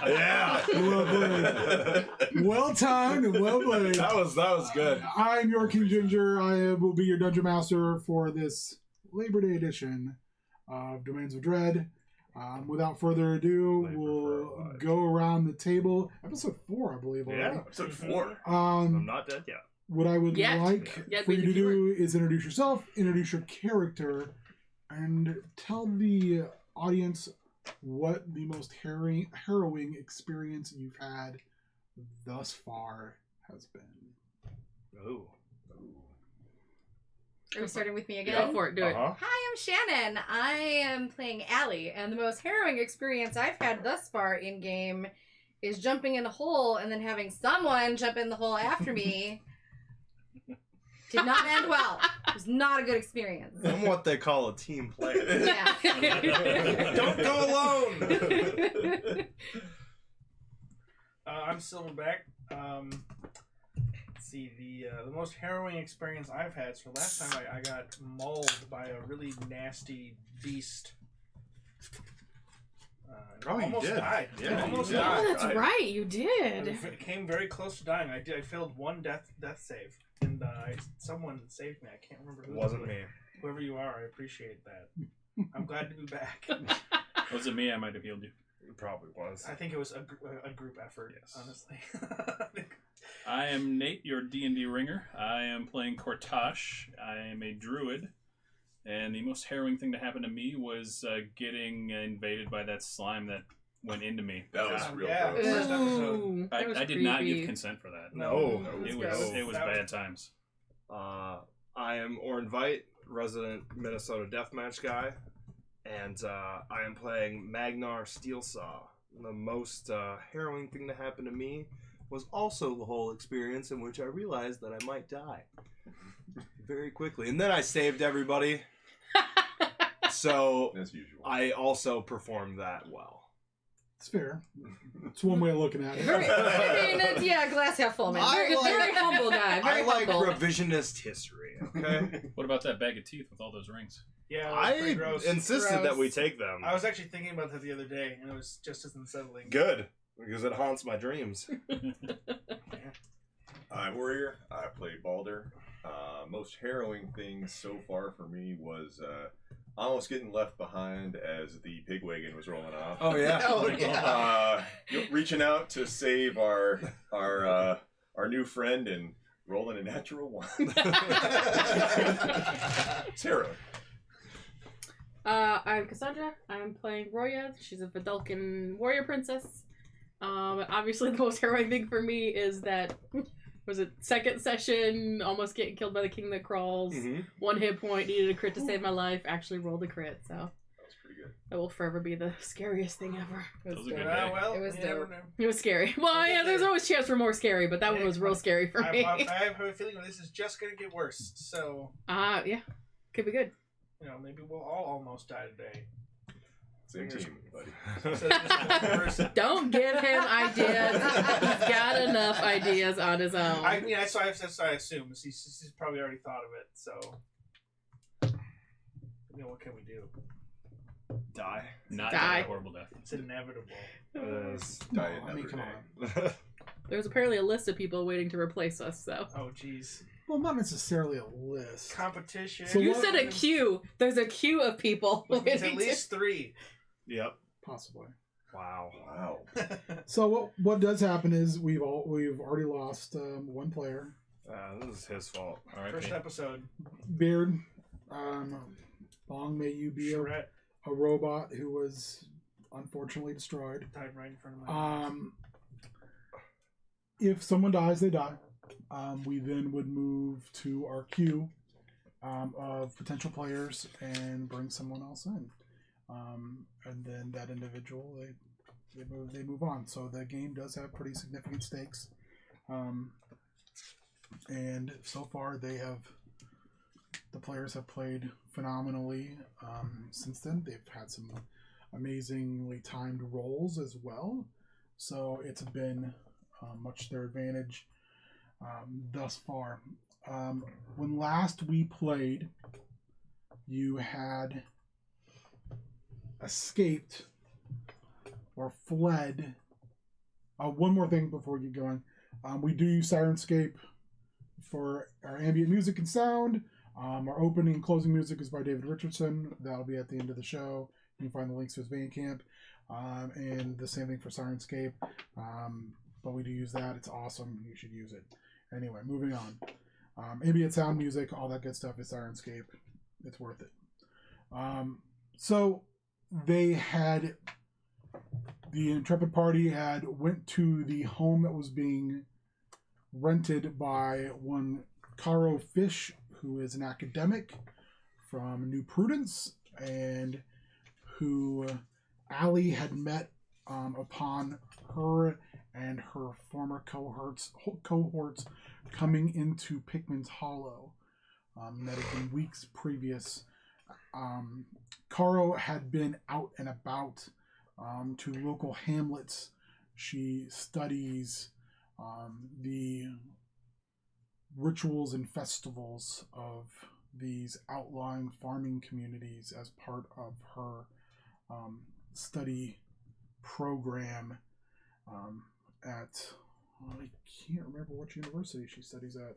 Yeah. Well played. Well timed and well played. That was good. I'm your King Ginger. I will be your Dungeon Master for this Labor Day edition of Domains of Dread. Without further ado, we'll go around the table. Episode 4, I believe. Already. Yeah, episode 4. I'm not dead yet. What I would like for you to do is introduce yourself, introduce your character, and tell the audience what the most harrowing experience you've had thus far has been. Oh. Are we starting with me again? Go for it. Do it. Hi, I'm Shannon. I am playing Allie, and the most harrowing experience I've had thus far in game is jumping in a hole and then having someone jump in the hole after me. Did not end well. It was not a good experience. I'm what they call a team player. Yeah. Don't go alone. I'm Silverback. Let's see, the most harrowing experience I've had. So last time I got mauled by a really nasty beast. Almost you did. died. Yeah, almost you did. died. Oh, that's right. You did. I came very close to dying. I failed one death save, and someone saved me. I can't remember who. It wasn't me. Whoever you are, I appreciate that. I'm glad to be back. Was it me? I might have healed you. It probably was. I think it was a group effort. Yes. Honestly. I am Nate, your D&D ringer. I am playing Cortash. I am a druid. And the most harrowing thing to happen to me was getting invaded by that slime that went into me. That was real yeah. gross. First episode. Ooh, that was I did not creepy. give consent for that. No. It gross. was bad times. I am Orin Veit, resident Minnesota deathmatch guy, and I am playing Magnar Steelsaw. The most harrowing thing to happen to me was also the whole experience in which I realized that I might die very quickly, and then I saved everybody. So As usual. I also performed that well. It's fair. It's one way of looking at it. I mean, it's, glass half full, man. Very humble guy. Very I like humble. revisionist history. Okay. What about that bag of teeth with all those rings? Yeah, it was pretty I gross. insisted Gross. that we take them. I was actually thinking about that the other day, and it was just as unsettling. Good, because it haunts my dreams. I'm Warrior. I play Balder. Most harrowing thing so far for me was almost getting left behind as the pig wagon was rolling off. Oh yeah. Reaching out to save our new friend and rolling a natural 1. It's harrowing. I'm Cassandra. I'm playing Roya. She's a Vidalcan warrior princess. Obviously, the most harrowing thing for me is that was it second session, almost getting killed by the king that crawls. Mm-hmm. 1 hit point, needed a crit to save my life. Actually rolled a crit, so That was pretty good. that will forever be the scariest thing ever. That was a dope. good Yeah, day. well, It was yeah, dope. It was scary. Well, yeah, there's always chance for more scary, but that one was real scary for me. I have a feeling this is just going to get worse. So, Yeah, could be good. maybe we'll all almost die today. Same team, buddy. So this person. Don't give him ideas. He's got enough ideas on his own. I mean, that's what I assume. He's probably already thought of it. So, what can we do? Die. Not Die. a horrible death. It's inevitable. Die I mean, another come day. on. There's apparently a list of people waiting to replace us, so. Oh, jeez. Well, not necessarily a list. Competition. So You what- said a queue. There's a queue of people Which means waiting at least 3. Yep. Possibly. Wow. Wow. So what does happen is we've already lost one player. This is his fault. All right. First episode. Beard. Long may you be Charette a robot who was unfortunately destroyed. died right in front of my eyes. If someone dies, they die. We then would move to our queue of potential players and bring someone else in. And then that individual, they move on. So the game does have pretty significant stakes. And so far the players have played phenomenally since then. They've had some amazingly timed rolls as well. So it's been much to their advantage thus far. When last we played, you had escaped or fled. One more thing before we get going. We do use Sirenscape for our ambient music and sound. Our opening and closing music is by David Richardson. That'll be at the end of the show. You can find the links to his Bandcamp. And the same thing for Sirenscape. But we do use that. It's awesome. You should use it. Anyway, moving on. Ambient sound music, all that good stuff is Sirenscape. It's worth it. So they had... The Intrepid Party went to the home that was being rented by one Caro Fish, who is an academic from New Prudence, and who Allie had met upon her and her former cohorts coming into Pickman's Hollow. That had been weeks previous. Caro had been out and about to local hamlets. She studies the rituals and festivals of these outlying farming communities as part of her study program at... I can't remember which university she studies at.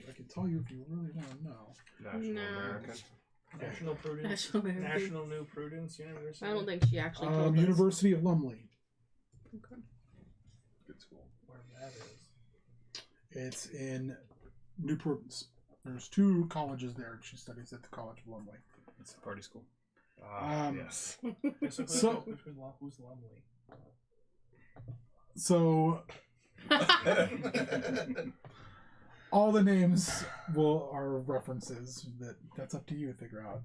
I can tell you if you really want to know. National American. National Prudence. National New Prudence University. I don't think she actually told us. University of Lumley. Okay. Good school. Where that is. It's in New Prudence. There's 2 colleges there, and she studies at the College of Lumley. It's a party school. Yes. So- Who's Lumley? So all the names are references that's up to you to figure out.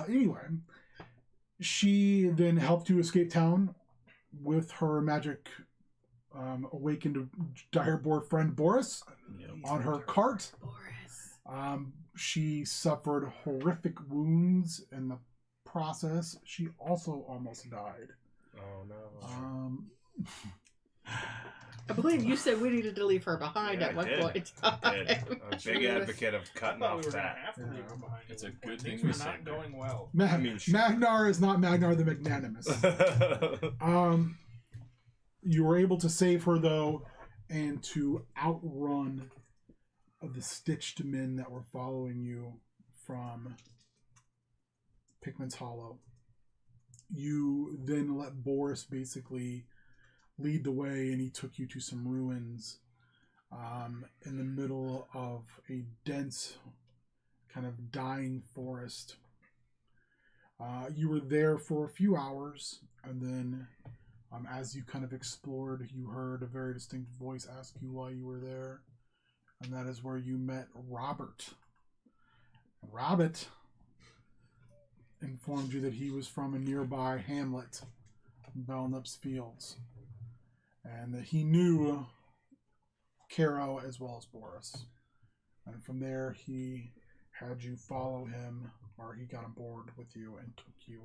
Anyway, she then helped you escape town with her magic awakened direboard friend Boris on her cart. Boris. She suffered horrific wounds in the process. She also almost died. Oh no. I believe you said we needed to leave her behind Yeah, at one I did. point in I'm time. a big advocate of cutting I thought off we were going fat. to have to leave her behind. It's a at one good point. thing Things we were said not that. going well. Ma- I mean, sure. Magnar is not Magnar the Magnanimous. You were able to save her, though, and to outrun the stitched men that were following you from Pickman's Hollow. You then let Boris basically lead the way, and he took you to some ruins in the middle of a dense, kind of dying forest. You were there for a few hours, and then as you kind of explored, you heard a very distinct voice ask you why you were there, and that is where you met Robert. Robert informed you that he was from a nearby hamlet, Belknap's Fields, and that he knew Caro as well as Boris. And from there, he had you follow him, or he got aboard with you and took you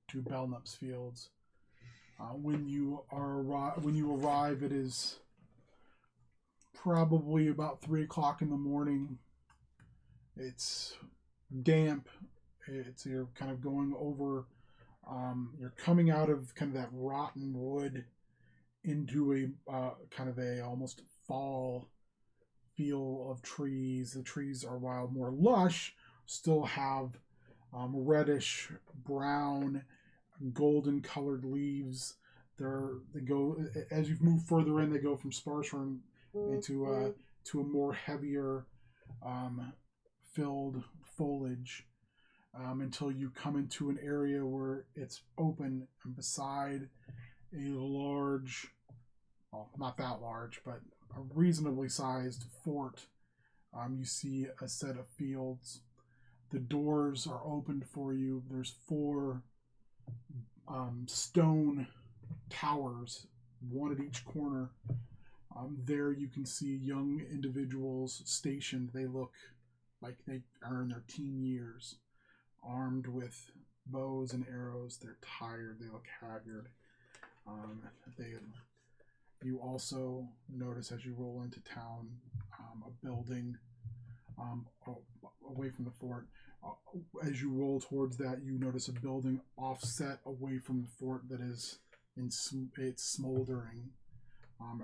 to Belknap's Fields. When you arrive, it is probably about 3 o'clock in the morning. It's damp. You're kind of going over, you're coming out of kind of that rotten wood into a kind of a almost fall feel of trees. The trees are, while more lush, still have reddish, brown, golden colored leaves. They go, as you move further in, they go from sparser into to a more heavier filled foliage. Until you come into an area where it's open, and beside a large, well, not that large, but a reasonably sized fort, you see a set of fields. The doors are opened for you. There's 4 stone towers, one at each corner. There you can see young individuals stationed. They look like they are in their teen years, armed with bows and arrows. They're tired. They look haggard. You also notice as you roll into town a building away from the fort As you roll towards that, you notice a building offset away from the fort that is it's smoldering,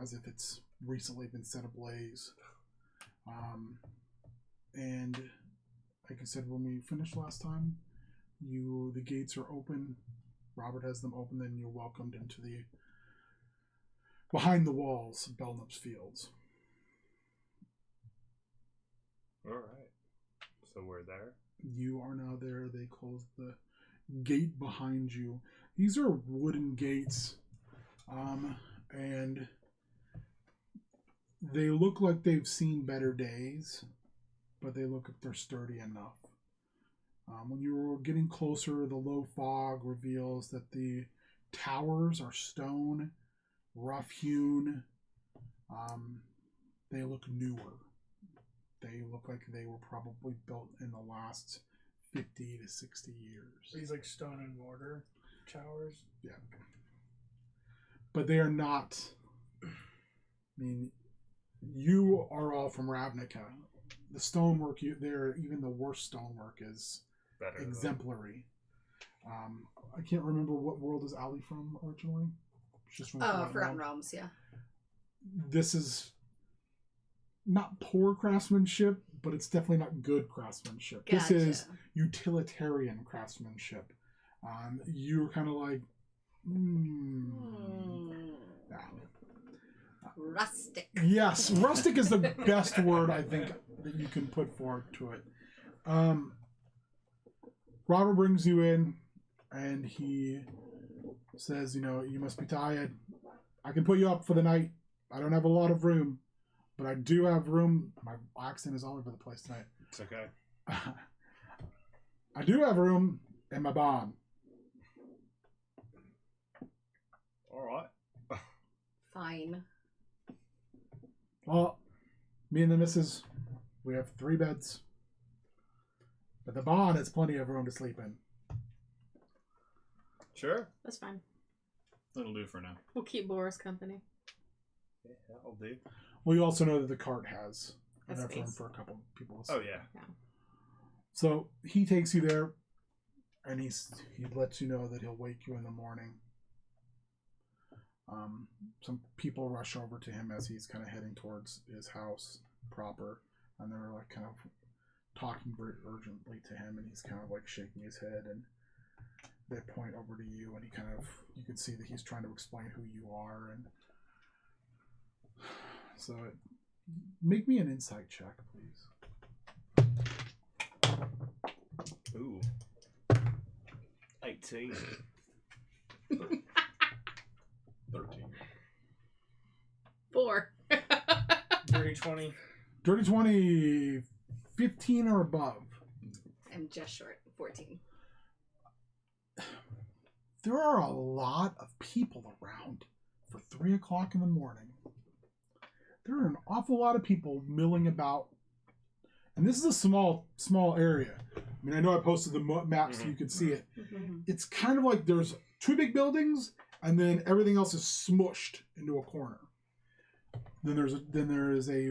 as if it's recently been set ablaze. And like I said, when we finished last time, the gates are open. Robert has them open, then you're welcomed into the behind the walls of Belknap's Fields. All right. So we're there. You are now there. They closed the gate behind you. These are wooden gates, and they look like they've seen better days, but they look like they're sturdy enough. When you're getting closer, the low fog reveals that the towers are stone, rough-hewn. They look newer. They look like they were probably built in the last 50 to 60 years. These like stone and mortar towers. Yeah. But they are not... I mean, you are all from Ravnica. The stonework, even the worst stonework is Better exemplary. I can't remember what world is Ali from originally. She's from Forgotten Realms, yeah. This is not poor craftsmanship, but it's definitely not good craftsmanship. Gotcha. This is utilitarian craftsmanship. You're kind of like, yeah. Rustic. Yes, rustic is the best word I think that you can put forward to it. Robert brings you in, and he says, you must be tired. I can put you up for the night. I don't have a lot of room, but I do have room. My accent is all over the place tonight. It's okay. I do have room in my barn. All right. Fine. Well, me and the missus, we have 3 beds. But the barn has plenty of room to sleep in. Sure. That's fine. That'll do for now. We'll keep Boris company. Yeah, I'll do. Well, you also know that the cart has That's enough room space. for a couple people. Oh, yeah. So he takes you there, and he lets you know that he'll wake you in the morning. Some people rush over to him as he's kind of heading towards his house proper, and they're like kind of talking very urgently to him, and he's kind of like shaking his head, and they point over to you, and you can see that he's trying to explain who you are, and so make me an insight check, please. Ooh. 18. 13. 4. Dirty 20. Dirty 20, 15 or above. I'm just short. 14. There are a lot of people around for 3 o'clock in the morning. There are an awful lot of people milling about. And this is a small area. I mean, I know I posted the map so you could see it. It's kind of like there's 2 big buildings, and then everything else is smushed into a corner. Then there is a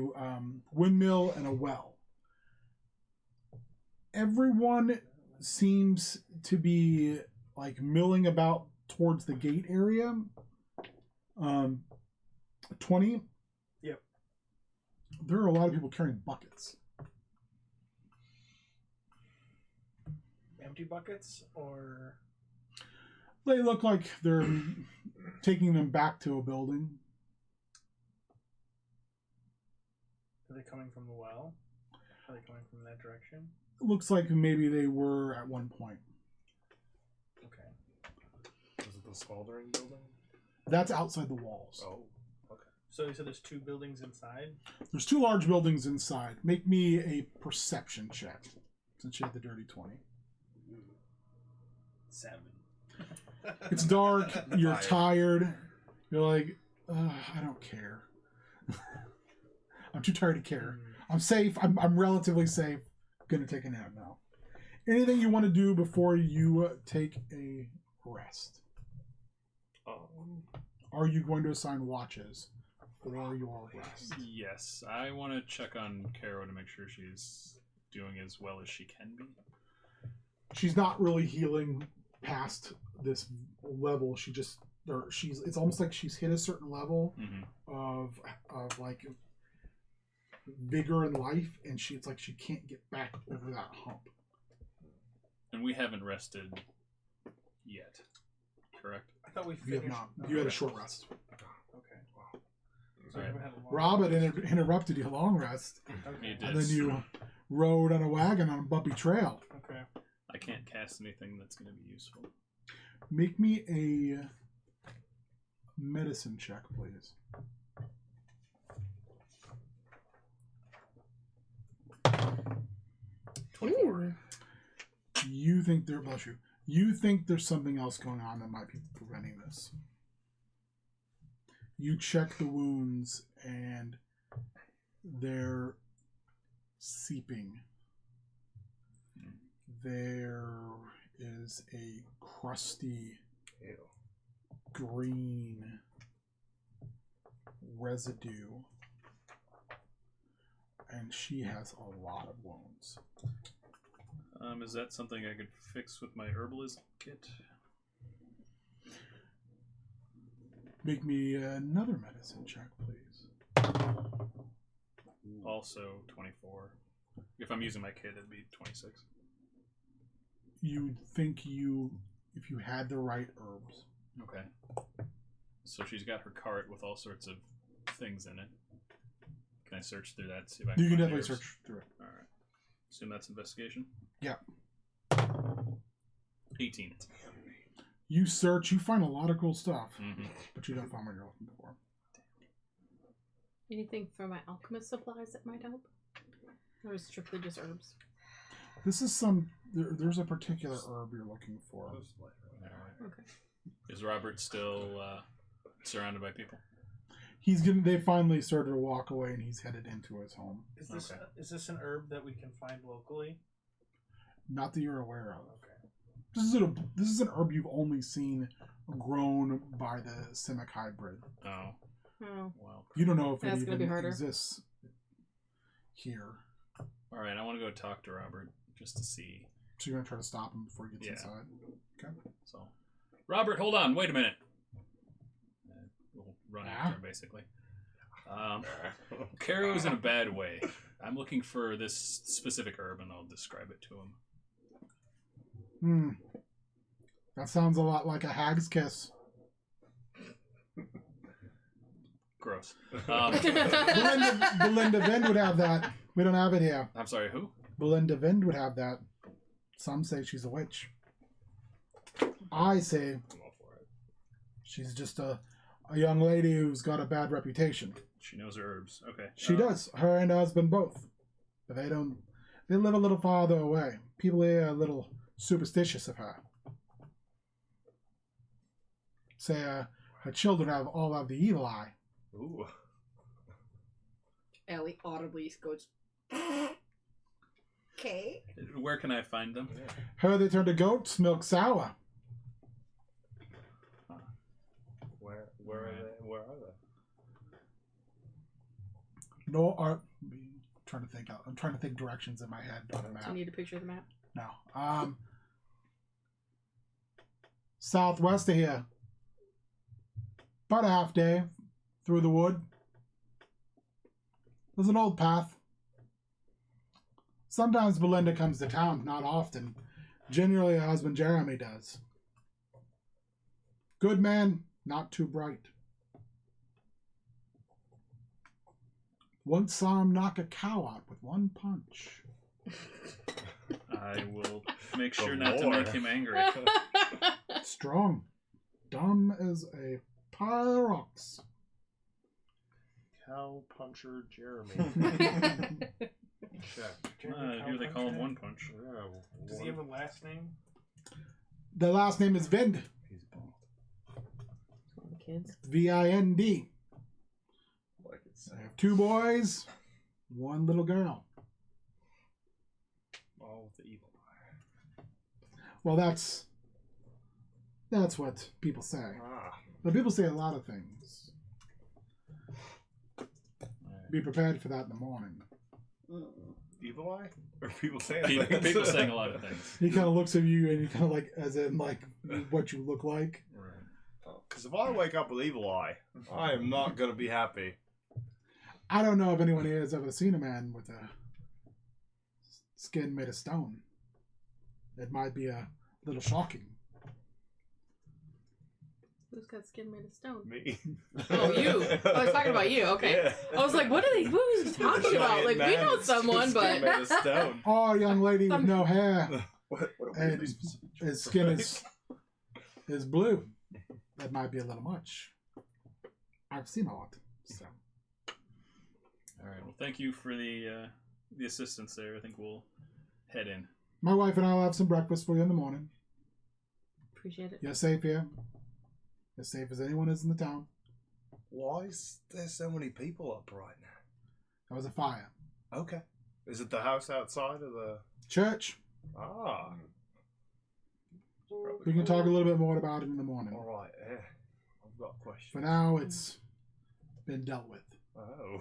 windmill and a well. Everyone seems to be like milling about towards the gate area. 20. Yep. There are a lot of people carrying buckets. Empty buckets, or They look like they're taking them back to a building. are they coming from the well? Are they coming from that direction? It looks like maybe they were at one point. Okay. Was it the smoldering building? That's outside the walls. Oh, okay. So you said there's 2 buildings inside? There's 2 large buildings inside. Make me a perception check, since you had the dirty 20. 7. It's dark. You're tired. You're like, I don't care. I'm too tired to care. I'm safe. I'm relatively safe. I'm gonna take a nap now. Anything you want to do before you take a rest? Are you going to assign watches for your rest? Yes, I want to check on Caro to make sure she's doing as well as she can be. she's not really healing past this level. It's almost like she's hit a certain level of like vigor and life, and it's like she can't get back over that hump. And we haven't rested yet, correct? I thought we You have finished. not. You had a short rest. Okay. Wow. All right. We haven't had a long Rob had rest. interrupted your long rest, Okay. You did. and then you rode on a wagon on a bumpy trail. Okay. I can't cast anything that's going to be useful. Make me a medicine check, please. Ooh. You think bless you. You think there's something else going on that might be preventing this. You check the wounds and they're seeping. There is a crusty Ew. green residue, and she has a lot of wounds. Is that something I could fix with my herbalism kit? Make me another medicine check, please. Also 24. If I'm using my kit, it'd be 26. You'd think if you had the right herbs. Okay. So she's got her cart with all sorts of things in it. Can I search through that? See if I You can find definitely herbs? search through it. All right. Assume that's investigation. Yeah. 18. You search, you find a lot of cool stuff, Mm-hmm. but you don't find what you're looking for. Anything for my alchemist supplies that might help? Or is it strictly just herbs? This is there's a particular herb you're looking for. Okay. Is Robert still surrounded by people? They finally started to walk away, and he's headed into his home. Is this an herb that we can find locally? Not that you're aware of. Okay. This is an herb you've only seen grown by the Simic hybrid. Oh. Oh. Well. You don't know if That's it gonna be even harder. exists here. All right. I want to go talk to Robert just to see. So you're gonna try to stop him before he gets Yeah. inside. Okay. So, Robert, hold on. Wait a minute. We'll run after him, basically. Caro's in a bad way. I'm looking for this specific herb, and I'll describe it to him. That sounds a lot like a hag's kiss. Gross. Belinda Vind would have that. We don't have it here. I'm sorry, who? Belinda Vind would have that. Some say she's a witch. I say I'm all for it. she's just a young lady who's got a bad reputation. She knows her herbs. Okay. She does. Her and her husband both. But they don't. They live a little farther away. People here are a little superstitious of her. Say her children all have the evil eye. Ooh. Ellie audibly goes, okay. Where can I find them? Heard they turned to goat's milk sour. Where are they? Where are they? No, I'm trying to think directions in my head on a Do map. you need a picture of the map? No. Southwest of here. About a half day through the wood. There's an old path. Sometimes Belinda comes to town, not often. Generally, her husband Jeremy does. Good man, not too bright. Once saw him knock a cow out with one punch. I will make sure The not to lore. make him angry. Strong. Dumb as a pile of rocks. Cow Puncher Jeremy. Check. Here they call him One Punch. Yeah, Does he have a last name? The last name is Vind. He's bald. All the kids. Vind. Like it's I have 2 boys, 1 little girl. All with the evil. Well, that's what people say. Ah. But people say a lot of things. Be prepared for that in the morning. Evil eye? Or people saying People, things? people saying a lot of things. He kind of looks at you and he kind of like, as in like what you look like. Right. Because if I wake up with evil eye, I am not going to be happy. I don't know if anyone here has ever seen a man with a skin made of stone. It might be a little shocking. Who's got skin made of stone? Me. Oh, you. I was talking about you. Okay. Yeah. I was like, what is he talking about? Like, we know someone, but... Made of stone. Oh, a young lady with no hair. What And his skin is blue. That might be a little much. I've seen a lot. So. All right. Well, thank you for the assistance there. I think we'll head in. My wife and I will have some breakfast for you in the morning. Appreciate it. You're safe here. As safe as anyone is in the town. Why is there so many people up right now? That was a fire. Okay. Is it the house outside of the... Church. Ah. We can talk a little bit more about it in the morning. All right, yeah. I've got a question. For now, it's been dealt with. Oh.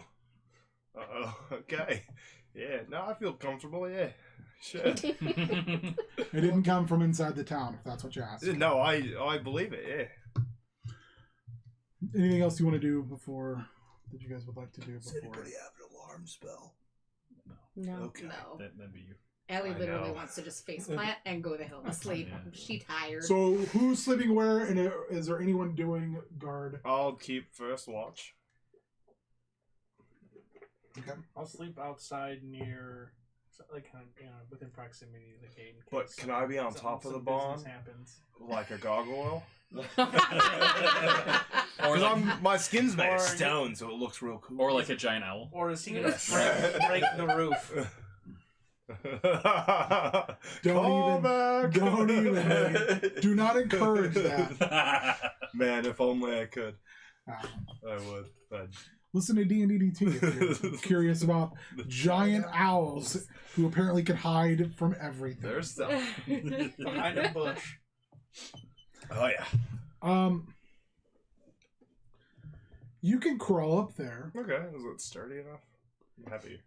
Uh-oh. Okay. Yeah. No, I feel comfortable, yeah. Sure. It didn't come from inside the town, if that's what you're asking. No, I believe it, yeah. Anything else you want to do before... that you guys would like to do Does before... anybody have an alarm spell? No. Okay. No. That'd be you. Allie I literally know. wants to just face plant and go the hell to sleep. Yeah. She tired. So, who's sleeping where, and is there anyone doing guard? I'll keep first watch. Okay. I'll sleep outside near, like, kind of, within proximity of the gate. in But case can I be on some- top of the some barn? business happens. Like a gargoyle? Or like, My skin's made Or- of stone, so it looks real cool. or like a giant owl. Or is he gonna break the roof? Don't even, man. Do not encourage that. Man, if only I could. Um, I would. listen to D&D if you're curious about giant owls who apparently can hide from everything. There's stuff. Behind a bush. Oh, yeah. You can crawl up there. Okay, is it sturdy enough? I'm happy.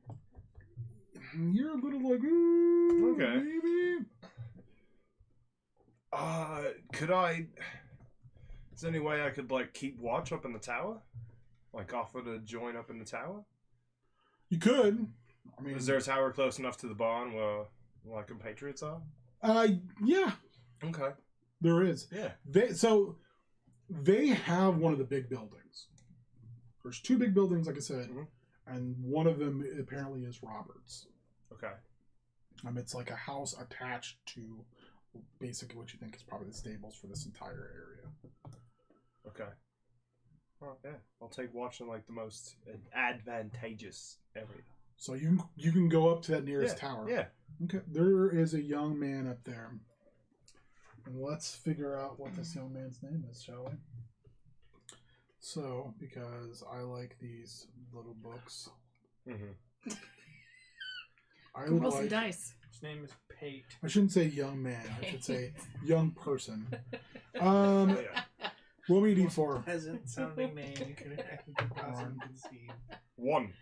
You're a little like, ooh, Okay. maybe. Could I... Is there any way I could, like, keep watch up in the tower? Like, offer to join up in the tower? You could. I mean, Is there a tower close enough to the barn where my compatriots are? yeah, Okay. there is. Yeah. They have one of the big buildings. There's two big buildings, like I said, Mhm. and one of them apparently is Robert's. Okay. It's like a house attached to basically what you think is probably the stables for this entire area. Okay. Well, yeah. I'll take watch in, like, the most advantageous area. So you can go up to that nearest tower. Yeah. Okay. There is a young man up there. And let's figure out what this young man's name is, shall we? So, because I like these little books, Mm-hmm. I would Roll some like... dice. His name is Pate. I shouldn't say young man. I should say young person. Oh, yeah. Roll me a d4. Peasant sounding name you could possibly conceive. 1.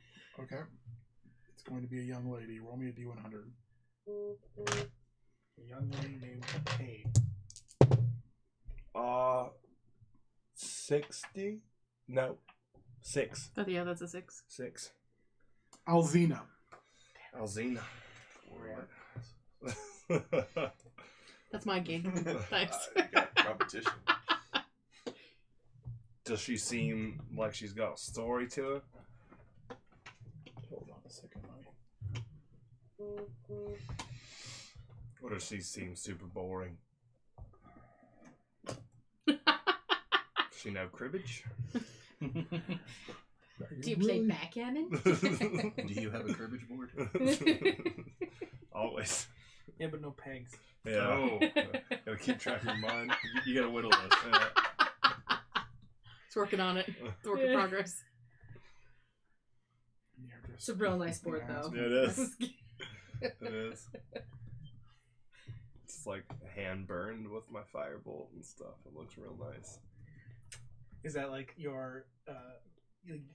Okay. It's going to be a young lady. Roll me a d100. A young lady named Pate. 60? No. 6. Oh, yeah, that's a 6. 6. Alzina. Alzina. That's my game. Thanks. You got competition. Does she seem like she's got a story to her? Hold on a second. Or does she seem super boring? She know cribbage? Do you play backgammon? Do you have a cribbage board? Always. Yeah, but no pegs. Yeah. Oh. Gotta keep track of your mind. You gotta whittle those. It's working on it. It's a work in progress. It's a real nice board, though. Yeah, it is. It is. It's like hand burned with my firebolt and stuff. It looks real nice. Is that like your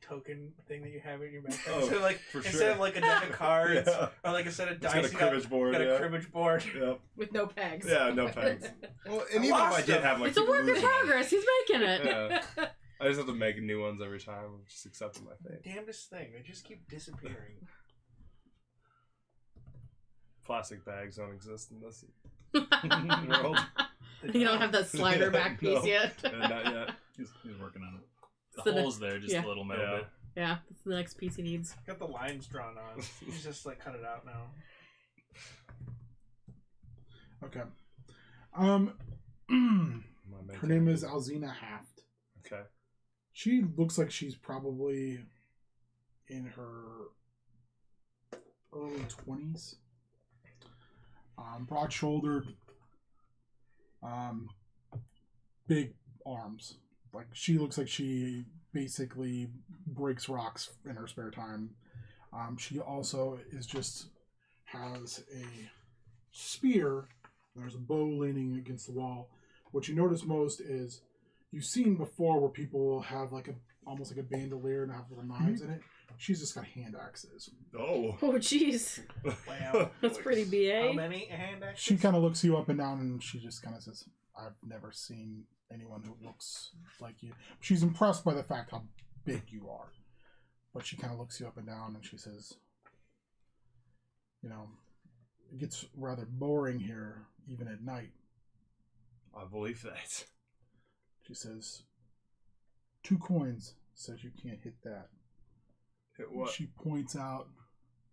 token thing that you have in your backpack. Oh, So like for instead sure. of like a deck of cards Yeah. or like a set of It's dice, got a you cribbage board. got Yeah. a cribbage board. Yep. With no pegs. Yeah, no pegs. Well, and I even if I lost did them. have like It's a work in losing them. progress. He's making it. Yeah. I just have to make new ones every time. I'm just accepting my fate. Damnedest thing, they just keep disappearing. Plastic bags don't exist in this World. world. You don't have that slider back piece No. yet. Not yet. He's working on it. The So the- hole's there, just yeah. a little metal Yeah. bit. Yeah, that's the next piece he needs. Got the lines drawn on. He's just like cut it out now. Okay. My Her name is Alzina Haft. Okay. She looks like she's probably in her early 20s. Broad-shouldered, big arms. Like, she looks like she basically breaks rocks in her spare time. She also has a spear. There's a bow leaning against the wall. What you notice most is you've seen before where people will have like almost like a bandolier and have little knives in it. She's just got hand axes. Oh. Oh, jeez. Wow. That's pretty How BA. many hand axes? She kind of looks you up and down, and she just kind of says, "I've never seen anyone who looks like you." She's impressed by the fact how big you are, but she kind of looks you up and down, and she says, "You know, it gets rather boring here, even at night." I believe that. She says, 2 coins. Says you can't hit that. Hit what? She points out,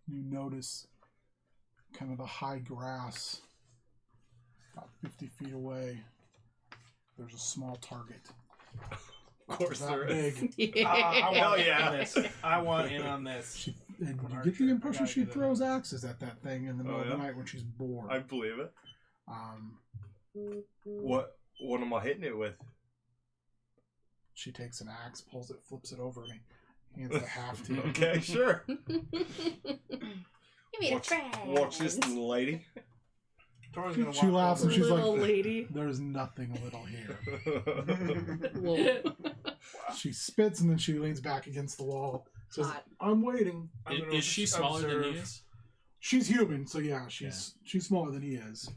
you notice kind of the high grass about 50 feet away. There's a small target. Of course That there is. big. I Hell want in yeah. on this. I want in on this. And An you archer. get the impression I gotta she do that. throws axes at that thing in the middle of yeah? the night when she's bored. I believe it. What am I hitting it with? She takes an axe, pulls it, flips it over, and hands it half to you. Okay, sure. Give me a friend. Watch this, little lady. Tori's gonna She walk laughs over. and she's Little like, lady. "There's nothing little here." Whoa. She spits and then she leans back against the wall. Says, Hot. "I'm waiting." I'm gonna Is she smaller than he observe. is? She's human, so yeah, she's smaller than he is.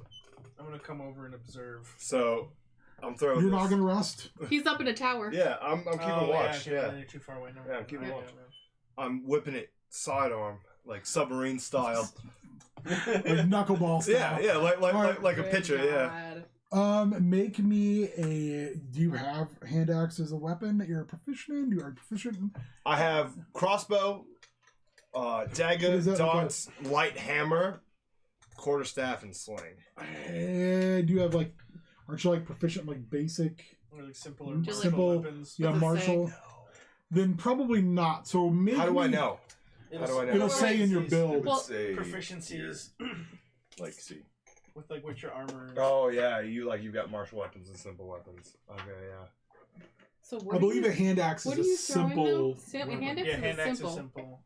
I'm gonna come over and observe. So, I'm throwing You're this. not gonna rest. He's up in a tower. Yeah, I'm keeping watch. Yeah, Yeah. you're too far away. Never Yeah, I'm mind. keeping I watch. don't know. I'm whipping it sidearm, like submarine style. Like knuckleball style. Yeah, like a Good pitcher. Yeah. God. Make me a. Do you have hand axe as a weapon that you're proficient in? You are proficient in? I have crossbow, dagger, What is that, like darts, light hammer, quarterstaff, and sling. And you have like, aren't you like proficient in like basic? Or like simpler Just martial simple- weapons. Yeah, Does it martial. say? Then probably not. So make How do I me- know? How do I know? It'll say in your build. Well, Say Proficiencies like see. with like what your armor. Oh yeah, you've got martial weapons and simple weapons. Okay, yeah. So what I are believe you, a hand axe what is are a you throwing simple. now? Hand weapon. axe Yeah, is hand axe simple. is simple.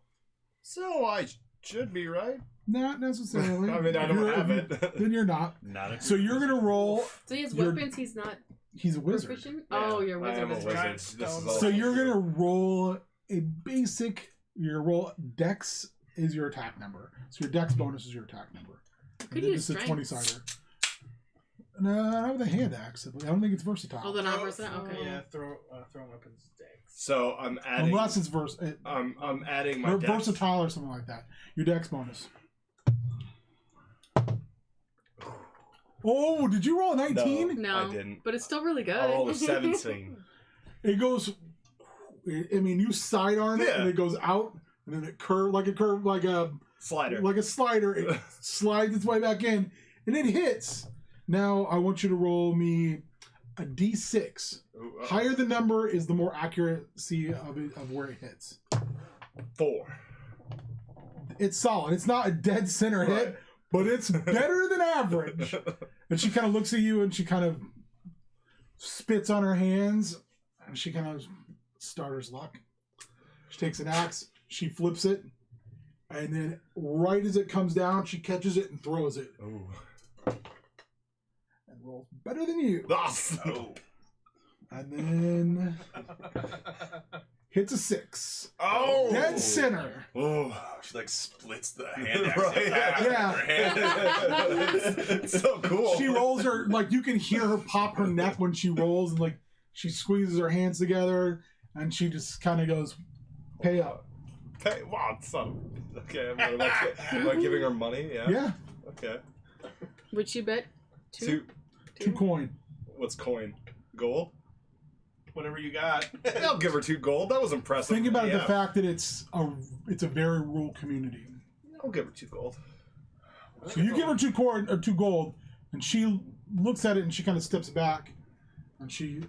So I should be right. Not necessarily. I mean, I If don't you're- have if you- it. Then you're not. Not a So you're gonna roll. So he has You're- weapons. He's not He's a wizard. proficient. Yeah, Oh, you're a I wizard. am a That's wizard. right. Giant This is stone. all So you're true. gonna roll a basic. Your roll dex is your attack number. So your dex bonus is your attack number. Could And use this is a strength. 20-sider. No, not with a hand axe. I don't think it's versatile. Oh, then not versatile. Okay. Yeah, throw weapons dex. So I'm adding. Unless it's versatile. I'm adding my dex. Versatile or something like that. Your dex bonus. Oh, did you roll a 19? No, I didn't. but it's still really good. I rolled a 17. It goes. I mean, you sidearm it Yeah. and it goes out, and then it like a Slider. like a slider. It slides its way back in, and it hits. Now I want you to roll me a d6. Ooh, Higher the number is the more accuracy of where it hits. 4. It's solid. It's not a dead center hit, Right. but it's better than average. And she kind of looks at you and she kind of spits on her hands, and she kind of starter's luck. She takes an axe, she flips it, and then right as it comes down, she catches it and throws it. Ooh. And rolls better than you. Ah, oh. And then hits a 6. Oh! Dead center. Oh. She like splits the hand axe Right, in half with yeah. her hand. It's so cool. She rolls her, like, you can hear her pop her neck when she rolls, and, like, she squeezes her hands together, and she just kind of goes, pay up. Hey, wow, so okay. I'm like giving her money. Yeah. Yeah. Okay. Would she bet? Two? 2 coin. What's coin? Gold? Whatever you got. I'll give her 2 gold. That was impressive. Think about yeah. the fact that it's a very rural community. I'll give her 2 gold. So you give her 2 coin or 2 gold, and she looks at it and she kind of steps back, and she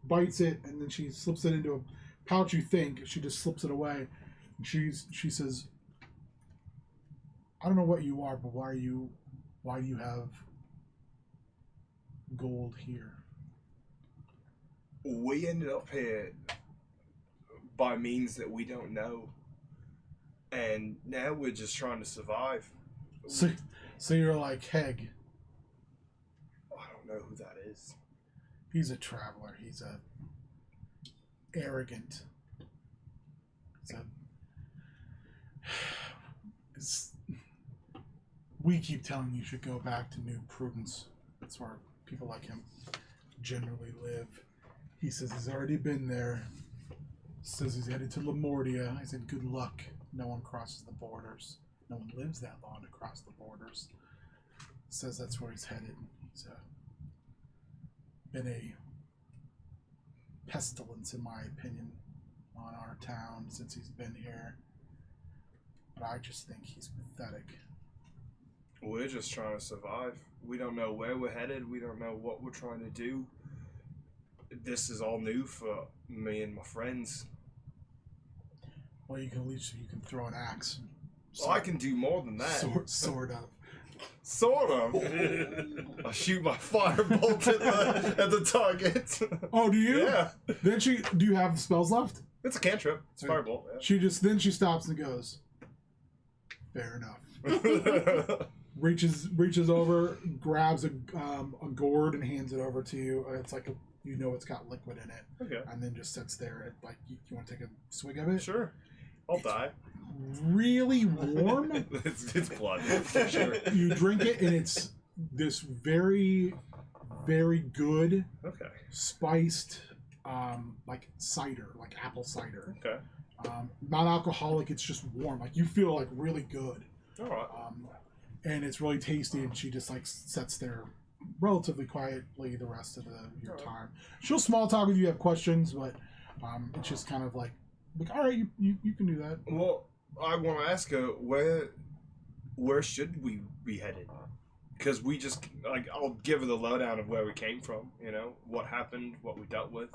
bites it, and then she slips it into a pouch. You think she just slips it away, and she says, "I don't know what you are, but why do you have gold here?" We ended up here by means that we don't know, and now we're just trying to survive. So you're like, Heg. I don't know who that is. He's a traveler. He's arrogant. We keep telling you should go back to New Prudence. That's where people like him generally live. He says he's already been there. Says he's headed to Lamortia. I said, good luck. No one crosses the borders. No one lives that long to cross the borders. Says that's where he's headed. He's been a pestilence, in my opinion, on our town since he's been here. But I just think he's pathetic. We're just trying to survive. We don't know where we're headed. We don't know what we're trying to do. This is all new for me and my friends. Well, you can at least throw an axe. Well, I can do more than that. Sort of. Sort of. I shoot my firebolt at the target. Oh, do you? Yeah. Then do you have spells left? It's a cantrip. It's a firebolt. Yeah. She stops and goes, fair enough. reaches over, grabs a gourd and hands it over to you. It's like it's got liquid in it. Okay. And then just sits there. Like, you want to take a swig of it? Sure. I'll die. Really warm. it's blood, for sure. You drink it, and it's this very, very good, spiced, like cider, like apple cider. Okay. Not alcoholic. It's just warm. Like, you feel like really good. All right. And it's really tasty. And she just like sits there relatively quietly the rest of your time. She'll small talk if you have questions, but it's just kind of like all right, you can do that. Well, I want to ask her where should we be headed? Because we just I'll give her the lowdown of where we came from. You know what happened, what we dealt with.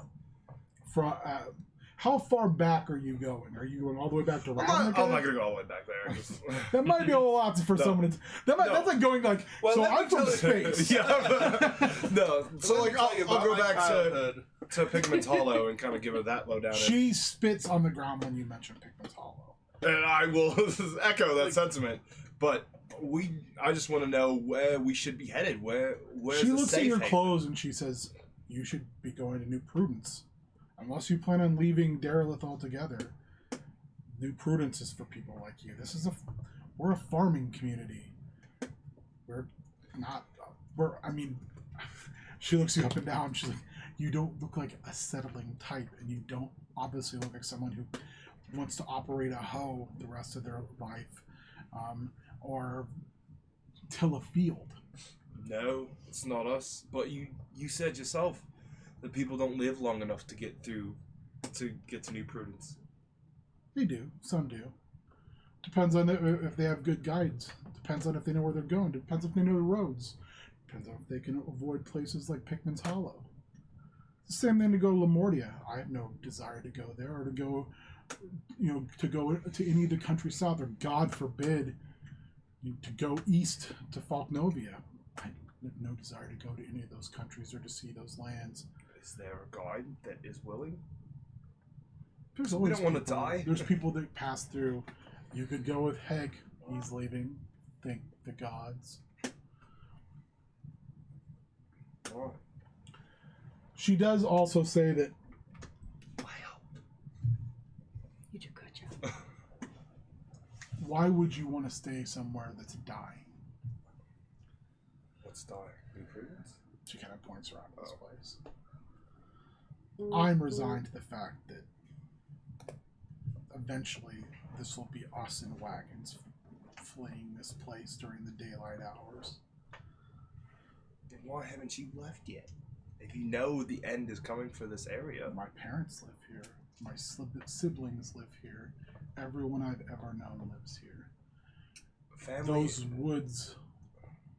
How far back are you going? Are you going all the way back to Ravnica? I'm not gonna go all the way back there. That might be a lot for someone. That's like going like. Well, so I'm from space. Yeah. No. So I'll go back to Pigment's Hollow and kind of give her that lowdown. She spits on the ground when you mention Pigment's Hollow. And I will echo that sentiment. But I just want to know where we should be headed. Where's she the looks safe at your haven? clothes and she says, "You should be going to New Prudence, unless you plan on leaving Derelith altogether. New Prudence is for people like you. We're a farming community. She looks you up and down. She's like, you don't look like a settling type, and you don't obviously look like someone who wants to operate a hoe the rest of their life, or till a field." No, it's not us. But you said yourself that people don't live long enough to get to New Prudence. They do. Some do. Depends on if they have good guides. Depends on if they know where they're going. Depends if they know the roads. Depends on if they can avoid places like Pickman's Hollow. It's the same thing to go to Lamortia. I have no desire to go there or to go to any of the country south, or God forbid, to go east to Falknovia. I have no desire to go to any of those countries or to see those lands. Is there a guide that is willing? There's always we don't want to die. There's people that pass through. You could go with Heg. He's leaving. Thank the gods. All right. She does also say that Why would you want to stay somewhere that's dying? What's dying? Imprudence? She kind of points around this place. I'm resigned to the fact that eventually this will be us in wagons fleeing this place during the daylight hours. Then why haven't you left yet? If you know the end is coming for this area. My parents live here. My siblings live here. Everyone I've ever known lives here. Family. Those woods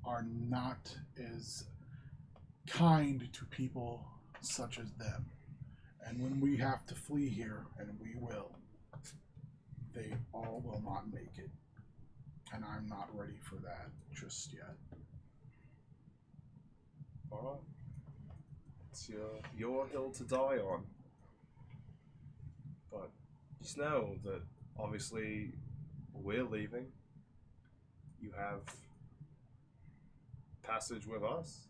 are not as kind to people such as them. And when we have to flee here, and we will, they all will not make it. And I'm not ready for that just yet. Alright. It's your hill to die on. But just know that obviously we're leaving. You have passage with us.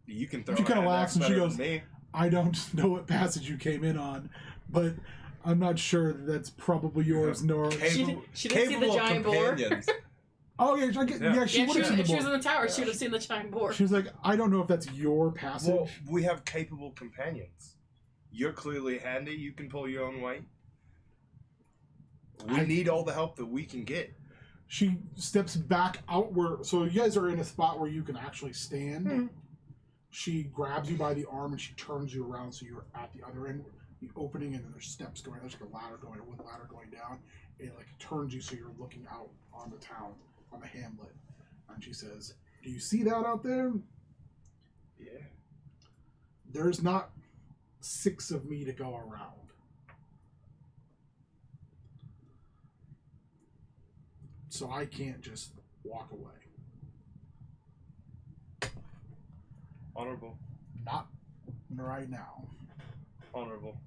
You can throw She kind of laughs and she goes, me. I don't know what passage you came in on, but I'm not sure that's probably yours, nor... She didn't see the giant boar. Oh, yeah, she would have seen the if she was board. in the tower, she would have seen the giant boar. She was like, I don't know if that's your passage. Well, we have capable companions. You're clearly handy. You can pull your own weight. We need all the help that we can get. She steps back outward. So you guys are in a spot where you can actually stand. Hmm. She grabs you by the arm and she turns you around so you're at the other end, the opening, and then there's steps going. There's like a ladder going, a wood ladder going down. It like turns you so you're looking out on the town, on the hamlet. And she says, "Do you see that out there? Yeah. There's not 6 of me to go around. So I can't just walk away. Honorable. Not right now. Honorable.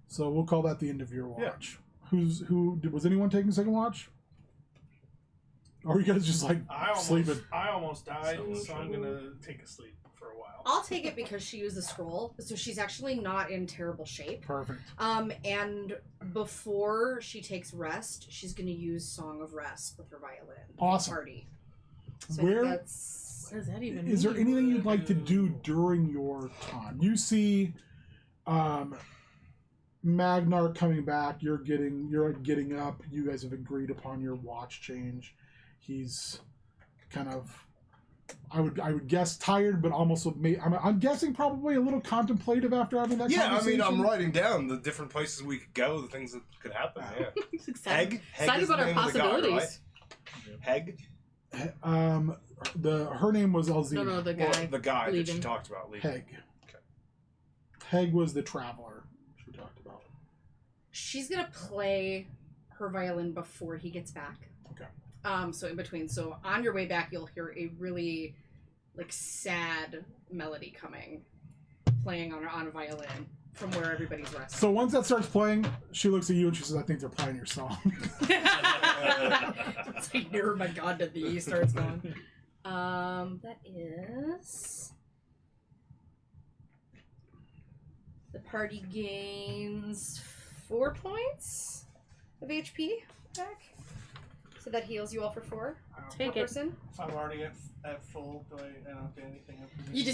So we'll call that the end of your Yeah. watch. Was anyone taking second watch? Or are you guys just like sleeping? I almost died, so I'm gonna take a sleep for a while. I'll take it because she used the scroll, so she's actually not in terrible shape. Perfect. And before she takes rest, she's going to use Song of Rest with her violin. Awesome. Party. So Where I think that's... What does that even mean? is there anything you'd like to do during your time? You see Magnar coming back. You're getting up. You guys have agreed upon your watch change. He's kind of, I would guess tired, but also I'm guessing probably a little contemplative after having that conversation. I'm writing down the different places we could go, the things that could happen. Yeah. He's excited. Excited is the about our name of the guy, possibilities. right? Heg. Her name was Elzina. No, the guy. Well, the guy that leaving. she talked about leaving. Heg. Okay. Heg was the traveler she talked about. She's going to play her violin before he gets back. Okay. So in between. So on your way back, you'll hear a really, sad melody playing on a violin from where everybody's resting. So once that starts playing, she looks at you and she says, "I think they're playing your song." It's like, near my god, did the E starts going. That is... The party gains 4 points of HP back. So that heals you all for 4. Take per it. person. If I'm already at full, do I don't do anything? You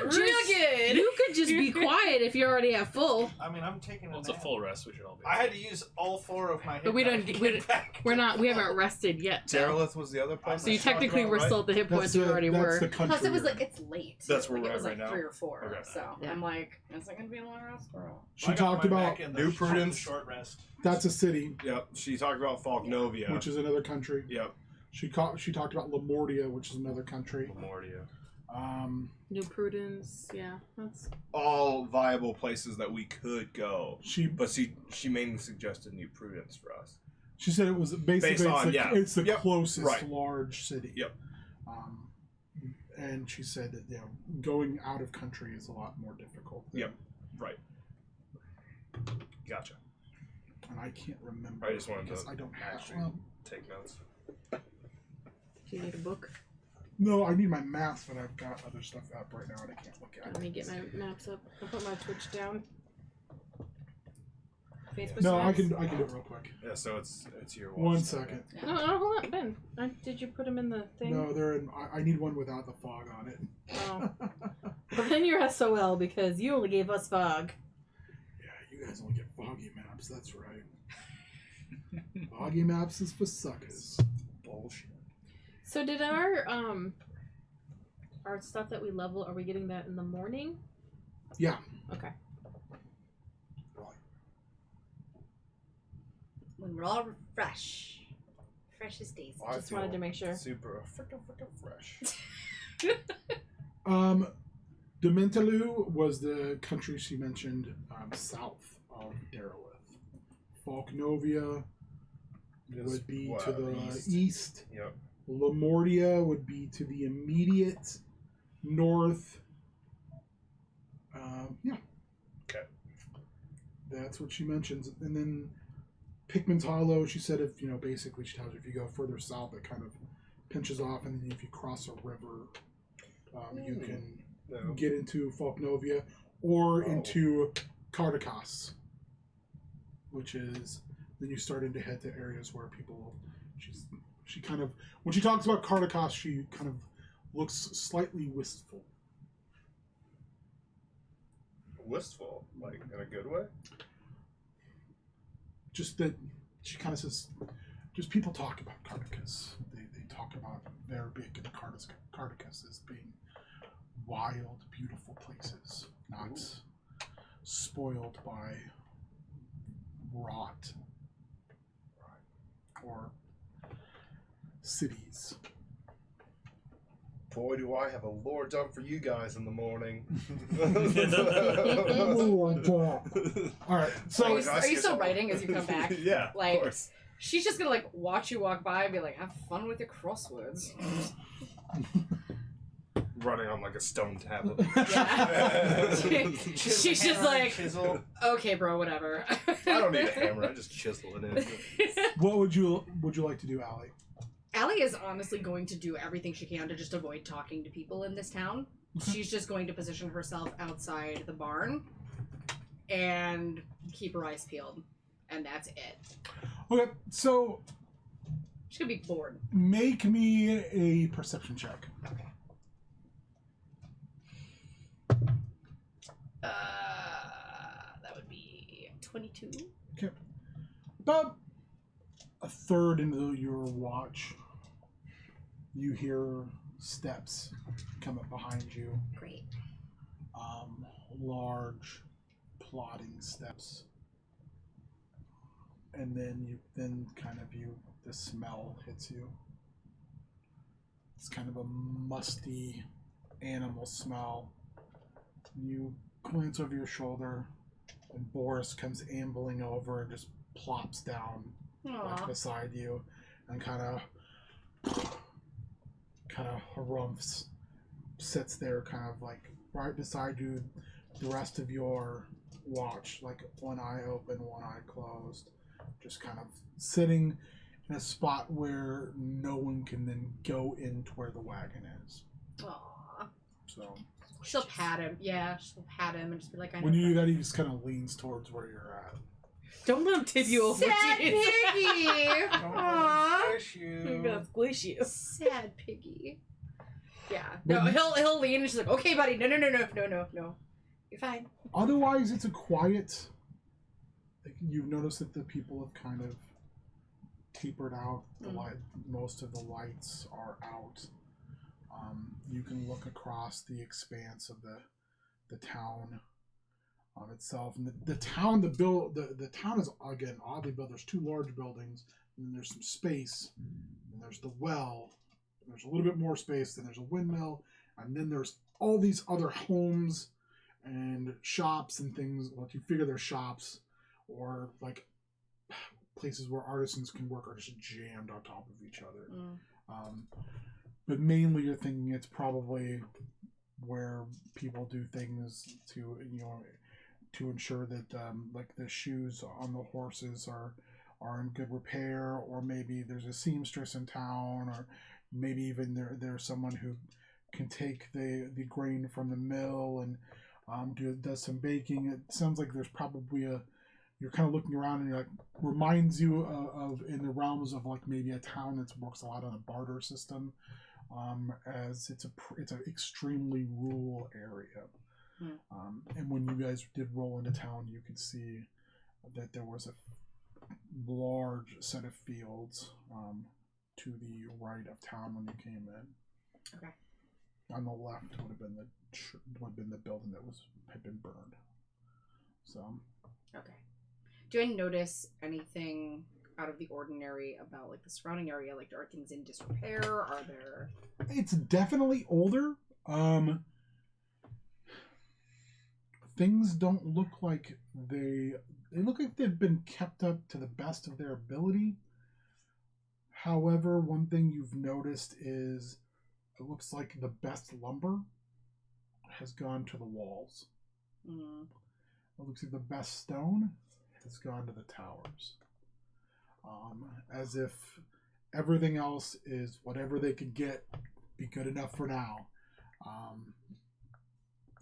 good. You could just be quiet if you already have full. I mean, I'm taking a Well, it's a nap. full rest. We should all be. I had to use all 4 of my hit But we dice don't- to we- get back. We haven't rested yet. Derelith was the other place. So you I talked technically about, were right? still at the hit points we already that's were. the country. Plus, it was you're like, in. it's late. That's where like, we're it was at like right now. 3 or 4. Okay. So Yeah. I'm like, is it going to be a long rest or what? She I got talked my about back in New the Prudence. short rest. that's a city, Yep. She talked about Fognovia. which is another country. Yep. She talked about Lamortia, which is another country. Lamortia. New Prudence, yeah. That's All viable places that we could go. She She mainly suggested New Prudence for us. She said it was basically it's the Yep. closest Right. large city. Yep. And she said that going out of country is a lot more difficult. Yep. Right. Gotcha. And I can't remember. I just wanted because to I don't have actually one. take notes. do you need a book? No, I need my maps, but I've got other stuff up right now and I can't look at Let it. me get my maps up. I'll put my Twitch down. Facebook No, I snaps? can do it real quick. Yeah, so it's your 1 watch. second. No, hold on, Ben. Did you put them in the thing? No, they're in. I need one without the fog on it. Oh. But then you're SOL because you only gave us fog. Yeah, you guys only get foggy maps. That's right. Foggy maps is for suckers. Bullshit. So did our stuff that we level, are we getting that in the morning? Yeah. Okay. When we're all fresh. Fresh as daisy. I Just wanted feel to make sure. Super freaking fresh. Dementalu was the country she mentioned south of Derelith. Falknovia would be to the east. Yep. Lamortia would be to the immediate north. Yeah. Okay. That's what she mentions. And then Pickman's Hollow, she said if, basically she tells you if you go further south, it kind of pinches off, and then if you cross a river, you can get into Falknovia or into Cardakas, which is, then you start to head to areas where people, she kind of, when she talks about Cardakas, she kind of looks slightly wistful. Wistful, like in a good way. Just that she kind of says, just people talk about Cardakas. They talk about their big and Cardakas as being wild, beautiful places, not spoiled by rot or cities. Boy, do I have a lore dump for you guys in the morning. All right, so Are you still writing as you come back? Yeah, Like, of course. she's just gonna watch you walk by and be like, have fun with your crosswords. Running on like a stone tablet. Yeah. She's just Hammer and like, chisel. okay, bro, whatever. I don't need a hammer. I just chisel it in. what would you like to do, Allie? Allie is honestly going to do everything she can to just avoid talking to people in this town. She's just going to position herself outside the barn and keep her eyes peeled. And that's it. Okay, so She's gonna be bored. make me a perception check. Okay. That would be 22. Okay. About a third into your watch, you hear steps come up behind you. Great. Large, plodding steps. And then the smell hits you. It's kind of a musty animal smell. You glance over your shoulder, and Boris comes ambling over and just plops down Aww. beside you, and kind of harumphs, sits there, kind of like right beside you. The rest of your watch, like one eye open, one eye closed, just kind of sitting in a spot where no one can then go into where the wagon is. Aww. So She'll pat him. Yeah, she'll pat him and just be like, I know. when you do that, he just kind of leans towards where you're at. Don't let him tip you over. Sad jeez. piggy. Don't Aww. squish I'm you. gonna squish you. Sad piggy. Yeah. No, he'll lean and she's like, okay, buddy. No. You're fine. Otherwise, it's a quiet. Like, you've noticed that the people have kind of tapered out. The light, most of the lights are out. You can look across the expanse of the town itself, and the town. The town is again oddly built. There's two large buildings, and then there's some space, and there's the well. And there's a little bit more space. Then there's a windmill, and then there's all these other homes and shops and things. Well, you figure they're shops or like places where artisans can work are just jammed on top of each other. But mainly you're thinking it's probably where people do things to ensure that like the shoes on the horses are in good repair, or maybe there's a seamstress in town, or maybe even there's someone who can take the grain from the mill and does some baking. It sounds like there's probably a you're kind of looking around and you're like, reminds you of in the realms of like maybe a town that works a lot on a barter system, as it's an extremely rural area. And when you guys did roll into town, you could see that there was a large set of fields to the right of town when you came in. Okay. On the left would have been the building that had been burned. So. Okay. Do I notice anything out of the ordinary about like the surrounding area? Like, are things in disrepair? Are there? It's definitely older. Things don't look like they look like they've been kept up to the best of their ability. However, one thing you've noticed is it looks like the best lumber has gone to the walls. It looks like the best stone has gone to the towers. As if everything else is whatever they could get, be good enough for now.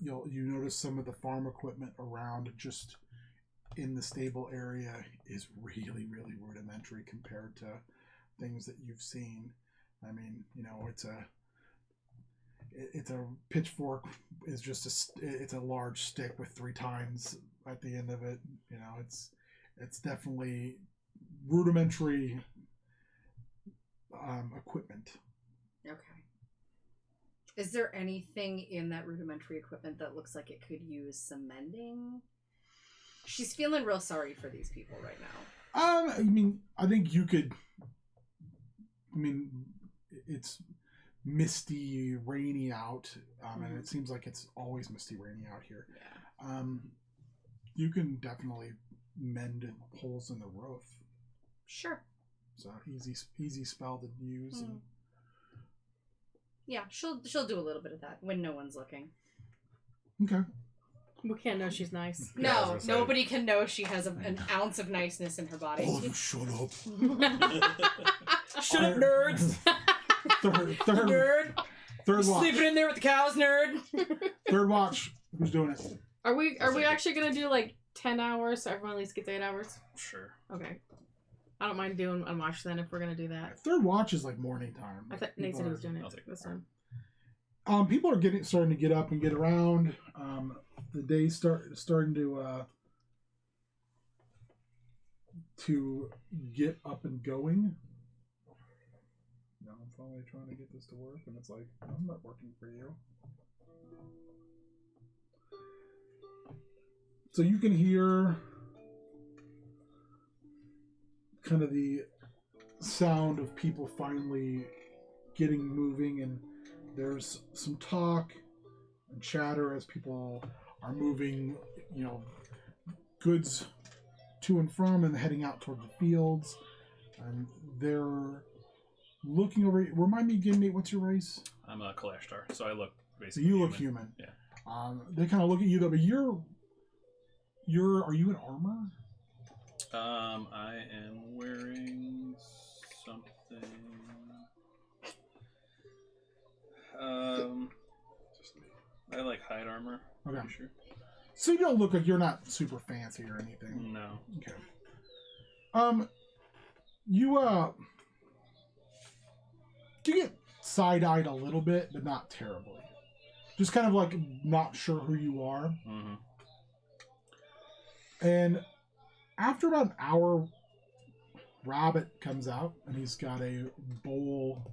You notice some of the farm equipment around just in the stable area is really, really rudimentary compared to things that you've seen. I mean, it's a pitchfork is just it's a large stick with 3 tines at the end of it. It's definitely rudimentary equipment. Okay. Is there anything in that rudimentary equipment that looks like it could use some mending? She's feeling real sorry for these people right now. I think you could. It's misty, rainy out, and it seems like it's always misty, rainy out here. Yeah. You can definitely mend holes in the roof. Sure. So easy spell to use. And... Yeah, she'll do a little bit of that when no one's looking. Okay. We can't know she's nice. No, nobody can know she has an ounce of niceness in her body. All of you shut up. Shut up, nerds. Third watch. Sleeping in there with the cows, nerd. Third watch. Who's doing it? Are we actually gonna do like 10 hours so everyone at least gets 8 hours? Sure. Okay. I don't mind doing a watch then if we're gonna do that. Third watch is like morning time. I thought Nate said he was doing it this time. People are starting to get up and get around. The day's starting to get up and going. Now I'm finally trying to get this to work, and it's like, I'm not working for you. So you can hear kind of the sound of people finally getting moving, and there's some talk and chatter as people are moving, goods to and from and heading out toward the fields. And they're looking over. Remind me again, Nate, what's your race? I'm a Kalashtar, so I look basically. So you look human. Yeah. They kind of look at you though, but are you in armor? I am wearing something. I like hide armor. Okay. Sure. So you don't look like you're not super fancy or anything. No. Okay. You get side-eyed a little bit, but not terribly. Just kind of like not sure who you are. Mm-hmm. And after about an hour, Rabbit comes out, and he's got a bowl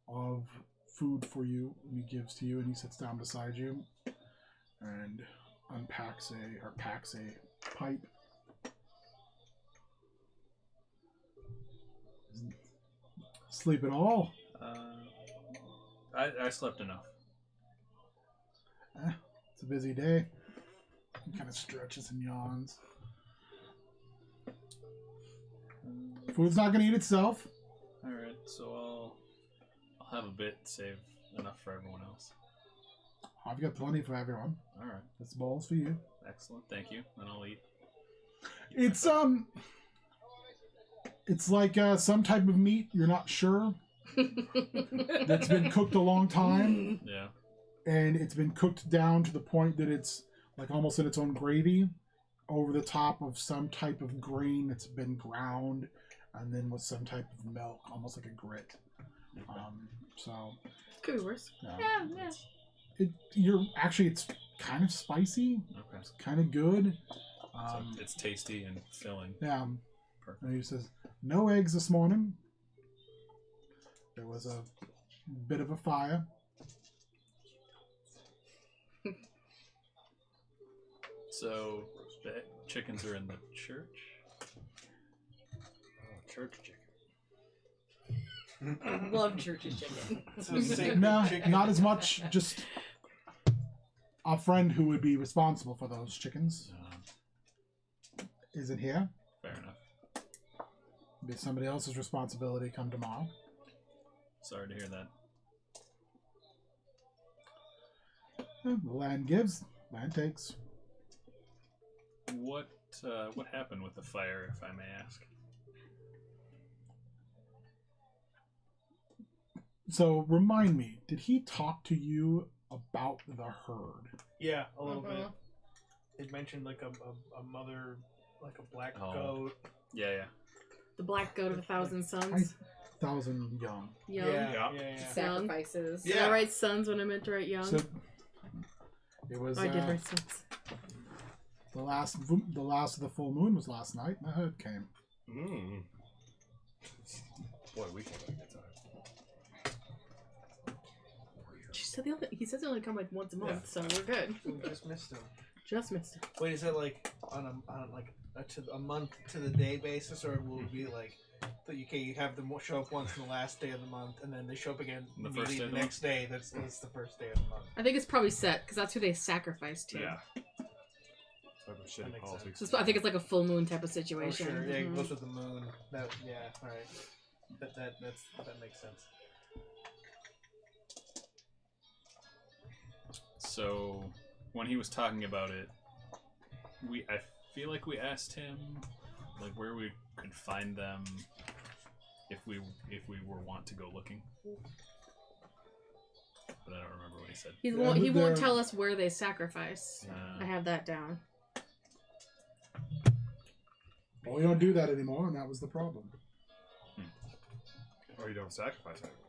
of food for you, and he gives to you, and he sits down beside you and packs a pipe. Sleep at all? I slept enough. It's a busy day. He kind of stretches and yawns. Food's not going to eat itself. Alright, so I'll have a bit, save enough for everyone else. I've got plenty for everyone. Alright. This bowl's for you. Excellent, thank you. And I'll eat. It's like some type of meat, you're not sure. That's been cooked a long time. Yeah. And it's been cooked down to the point that it's like almost in its own gravy. over the top of some type of grain that's been ground, and then with some type of milk, almost like a grit. So Could be worse. Yeah. It's kind of spicy. Okay. It's kind of good. So it's tasty and filling. Yeah. Perfect. And he says, no eggs this morning. There was a bit of a fire. So the chickens are in the church. Oh, church chicken. I love church's chicken. So sacred No, chicken. not as much. Just our friend who would be responsible for those chickens isn't here. Fair enough. It'll be somebody else's responsibility come tomorrow. Sorry to hear that. The land gives, land takes. What happened with the fire, if I may ask? So remind me, did he talk to you about the herd? Yeah, a little Mhm. bit. It mentioned like a mother, like a black Oh. goat. Yeah. The black goat of 1,000 sons. 1,000 young. Young. Yeah. Sacrifices. Did I write sons when I meant to write young? So it was I did write sons. the last of the full moon was last night, and the herd came. Mm. Boy, we can have a good time. She said he says they only come like once a month, so we're good. We just missed him. Just missed it. Wait, is that like on a month to the day basis, or will it be like that? You have them show up once on the last day of the month, and then they show up again The first immediately day of the the next day. That's the first day of the month. I think it's probably set because that's who they sacrifice to. Yeah. Type of shitty That makes politics. So I think it's like a full moon type of Oh situation. sure, yeah, it Mhm. goes with the moon. All right. That makes sense. So when he was talking about it, I feel like we asked him like where we could find them if we were want to go looking. But I don't remember what he said. He Yeah, won't they're- tell us where they sacrifice. Uh, I have that down. Well, we don't do that anymore, and that was the problem. Or you don't sacrifice anymore.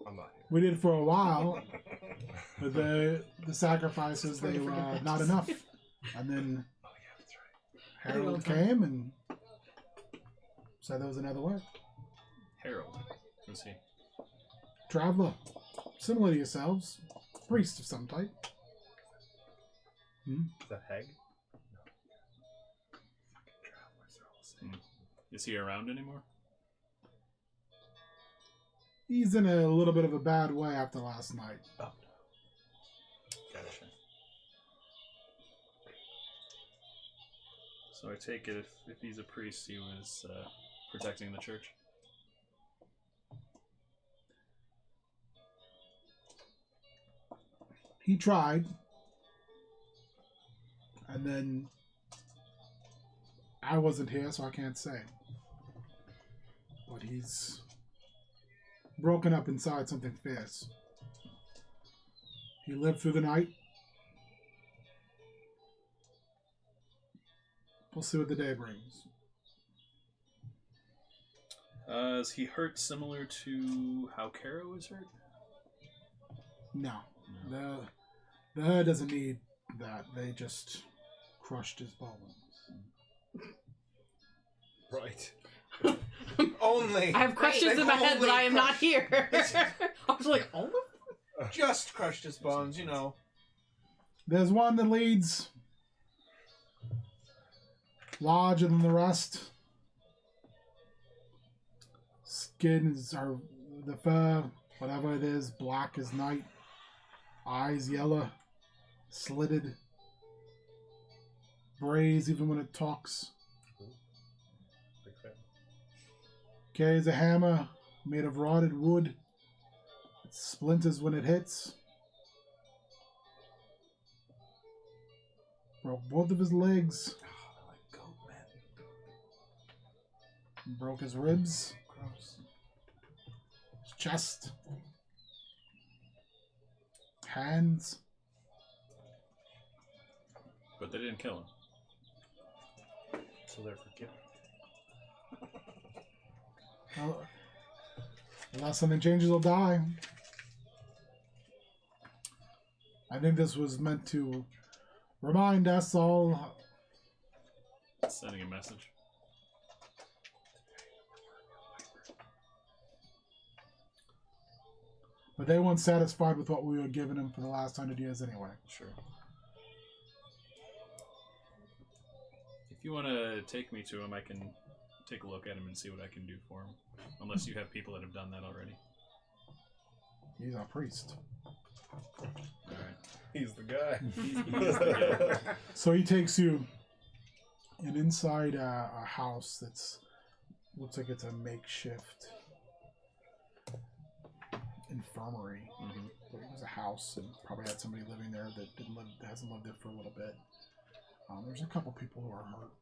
I'm not We did it for a while, but the sacrifices, they were not enough. And then Oh yeah, that's right. Harold came and said there was another way. Harold, who's he? Traveler, similar to yourselves, priest of some type. Is that Heg? No. Fucking travelers are all the same. Is he around anymore? He's in a little bit of a bad way after last night. Oh no. Gotcha. So I take it if he's a priest, he was protecting the church. He tried, and then I wasn't here, so I can't say. But he's broken up inside something fierce. He lived through the night. We'll see what the day brings. Is he hurt similar to how Kara was hurt? No. The herd doesn't need that. They just crushed his bones. Right. Only. I have questions They in my head, but only I am not here. I was like, oh, just crushed his bones, you know. There's one that leads larger than the rest. The fur, whatever it is, black as night. Eyes yellow, slitted. Brays even when it talks. Big fan. Carries a hammer made of rotted wood. It splinters when it hits. Broke both of his legs. Oh, I like goat, man. Broke his ribs. Gross. His chest. Hands. But they didn't kill him. so they're forgiven. Well, unless something changes, they'll die. I think this was meant to remind us all. Sending a message. But they weren't satisfied with what we were giving them for the last 100 years anyway. Sure. If you want to take me to him, I can take a look at him and see what I can do for him. Unless you have people that have done that already. He's our priest. Alright. He's the guy. He's the guy. So he takes you and inside a house that's looks like it's a makeshift infirmary. Mm-hmm. But it was a house and probably had somebody living there that hasn't lived there for a little bit. There's a couple people who are hurt.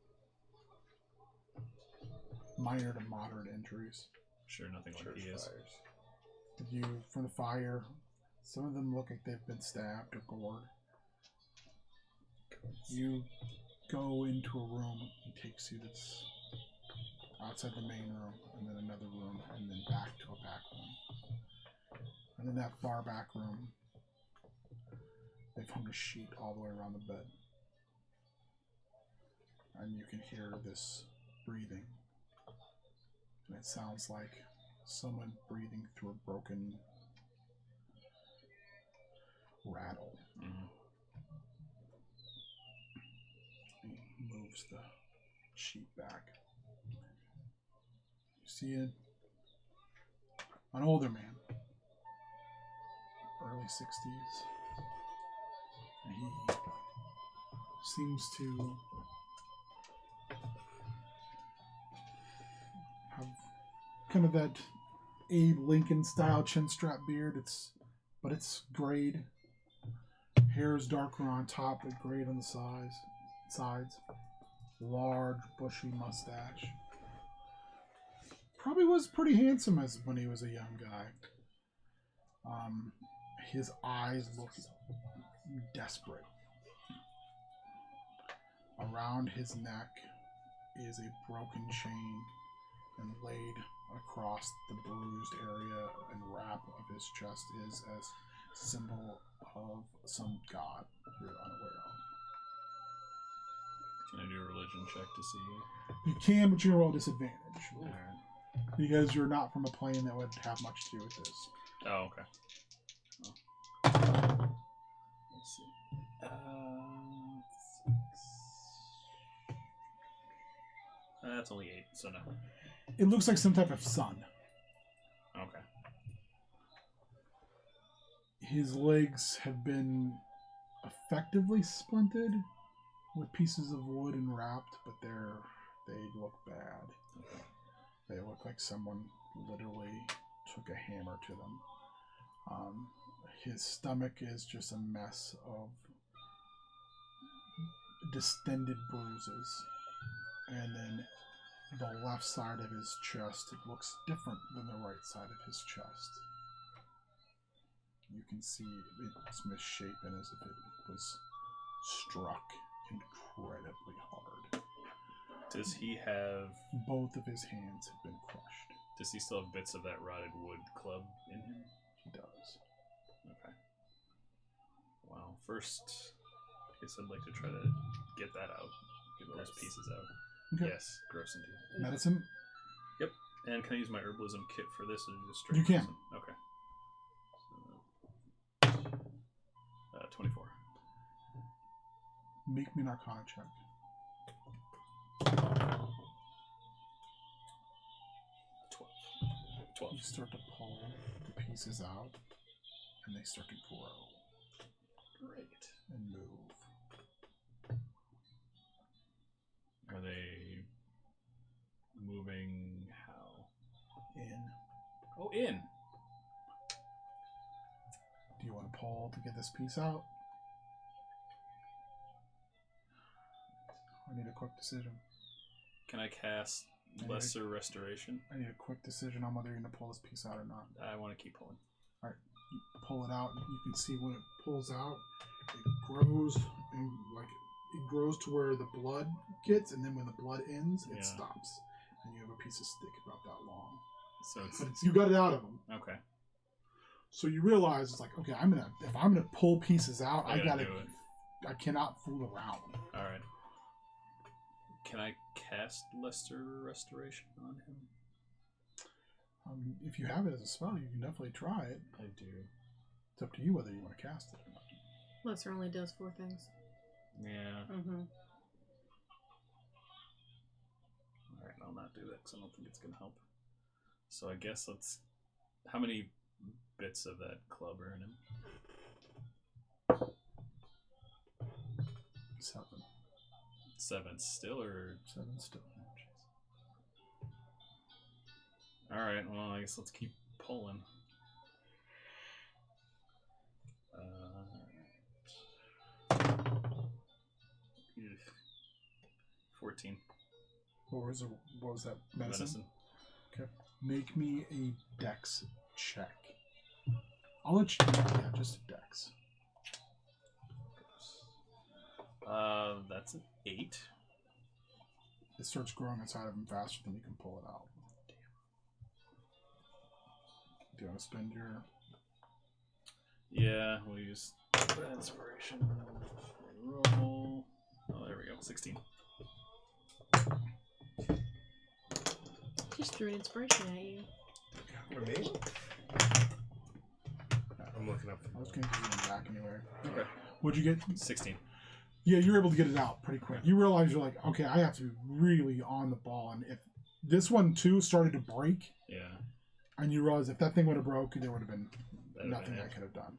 Minor to moderate injuries. Sure, nothing like he is. From the fire, some of them look like they've been stabbed or gored. You go into a room. He takes you that's outside the main room, and then another room, and then back to a back room. And in that far back room, they've hung a sheet all the way around the bed. And you can hear this breathing. And it sounds like someone breathing through a broken rattle. Mm-hmm. He moves the sheet back. You see an older man, early 60s. And he seems to have kind of that Abe Lincoln style chin strap beard. But it's grayed. Hair is darker on top, but grayed on the sides. Large, bushy mustache. Probably was pretty handsome as when he was a young guy. His eyes look desperate. Around his neck is a broken chain, and laid across the bruised area and wrap of his chest is as symbol of some god you're unaware of. Can I do a religion check to see you? You can, but you're all disadvantage. Alright. Because you're not from a plane that would have much to do with this. Oh, okay. Oh. Let's see. That's only 8, so no. It looks like some type of sun. Okay. His legs have been effectively splinted with pieces of wood and wrapped, but they look bad. Okay. They look like someone literally took a hammer to them. His stomach is just a mess of distended bruises. And then the left side of his chest, it looks different than the right side of his chest. You can see it's misshapen as if it was struck incredibly hard. Does he have... Both of his hands have been crushed. Does he still have bits of that rotted wood club in him? He does. Okay. Wow. First, I guess I'd like to try to get that out. Get those pieces out. Okay. Yes, gross indeed. Medicine? Yep. And can I use my herbalism kit for this, or just straight? You can. Medicine? Okay. So, 24. Make me an Arcana check. 12. You start to pull the pieces out, and they start to grow. Great. And move. Are they moving how? In. Oh, in. Do you want to pull to get this piece out? I need a quick decision. Can I cast Lesser Restoration? I need a quick decision on whether you're going to pull this piece out or not. I want to keep pulling. Alright, you pull it out, and you can see when it pulls out, it grows, and like it grows to where the blood gets, and then when the blood ends, it Yeah. stops, and you have a piece of stick about that long. So it's But you got it out of them. okay. So you realize it's like, okay, if I'm gonna pull pieces out, I gotta do it. I cannot fool around. All right. Can I cast Lesser Restoration on him? If you have it as a spell, you can definitely try it. I do. It's up to you whether you want to cast it or not. Lesser only does 4 things. Yeah. Mm-hmm. All right, I'll not do that because I don't think it's gonna help. So I guess let's. How many bits of that club are in him? 7. 7 still, or 7 still. all right? Well, I guess let's keep pulling. 14. What was that? Medicine? Okay. Make me a dex check. I'll let you. Yeah, just a dex. That's an 8. It starts growing inside of him faster than you can pull it out. Do you want to spend your... Yeah, we'll use that inspiration. Roll. Oh, there we go. 16. Just threw an inspiration at you. For me? I'm looking up. I was going to give you one back anyway. Okay. What'd you get? 16. Yeah, you're able to get it out pretty quick. You realize you're like, okay, I have to be really on the ball. And if this one, too, started to break, Yeah. and you realize if that thing would have broke, there would have been That'd nothing been I it. could have done.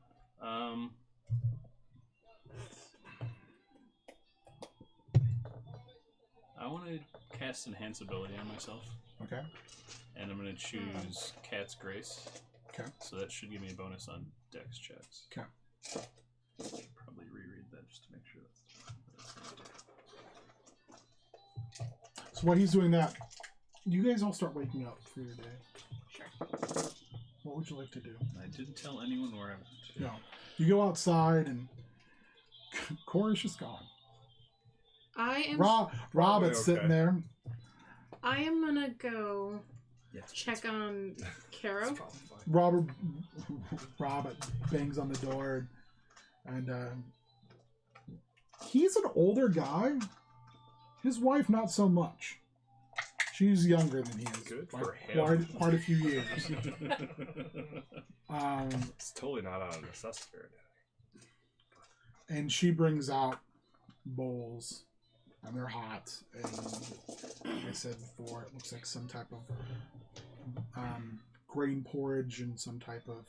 I want to cast Enhance Ability on myself, Okay? and I'm going to choose Cat's Grace. Okay. So that should give me a bonus on Dex checks. Okay. Probably reread that just to make sure that's So while he's doing that, you guys all start waking up for your day. Sure. What would you like to do? I didn't tell anyone where I went. No. You go outside, and Corey's just gone. I am. Robin's okay. sitting there. I am gonna go Yes. check on It's Caro. probably fine. Robert bangs on the door, and he's an older guy. His wife, not so much. She's younger than he is. Good by for him. quite a few years. It's totally not out of necessity. And she brings out bowls, and they're hot. And like I said before, it looks like some type of grain porridge and some type of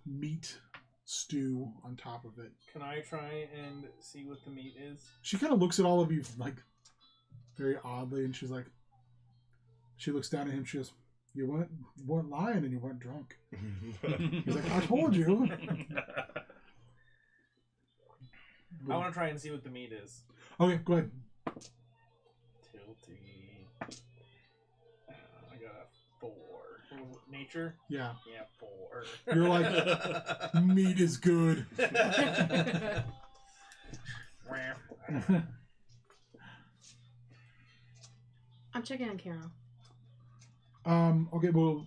meat stew on top of it. Can I try and see what the meat is? She kind of looks at all of you like very oddly, and she's like, she looks down at him. She goes, "You weren't lying, and you weren't drunk." He's like, "I told you." I want to try and see what the meat is. Okay, go ahead. Tilty. I got a 4. Nature? Yeah, Yeah, 4. you're like, meat is good. I'm checking on Caro. Okay, well,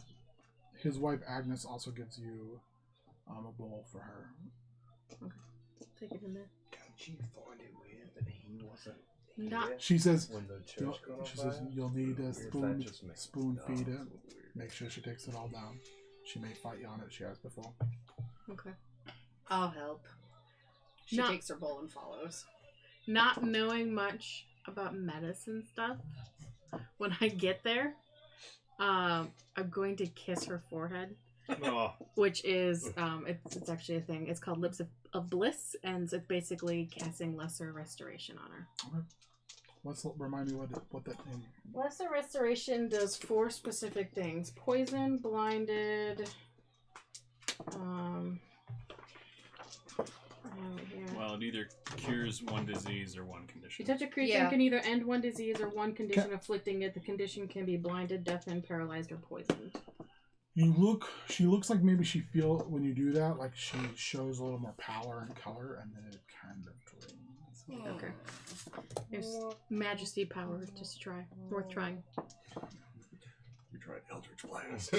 his wife Agnes also gives you a bowl for her. Take it in there. Can't you find it weird that he wasn't Not- here She says, when the church you'll, got on she says fire? you'll need a Or is that spoon just me? feed Oh, it. that's weird. Make sure she takes it all down. She may fight you on it. She has before. Okay. I'll help. She No. takes her bowl and follows. Not knowing much about medicine stuff, when I get there, I'm going to kiss her forehead, Oh, which is it's actually a thing. It's called Lips of Bliss, and it's basically casting Lesser Restoration on her. Remind me what that thing. Lesser Restoration does 4 specific things: poison, blinded. I have it here. Well, it either cures one disease or one You condition. touch a creature Yeah. and can either end one disease or one condition afflicting it. The condition can be blinded, deafened, paralyzed, or poisoned. She looks like maybe she feels when you do that, like she shows a little more power and color, and then it kind of drains. Okay. There's majesty power. Just try. Worth trying. You tried Eldritch Blast.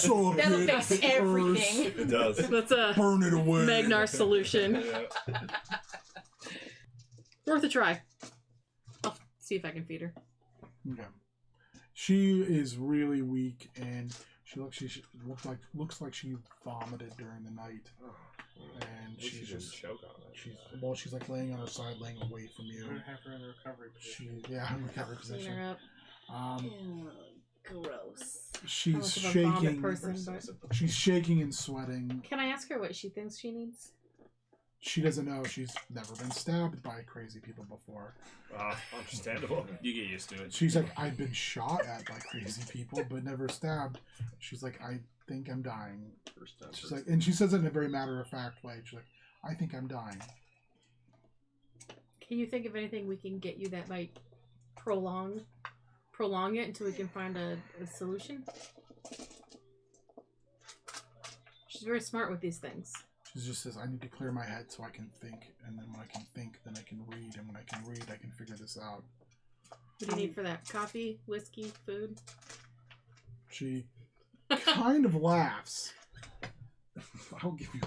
So That'll good. fix everything. It does. That's a Burn it away. Magnar's solution. Yeah. Worth a try. I'll see if I can feed her. Okay. She is really weak, and looks like she vomited during the night, and She she's didn't just choke on it. she's like laying on her side, laying away from you. We're gonna have her in the recovery position. In recovery Clean position. her up. Gross. She's I was a vomit shaking. person, but She's shaking and sweating. can I ask her what she thinks she needs? She doesn't know. She's never been stabbed by crazy people before. Understandable. You get used to it. She's like, I've been shot at by crazy people, but never stabbed. She's like, I think I'm dying. First time. She's like, and she says it in a very matter-of-fact way. She's like, I think I'm dying. Can you think of anything we can get you that might prolong it until we can find a solution? She's very smart with these things. She just says, I need to clear my head so I can think. And then when I can think, then I can read. And when I can read, I can figure this out. What do you need for that? Coffee, whiskey, food? She kind of laughs. I'll give you...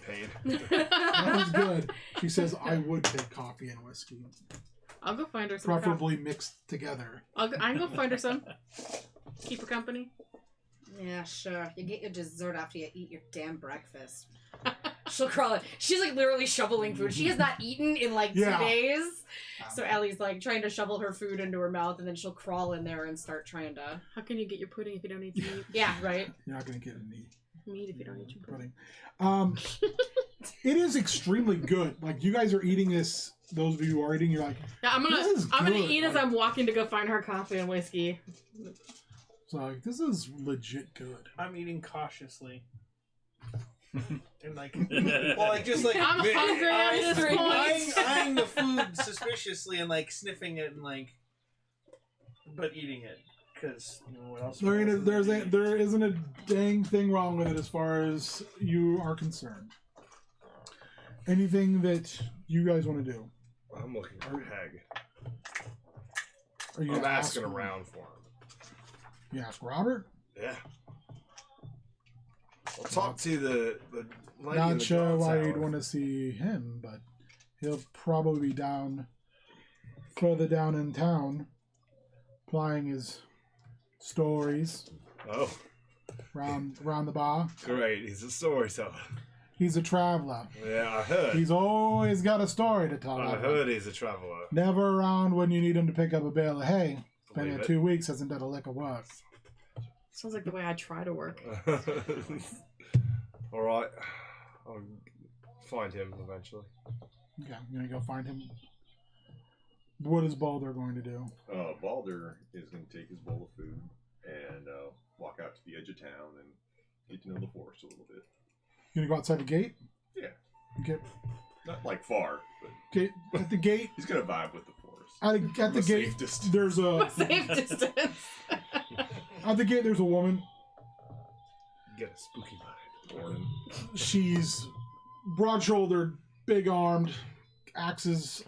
Pain. That was good. She says, I would take coffee and whiskey. I'll go find her some Preferably mixed together. I can go find her some. Keep her company. Yeah, sure. You get your dessert after you eat your damn breakfast. She'll crawl in. She's like literally shoveling food. She has not eaten in like 2 days. So Allie's like trying to shovel her food into her mouth, and then she'll crawl in there and start trying to. How can you get your pudding if you don't eat the meat? Yeah, right. You're not going to get any Meat if you don't eat your pudding. pudding. It is extremely good. Like, you guys are eating this. Those of you who are eating, you're like, Yeah, I'm gonna This is good. eat as I'm walking to go find her coffee and whiskey. it's like, this is legit good. I'm eating cautiously. And like, well, like just like I'm hungry at this point. eyeing the food suspiciously and like sniffing it and like, but eating it because you know what else? There isn't a dang thing wrong with it as far as you are concerned. Anything that you guys want to do? I'm looking for Hag. Are you I'm gonna asking ask, around for him. You ask Robert? Yeah. I'll talk to the lady in Not the sure guard why tower. you'd want to see him, but he'll probably be further down in town, plying his stories Oh, around the bar. great. He's a storyteller. He's a traveler. Yeah, I heard. He's always got a story to tell. I heard he's a traveler. Never around when you need him to pick up a bale of hay. Been Believe here it. 2 weeks, hasn't done a lick of work. Sounds like the way I try to work. All right. I'll find him eventually. Okay, I'm gonna go find him. What is Baldur going to do? Baldur is going to take his bowl of food and walk out to the edge of town and get to know the forest a little bit. You gonna go outside the gate? Yeah. Okay. Not like far, but Okay. At the gate. he's going to vibe with the forest. At From the a gate. safe distance. There's a. Safe distance. At the gate, there's a woman. Get a spooky vibe. Morning. She's broad-shouldered, big-armed, axes.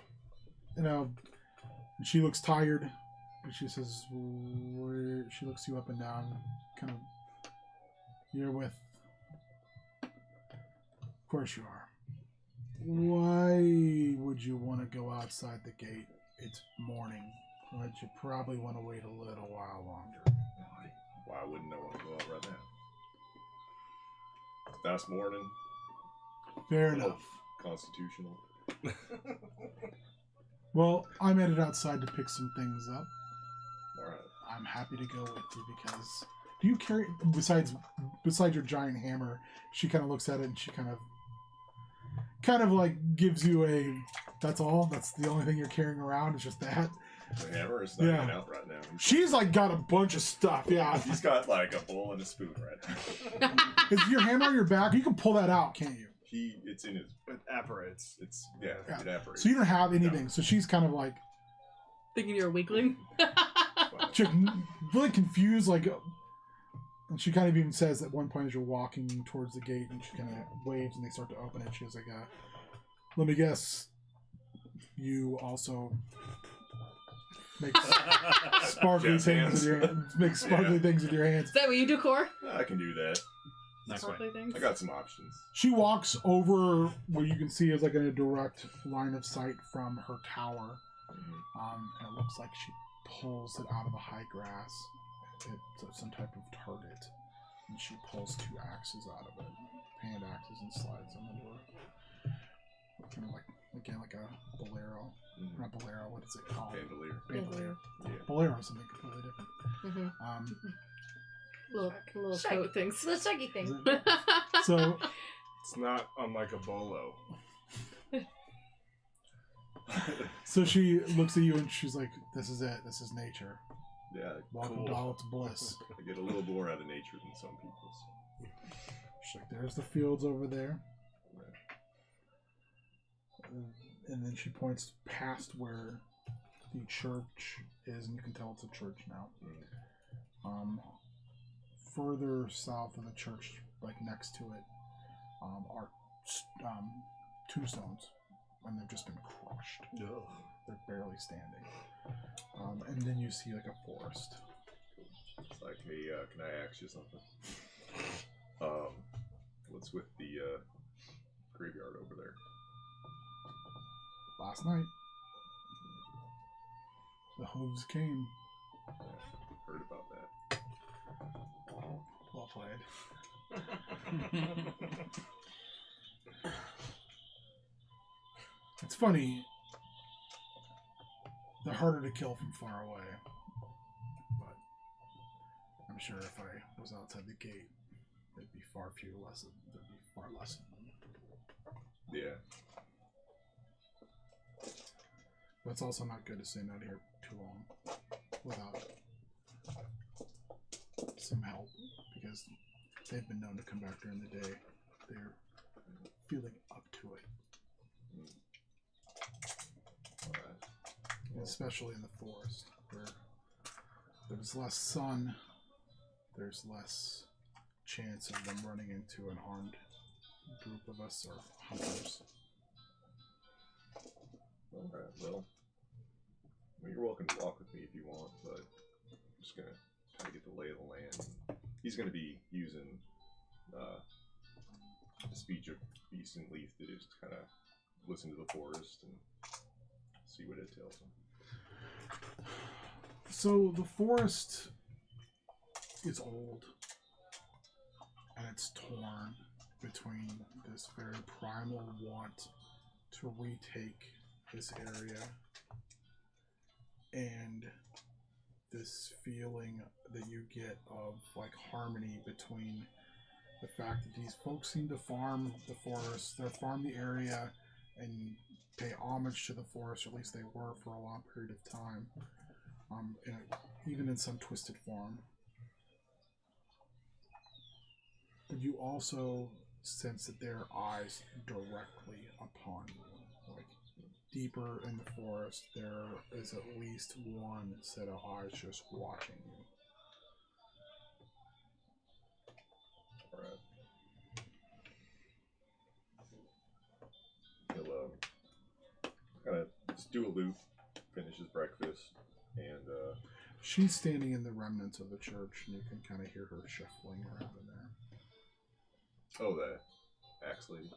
And she looks tired. She says, she looks you up and down, kind of. You're with. Of course you are. Why would you want to go outside the gate? It's morning, but you probably want to wait a little while longer. Why wouldn't I want to go out right now? Fast morning. Fair Oh, enough. Constitutional. Well, I'm headed outside to pick some things up. Alright. I'm happy to go with you because do you carry besides your giant hammer? She kind of looks at it and she kind of like gives you a. That's all. That's the only thing you're carrying around. It's just that. The hammer is not Yeah. even out right now. She's like got a bunch of stuff. Yeah. He's got like a bowl and a spoon right now. Is your hammer on your back? You can pull that out, can't you? It's in his. It apparates. It Yeah. evaporates. So you don't have anything. So she's kind of like Thinking you're a weakling? she's really confused, like, and she kind of even says at one point as you're walking towards the gate, and she kind of waves, and they start to open it. She was like, "Let me guess, You also make sparkly Jazz things hands. with your hands. Make sparkly things with your hands. Is that what you do, Core? I can do that. Not quite. Sparkly things? I got some options. She walks over what you can see is like in a direct line of sight from her tower. And it looks like she pulls it out of the high grass. It's some type of target. And she pulls 2 axes out of it. Hand axes, and slides them into her. Kind of like, again, like a bolero. Not bolero, what is it called? Bandolier. Bandolier. Yeah. Bolero is something completely different. Mm-hmm. Little Shaggy. coat things. The chuggy Is thing. it- so It's not unlike a bolo. So she looks at you and she's like, "This is it. This is nature. Yeah, Welcome cool. to all its bliss." I get a little more out of nature than some people's. She's like, "There's the fields over there." And then she points past where the church is, and you can tell it's a church now. Further south of the church, like next to it, are tombstones, and they've just been crushed. They're barely standing. And then you see like a forest. It's like, hey, can I ask you something? What's with the graveyard over there? Last night, the hooves came. Heard about that. Well played. It's funny. They're harder to kill from far away. But I'm sure if I was outside the gate, there'd be far less of them. Yeah. But it's also not good to stay out here too long without some help, because they've been known to come back during the day. They're feeling up to it. Alright. Especially in the forest, where there's less sun, there's less chance of them running into an armed group of us or hunters. Alright, well, you're welcome to walk with me if you want, but I'm just gonna kind of get the lay of the land. He's gonna be using the speech of beast and leaf to just kind of listen to the forest and see what it tells him. So the forest is old, and it's torn between this very primal want to retake this area and this feeling that you get of like harmony between the fact that these folks seem to farm the forest, they farm the area and pay homage to the forest, or at least they were for a long period of time, even in some twisted form. But you also sense that there are eyes directly upon you. Like, deeper in the forest, there is at least one set of eyes just watching you. Alright. He'll kind of just do a loop, finish his breakfast, and She's standing in the remnants of the church, and you can kind of hear her shuffling around in there. oh, the axe lady.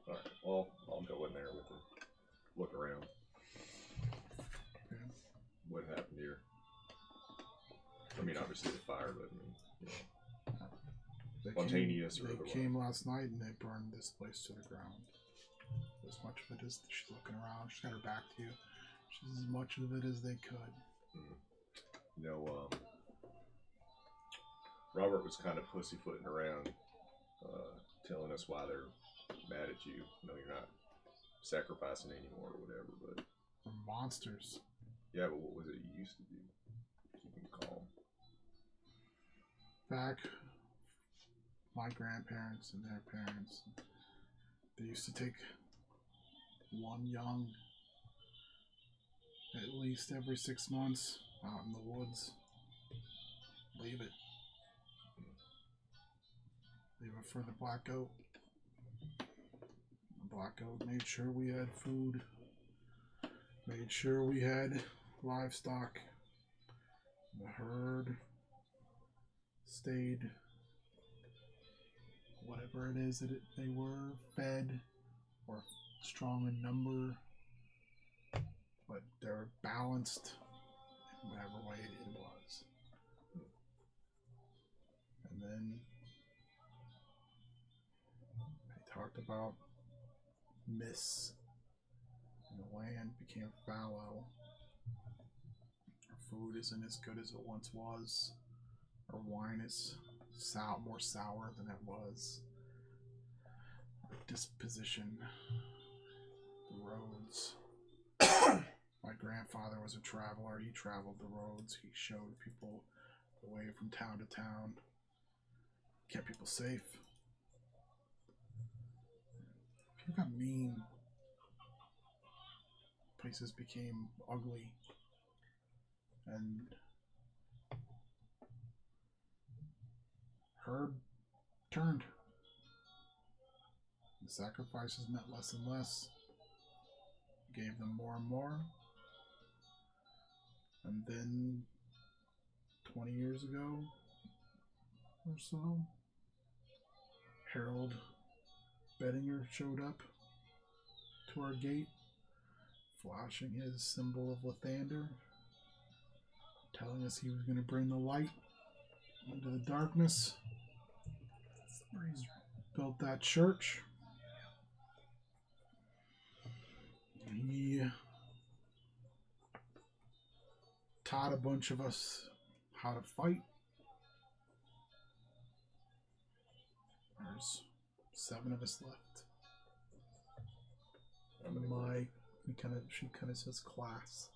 Alright, well, I'll go in there with her. Look around. Okay. What happened here? I mean, obviously the fire, but I mean, you know. They Spontaneous or they otherwise. came last night and they burned this place to the ground. As much of it as she's looking around, she's got her back to you. She's as much of it as they could. You know, Robert was kind of pussyfooting around, telling us why they're mad at you. You know, you're not sacrificing anymore or whatever, but They're monsters. yeah, but what was it you used to do? Keep them calm. Back, my grandparents and their parents, they used to take one young at least every 6 months out in the woods. Leave it for the black goat. The black goat made sure we had food Made sure we had livestock. The herd stayed, whatever it is that they were, fed or strong in number, but they're balanced in whatever way it was. And then they talked about mists, and the land became fallow. Our food isn't as good as it once was. Our wine is more sour than it was. Our disposition, the roads. My grandfather was a traveler. He traveled the roads. He showed people the way from town to town. Kept people safe. People got mean. Places became ugly. And herd turned. The sacrifices meant less and less. Gave them more and more. And then 20 years ago or so, Harold Bettinger showed up to our gate, flashing his symbol of Lathander, telling us he was going to bring the light into the darkness. He's built that church. He taught a bunch of us how to fight. There's 7 of us left. She kind of says class.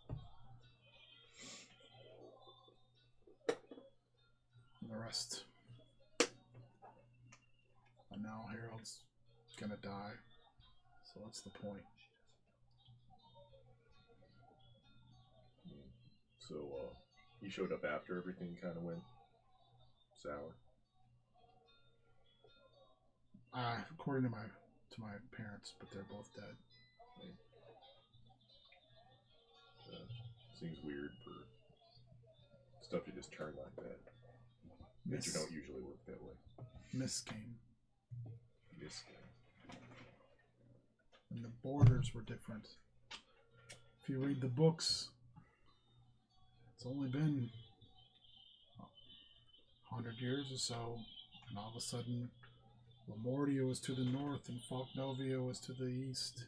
And the rest. And now Harold's gonna die. So what's the point? So, he showed up after everything kind of went sour. According to my parents, but they're both dead. Seems weird for stuff to just turn like that. Nature don't usually work that way. Mist came. Mist. And the borders were different. If you read the books, it's only been 100 years or so, and all of a sudden, Lamortia was to the north and Falknovia was to the east.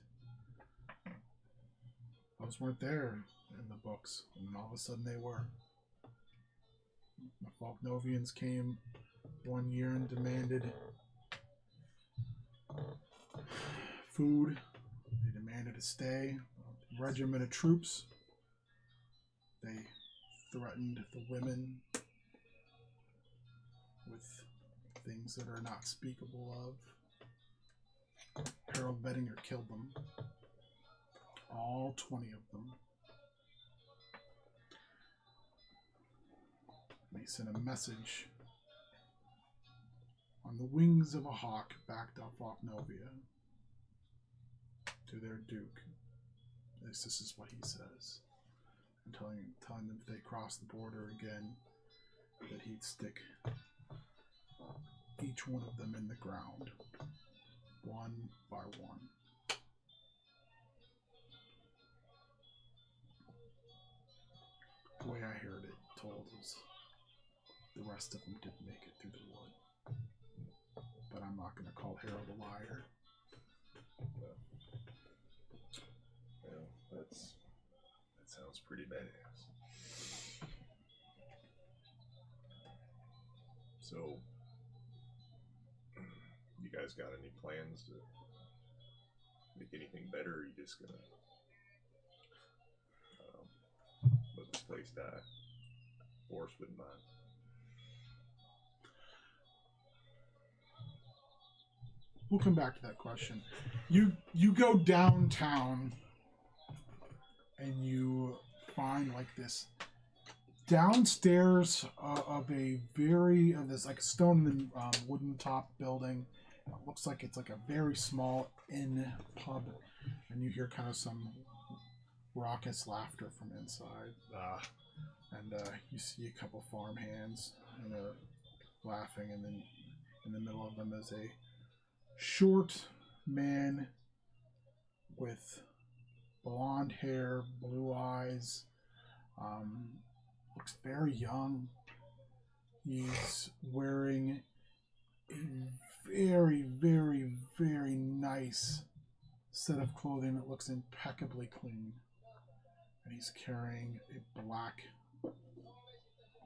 Those weren't there in the books, and then all of a sudden they were. The Falknovians came one year and demanded food. They demanded a stay. A regiment of troops. They threatened the women with things that are not speakable of. Harold Bettinger killed them. All 20 of them. They sent a message on the wings of a hawk back to Falknovia to their duke. This is what he says. And telling them if they cross the border again, that he'd stick each one of them in the ground, one by one. The way I heard it told is the rest of them didn't make it through the wood. But I'm not going to call Harold a liar. Well, that sounds pretty badass. So, you guys got any plans to make anything better, or are you just gonna let this place die? Force wouldn't mind. We'll come back to that question. You go downtown and you find like this downstairs of this like a stone and wooden top building. It looks like it's like a very small inn pub, and you hear kind of some raucous laughter from inside. Ah, And you see a couple farm hands, and they're laughing, and then in the middle of them is a short man with blonde hair, blue eyes, looks very young. He's wearing a very, very, very nice set of clothing that looks impeccably clean. And he's carrying a black,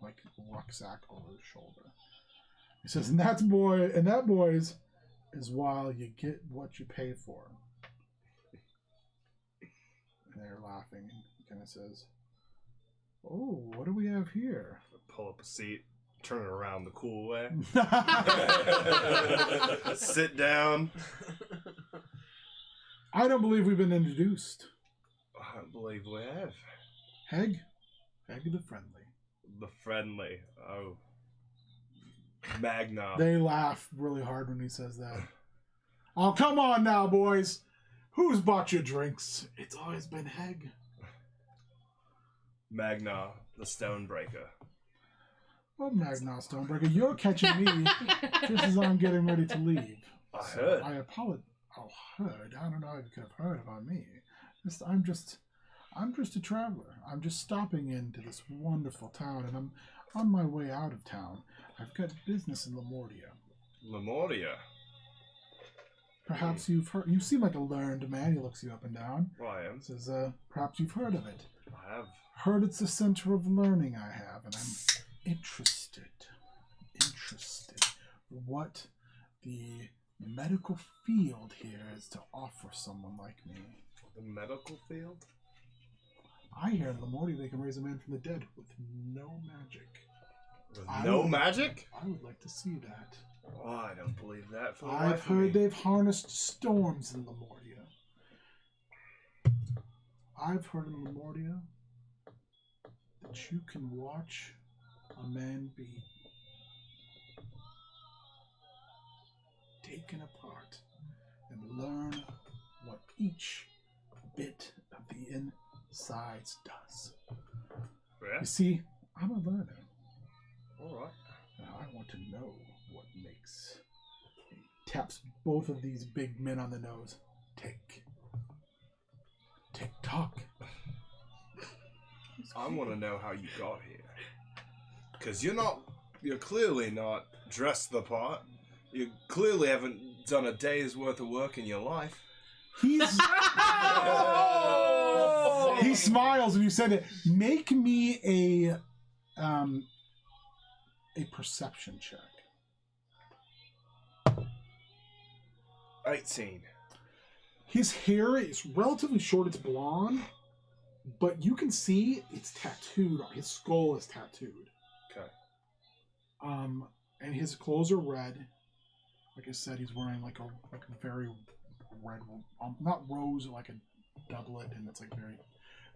like, rucksack over his shoulder. He says, and that, boys, is while you get what you pay for. And they're laughing. And he kind of says, oh, what do we have here? pull up a seat, turn it around the cool way, sit down. I don't believe we've been introduced. I don't believe we have. Heg the Friendly. The friendly. Oh. Magna. They laugh really hard when he says that. Oh, come on now, boys. Who's bought you drinks? It's always been Heg. Magna, the Stonebreaker. Oh, Magna Stonebreaker, you're catching me just as I'm getting ready to leave. I heard. I apologize. Oh, heard? I don't know if you could have heard about me. I'm just a traveler. I'm just stopping into this wonderful town, and I'm on my way out of town. I've got business in Lamortia. Lemuria. Perhaps you've heard. You seem like a learned man. He looks you up and down. Well, I am. Says, perhaps you've heard of it. I have. Heard it's a center of learning I have, and I'm interested. What the medical field here is to offer someone like me. The medical field? I hear in Lamortia they can raise a man from the dead with no magic. With no magic? I would like to see that. Oh, I don't believe that for the I've life of me. heard they've harnessed storms in Lamortia. I've heard in Lamortia that you can watch a man be taken apart and learn what each bit of the insides does. Yeah? You see, I'm a learner. Alright. Now I want to know what makes. He taps both of these big men on the nose. Tick. Tick tock. I want to know how you got here. Because you're clearly not dressed the part. You clearly haven't done a day's worth of work in your life. He's. He smiles and you said it. Make me a perception check. 18. His hair is relatively short. It's blonde, but you can see it's tattooed. His skull is tattooed. Okay. And his clothes are red. Like I said, he's wearing like a very red, not rose, like a doublet, and it's like very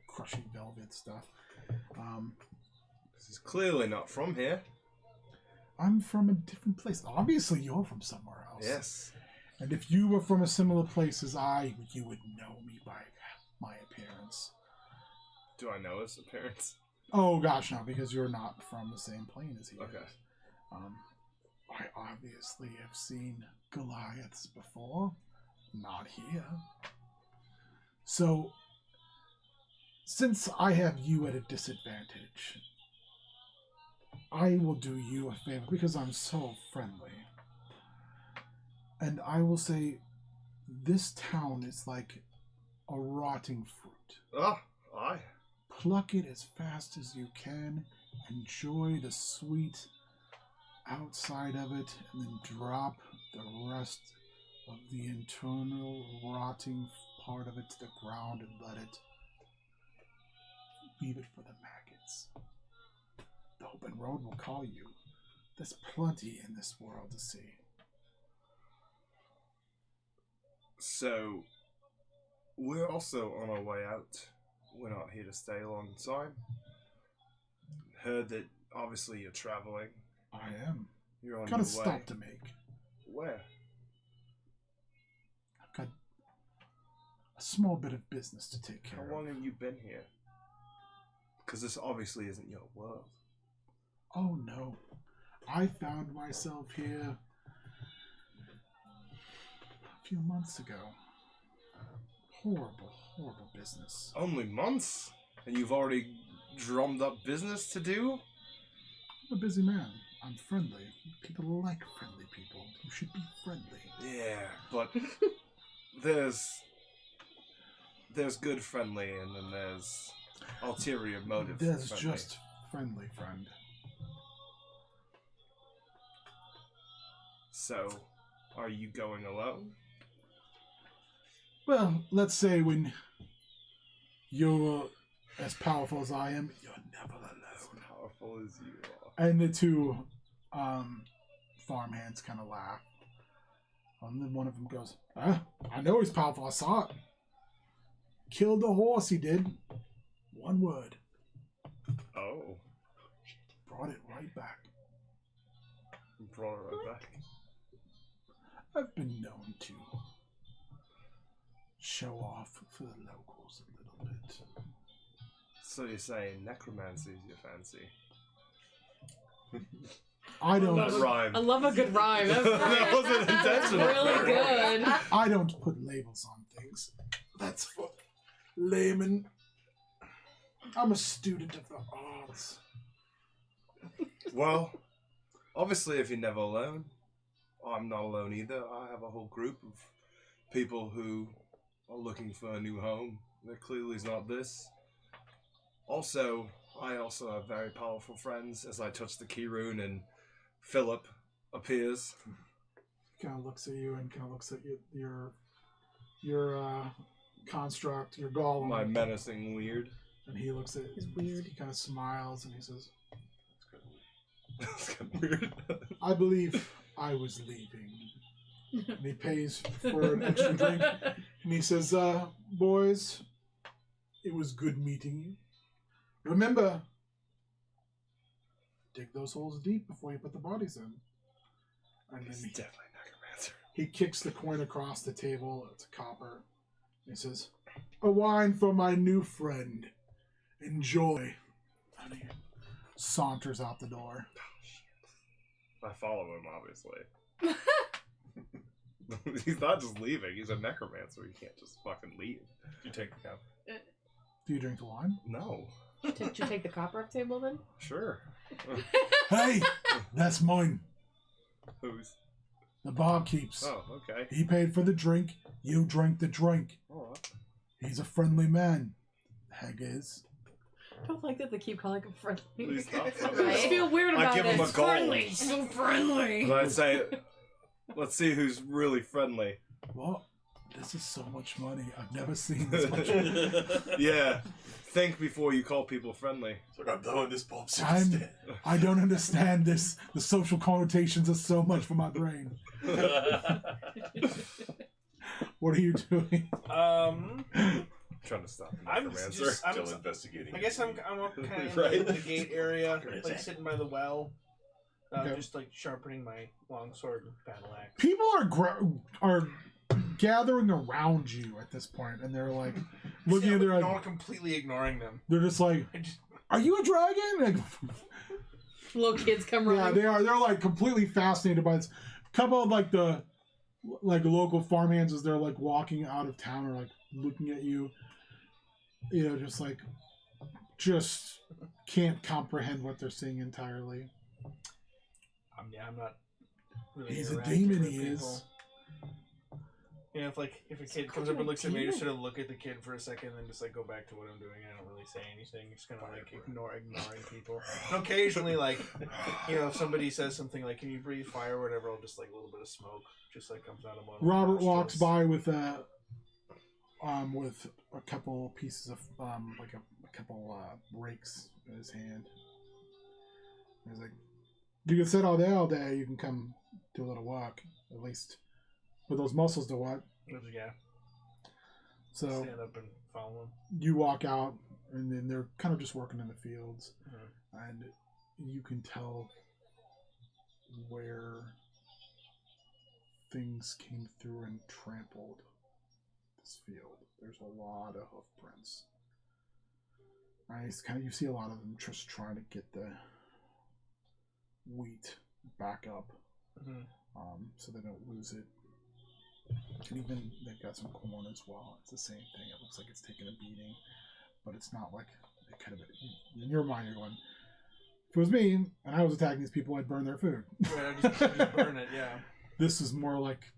crushy velvet stuff. This is clearly not from here. I'm from a different place. Obviously, you're from somewhere else. Yes. And if you were from a similar place as you would know me by my appearance. Do I know his appearance? Oh gosh, no, because you're not from the same plane as he Okay. is. I obviously have seen Goliaths before. Not here. So, since I have you at a disadvantage, I will do you a favor because I'm so friendly. And I will say, this town is like a rotting fruit. Ah, aye. Pluck it as fast as you can, enjoy the sweet outside of it, and then drop the rest of the internal rotting part of it to the ground and leave it for the maggots. The open road will call you. There's plenty in this world to see. So, we're also on our way out. We're not here to stay a long time. Heard that obviously you're traveling. I am. You're on Got a your stop way. to make. Where? I've got a small bit of business to take How care long of. have you been here? Because this obviously isn't your world. Oh no. I found myself here a few months ago. Horrible, horrible business. Only months? And you've already drummed up business to do? I'm a busy man. I'm friendly. People like friendly people. You should be friendly. Yeah, but there's good friendly and then there's ulterior motive. There's friendly. just friendly, friend. So, are you going alone? Well, let's say when you're as powerful as I am, you're never As alone. powerful as you are. And the two farmhands kind of laugh. And then one of them goes, I know he's powerful. I saw it. Killed the horse, he did. One word. Oh, Brought it right back. brought it right back. I've been known to show off for the locals a little bit. So you're saying necromancy is your fancy? I don't. That rhymed. I love a good rhyme. That wasn't intentional. Really good. I don't put labels on things. That's for laymen. I'm a student of the arts. Well, obviously, if you're never alone, I'm not alone either. I have a whole group of people who are looking for a new home. There clearly is not this. Also, I also have very powerful friends. As I touch the key rune and Philip appears. Kind of looks at you and kind of looks at your construct, your golem. My menacing weird. And he looks at He's weird. He kind of smiles and he says, That's kind of weird. I believe I was leaving. And he pays for an extra drink. And he says, boys, it was good meeting you. Remember, dig those holes deep before you put the bodies in. And He's then definitely a necromancer. he kicks the coin across the table. It's a copper. He says, a wine for my new friend. Enjoy. And he saunters out the door. I follow him, obviously. He's not just leaving. He's a necromancer. He can't just fucking leave. You take the cup. Do you drink the wine? No. Did you take the copper off table then? Sure. Hey, that's mine. Who's? The barkeep's. Oh, okay. He paid for the drink. You drank the drink. Alright. He's a friendly man. Heck is. I don't like that they keep calling him friendly. He's not I friendly. just feel weird I about give it. him a goal. Friendly, so friendly. And I'd say, let's see who's really friendly. Well, this is so much money. I've never seen this much. Yeah. Think before you call people friendly. So I'm blowing this bulb I don't understand this. The social connotations are so much for my brain. What are you doing? Trying to stop the I'm necromancer. just- I'm- Still investigating. I guess I'm up kind of Right. in the gate area, like sitting by the well, Okay. just like sharpening my longsword and battle axe. People are gathering around you at this point, and they're like looking at their No, like completely ignoring them. they're just like, I just, "Are you a dragon?" Like, Little kids come yeah, running. they are. They're like completely fascinated by this. A couple of like the local farmhands as they're like walking out of town or like looking at you, you know, just can't comprehend what they're seeing entirely. I'm not really. He's a interacting demon. with He people. is. You know, if a kid comes up and looks at me, I just sort of look at the kid for a second, and then just like go back to what I'm doing. I don't really say anything. Just kind of like ignoring people. And occasionally, like if somebody says something like, "Can you breathe fire?" or whatever, I'll just like a little bit of smoke just like comes out of one. of my Robert walks nostrils. by with a couple pieces of like a couple rakes in his hand. He's like, "You can sit out there all day. You can come do a little walk, at least with those muscles to what." Yeah. So Stand up and follow him. you walk out, and then they're kind of just working in the fields, Mhm. and you can tell where things came through and trampled this field. There's a lot of hoof prints. You see a lot of them just trying to get the wheat back up, so they don't lose it. And even they've got some corn as well. It's the same thing. It looks like it's taking a beating, but it's not like it kind of. In your mind, you're going, if it was me and I was attacking these people, I'd burn their food. Right, I just burn it. Yeah. This is more like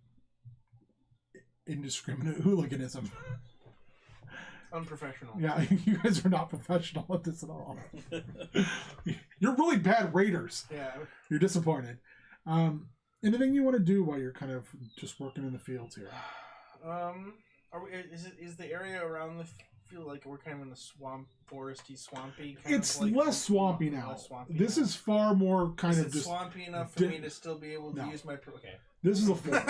indiscriminate hooliganism. Unprofessional. Yeah, you guys are not professional at this at all. You're really bad raiders. Yeah. You're disappointed. Anything you want to do while you're kind of just working in the fields here? Is the area around the field like we're kind of in the foresty, swampy? It's less swampy now. This is far more kind of just swampy enough for me to still be able to use my. Okay. This is a forest.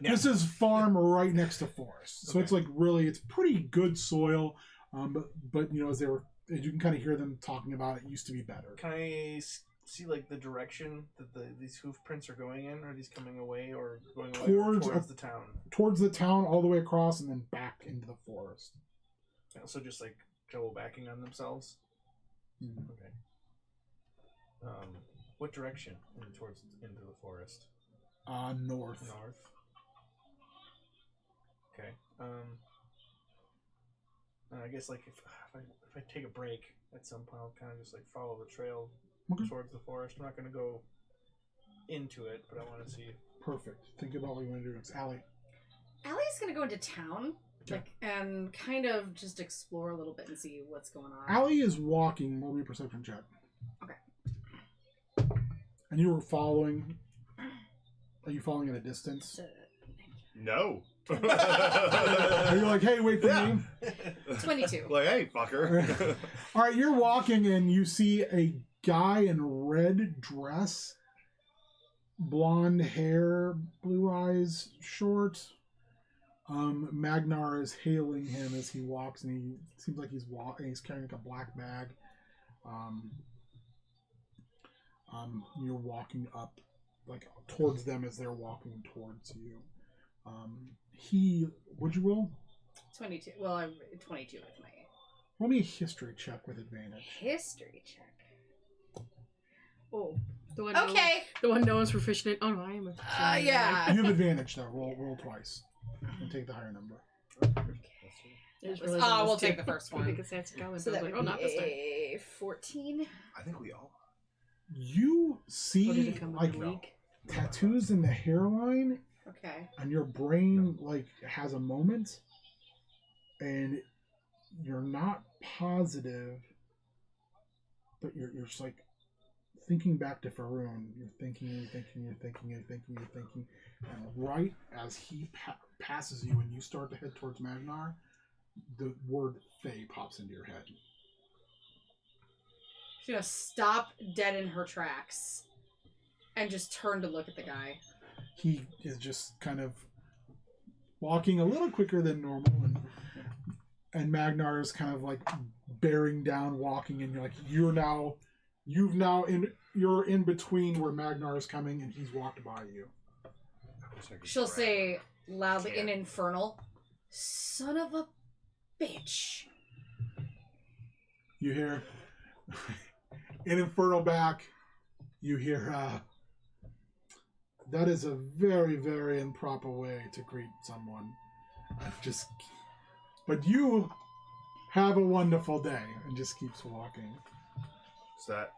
This is farm right next to forest, so it's like really it's pretty good soil. But as you can kind of hear them talking about it, used to be better. Can I see like the direction that these hoof prints are going in? Are these coming away or going away towards the town? Towards the town, all the way across, and then back into the forest. So just like double backing on themselves. Mm-hmm. Okay. What direction into the forest? North. North. Okay. I guess like if I take a break at some point, I'll kind of just like follow the trail towards the forest. I'm not going to go into it, but I want to see. Perfect. Think about what you want to do next. Allie. Allie's going to go into town, and kind of just explore a little bit and see what's going on. Allie is walking. Roll me a perception check. Okay. And you were following. Are you following at a distance? No. Are you like, hey, wait for me? 22. Like, hey, fucker. All right, you're walking and you see a guy in a red dress, blonde hair, blue eyes, short. Magnar is hailing him as he walks, and he seems like he's carrying like a black bag. You're walking up, like towards them as they're walking towards you. What'd you roll? 22. Well, I'm 22 with my. Roll me a history check with advantage. History check. Oh. The one okay. The one no one's proficient in. Oh no, I am. Yeah. You have advantage though. Roll twice. And take the higher number. We'll take the first one. So that would be a 14. I think we all. You see like tattoos in the hairline. Okay. And your brain like has a moment, and you're not positive, but you're just like thinking back to Faroon. You're thinking, and right as he passes you and you start to head towards Magnar, the word Fae pops into your head. She's gonna stop dead in her tracks and just turn to look at the guy. He is just kind of walking a little quicker than normal, and Magnar is kind of like bearing down, walking, and you're in between where Magnar is coming and he's walked by you. She'll say loudly in Infernal, "Son of a bitch." You hear in Infernal back. You hear. That is a very, very improper way to greet someone. But you have a wonderful day, and just keeps walking. Is that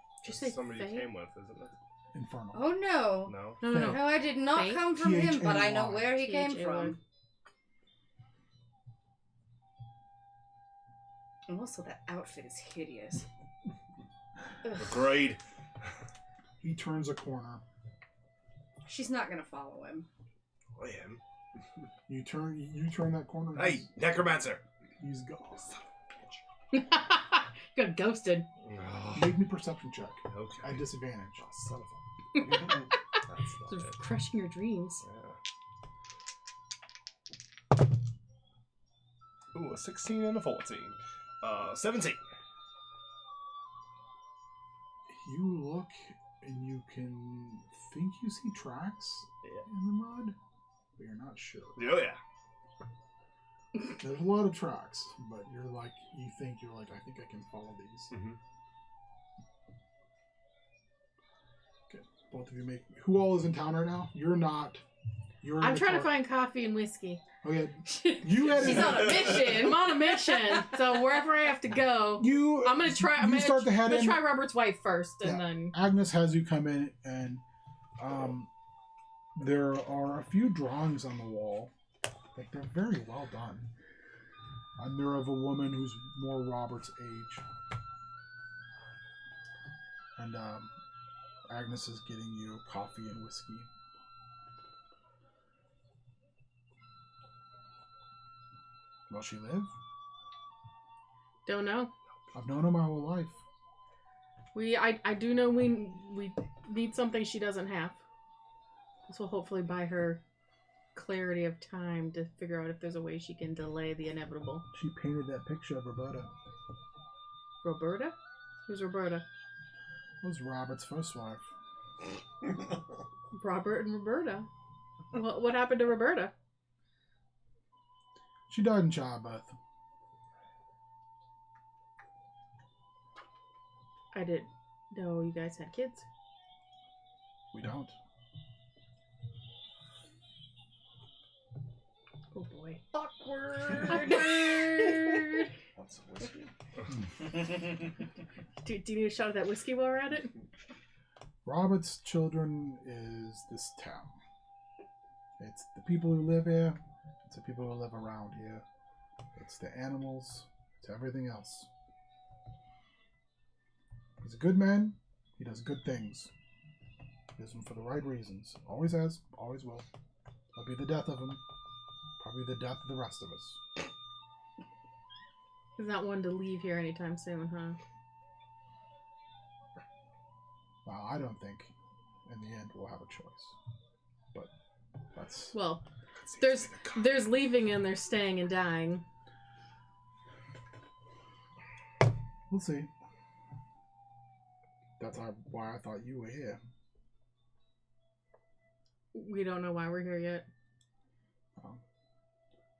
somebody you came with, isn't it? Infernal. Oh no. No, I did not Faye? come from him, but I know T-H-A-Y. where he came from. And also, that outfit is hideous. Agreed. He turns a corner. She's not gonna follow him. I am. You turn that corner. Hey, necromancer. He's gone. Got ghosted. Make me perception check. Okay. At disadvantage. Oh, son of a. That's Sort not of it. crushing your dreams. Yeah. Ooh, a 16 and a 14. 17. You look and you can think you see tracks in the mud, but you're not sure. Oh, yeah. There's a lot of tracks, but you're like, I think I can follow these. Mm-hmm. Okay, both of you make. Who all is in town right now? You're not. You're. I'm trying to find coffee and whiskey. Okay, you had. She's on a mission. I'm on a mission. So wherever I have to go, You. I'm gonna try. You start to head I'm gonna in. try Robert's wife first, and Yeah. then Agnes has you come in, and there are a few drawings on the wall. Like, they're very well done. And they're of a woman who's more Robert's age. And Agnes is getting you coffee and whiskey. Will she live? don't know. I've known her my whole life. I do know we need something she doesn't have. This will hopefully buy her clarity of time to figure out if there's a way she can delay the inevitable. She painted that picture of Roberta. Roberta? Who's Roberta? That was Robert's first wife. Robert and Roberta. What happened to Roberta? She died in childbirth. I didn't know you guys had kids. We don't. Oh boy. Awkward. Want some whiskey? Do you need a shot of that whiskey while we're at it? Robert's children is this town. It's the people who live here. It's the people who live around here. It's the animals. It's everything else. He's a good man. He does good things. He does them for the right reasons. Always has. Always will. That'll be the death of him. Probably the death of the rest of us. He's not one to leave here anytime soon, huh? Well, I don't think in the end we'll have a choice. But that's... Well, there's leaving and there's staying and dying. We'll see. That's why I thought you were here. We don't know why we're here yet.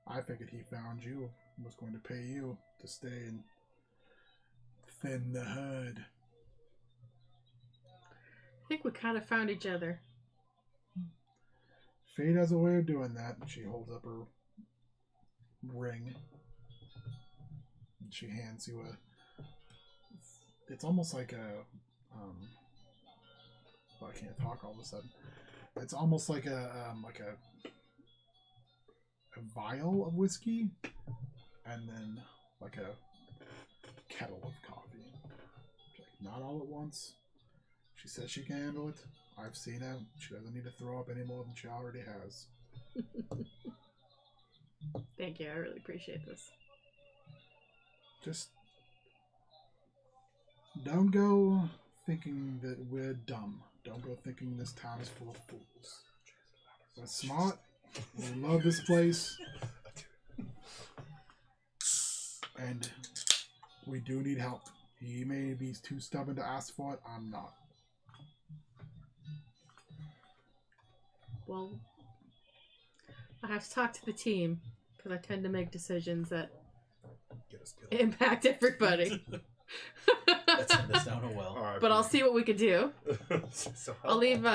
I figured he found you and was going to pay you to stay and thin the herd. I think we kind of found each other. Fate has a way of doing that. She holds up her ring. And she hands you a... It's almost like a... well, I can't talk all of a sudden. It's almost like a vial of whiskey, and then like a kettle of coffee. Like, not all at once. She says she can handle it. I've seen her. She doesn't need to throw up any more than she already has. Thank you. I really appreciate this. Just don't go thinking that we're dumb. Don't go thinking this town is full of fools. We're smart. We love this place. And we do need help. He may be too stubborn to ask for it. I'm not. Well, I have to talk to the team because I tend to make decisions that impact everybody. Let's send this down a well. But I'll see what we can do. So I'll leave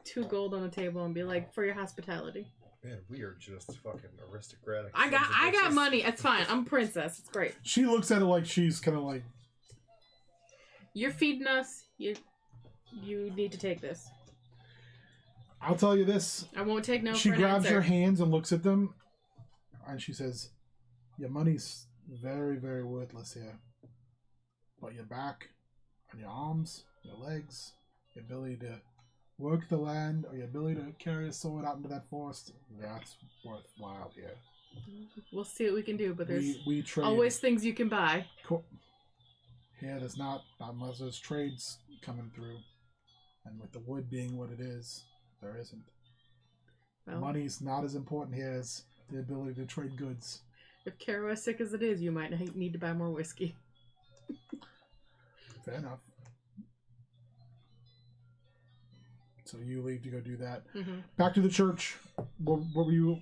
2 gold on the table and be like, for your hospitality. Man, we are just fucking aristocratic. I got money. It's fine. I'm a princess. It's great. She looks at it like she's kind of like... You're feeding us. You need to take this. I'll tell you this. I won't take no She for an grabs answer. your hands and looks at them. And she says, your money's very, very worthless here. But your back and your arms, your legs, your ability to work the land, or your ability to carry a sword out into that forest, that's worthwhile here. We'll see what we can do, but there's We trade. always things you can buy. Here, there's not unless there's trades coming through. And with the wood being what it is, there isn't. Well, Money's not as important here as the ability to trade goods. if Kara is sick as it is, you might need to buy more whiskey. Fair enough. So you leave to go do that. Mm-hmm. Back to the church. What were you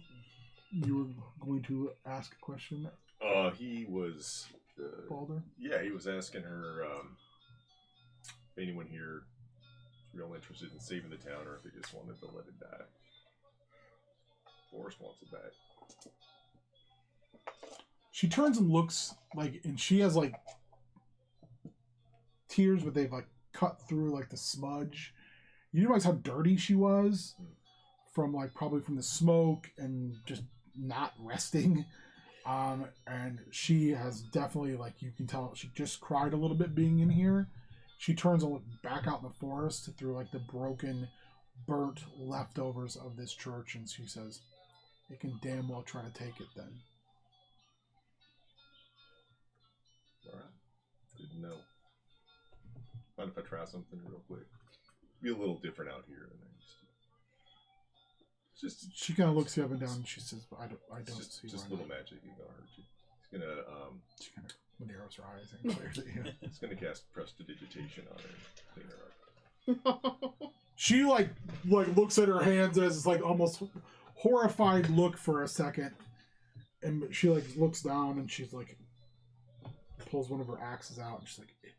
You were going to ask a question, He was... Balder? Yeah, he was asking her if anyone here is real interested in saving the town or if they just wanted to let it die. Forrest wants it back. She turns and looks, and she has, tears, but they've, cut through, the smudge. You realize how dirty she was from, probably from the smoke and just not resting. And she has definitely, you can tell, she just cried a little bit being in here. She turns and looks back out in the forest through, the broken, burnt leftovers of this church, and she says, "They can damn well try to take it then." Alright. Good to know. Mind if I try something real quick? Be a little different out here than I used to. Just She kind of looks you up and down, and she says, "I don't just see just why little not." magic ain't gonna hurt you. It's gonna She kind of narrows her eyes and clears it. Yeah. it's gonna cast prestidigitation on her and clean her up. She looks at her hands as almost horrified look for a second, and she looks down and she's pulls one of her axes out and she's like, "It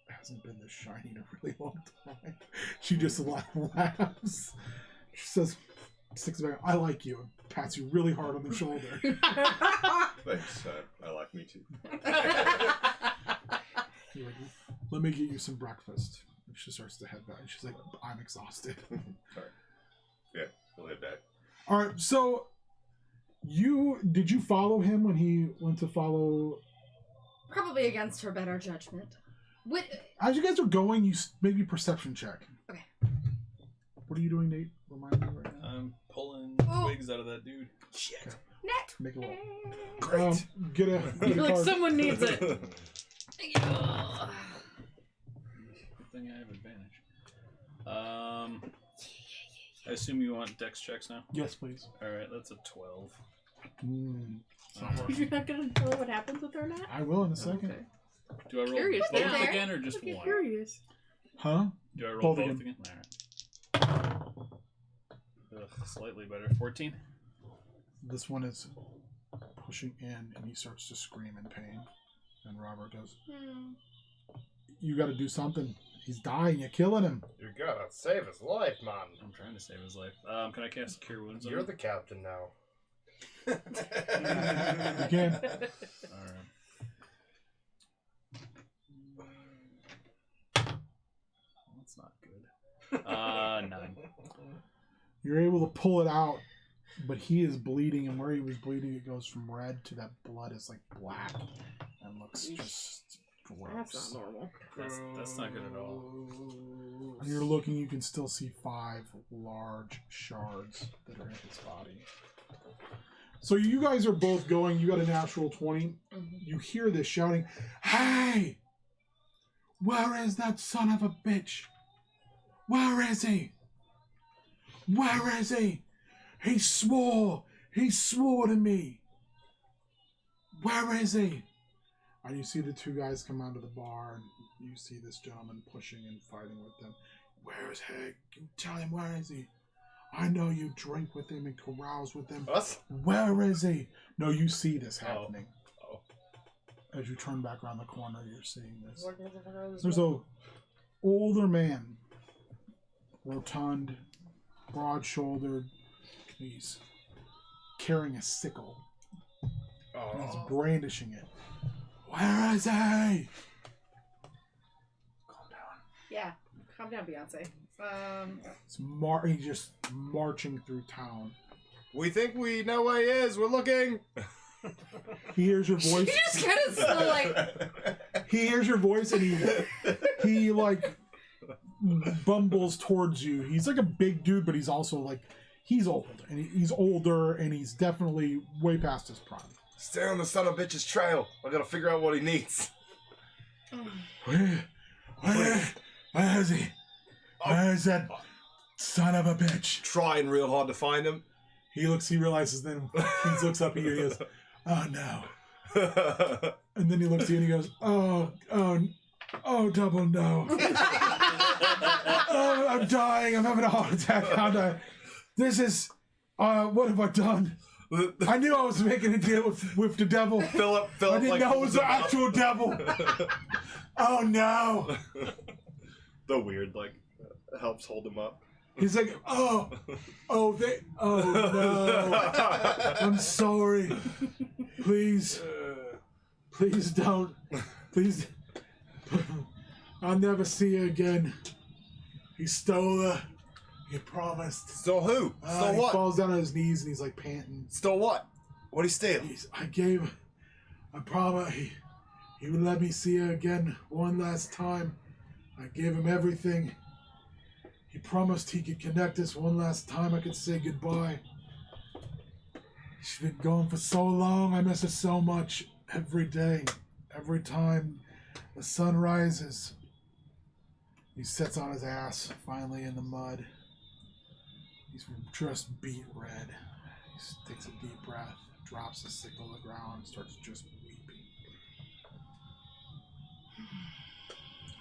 hasn't been this shiny in a really long time." She just laughs. She says, sticks it back, "I like you," and pats you really hard on the shoulder. Thanks. I like me too. You're like, "Let me get you some breakfast." And she starts to head back. And she's like, "I'm exhausted." Alright. Yeah, we'll head back. All right, so did you follow him when he went to follow? Probably against her better judgment. What? As you guys are going, you maybe perception check. Okay. What are you doing, Nate? Remind me right now. I'm pulling twigs out of that dude. Shit. Okay. Net. Make a roll. Great. Get a You're like, card. someone needs it. Good thing I have advantage. I assume you want dex checks now? Yes, please. Alright, that's a 12. You're not gonna know what happens with her now? I will in a second. Okay. Do I roll Curious both now. again or just I'm one? curious. Huh? Do I roll Both both again. again? Alright. Slightly better. 14? This one is pushing in, and he starts to scream in pain. And Robert goes, "You got to do something. He's dying. You're killing him." You gotta save his life, man. I'm trying to save his life. Can I cast Cure Wounds on You're him? the captain now. You can. Alright. That's not good. 9. You're able to pull it out, but he is bleeding, and where he was bleeding, it goes from red to that blood is black and looks just gross. That's not normal. That's not good at all. And you're looking, you can still see 5 large shards that are in his body. So you guys are both going, you got a natural 20. You hear this shouting, "Hey! Where is that son of a bitch? Where is he? Where is he? He swore to me. Where is he?" And you see the 2 guys come out of the bar, and you see this gentleman pushing and fighting with them. "Where is he? Tell him, where is he? I know you drink with him and carouse with him. Us? Where is he?" No, you see this happening. Oh. As you turn back around the corner, you're seeing this. There's a older man, rotund, broad-shouldered. He's carrying a sickle. And he's brandishing it. "Where is he?" Calm down. Yeah. Calm down, Beyonce. He's just marching through town. We think we know where he is. We're looking. He hears your voice. You just kind of slow, He hears your voice, and he bumbles towards you. He's a big dude, but he's also he's old, and he's older, and he's definitely way past his prime. Stay on the son of a bitch's trail. I gotta figure out what he needs. Where is he? Where is that son of a bitch? Trying real hard to find him. He realizes then, he looks up at you, he goes, "Oh no." And then he looks at you and he goes, oh, double no. Oh, I'm dying. I'm having a heart attack. I'm dying. What have I done? I knew I was making a deal with the devil. Philip I didn't like know it was the holds him up. actual devil. Oh no! The weird helps hold him up. He's like, oh no! I'm sorry. Please don't. Please, I'll never see you again. He stole her. He promised. Stole who? Stole He what? falls down on his knees and he's like panting. Stole what? What'd he steal? I promise he would let me see her again one last time. I gave him everything. He promised he could connect us one last time I could say goodbye. She's been gone for so long. I miss her so much every day. Every time the sun rises. He sits on his ass, finally in the mud. He's just beet red. He takes a deep breath, drops his stick on the ground, and starts just weeping.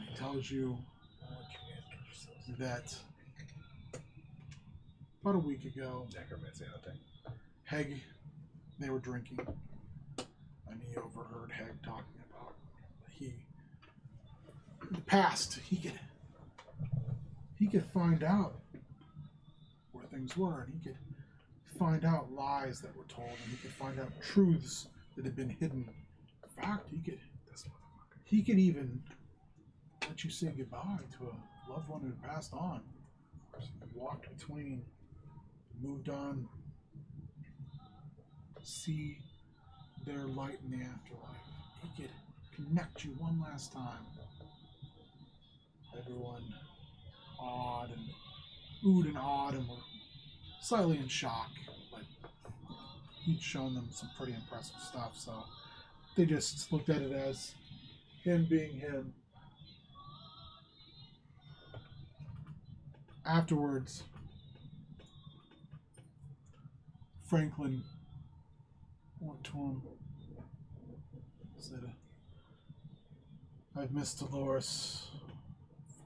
He tells you that about a week ago, Necromancy hunting. Heg, they were drinking, and he overheard Heg talking about in the past he could find out where things were, and he could find out lies that were told, and he could find out truths that had been hidden. In fact, he could even let you say goodbye to a loved one who passed on. Walked between, moved on, see their light in the afterlife. He could connect you one last time. Everyone awed and oohed and awed and were slightly in shock, but he'd shown them some pretty impressive stuff, so they just looked at it as him being him. Afterwards, Franklin went to him, said, I've missed Dolores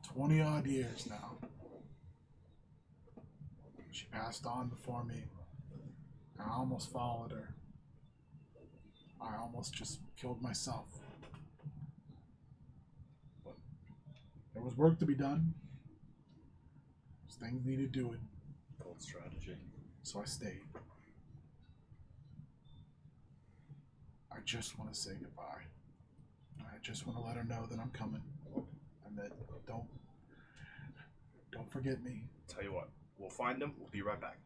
for 20 odd years now. She passed on before me. I almost followed her. I almost just killed myself. But there was work to be done. Things needed doing. Old strategy. So I stayed. I just want to say goodbye. I just want to let her know that I'm coming. And that don't forget me. Tell you what, we'll find him. We'll be right back.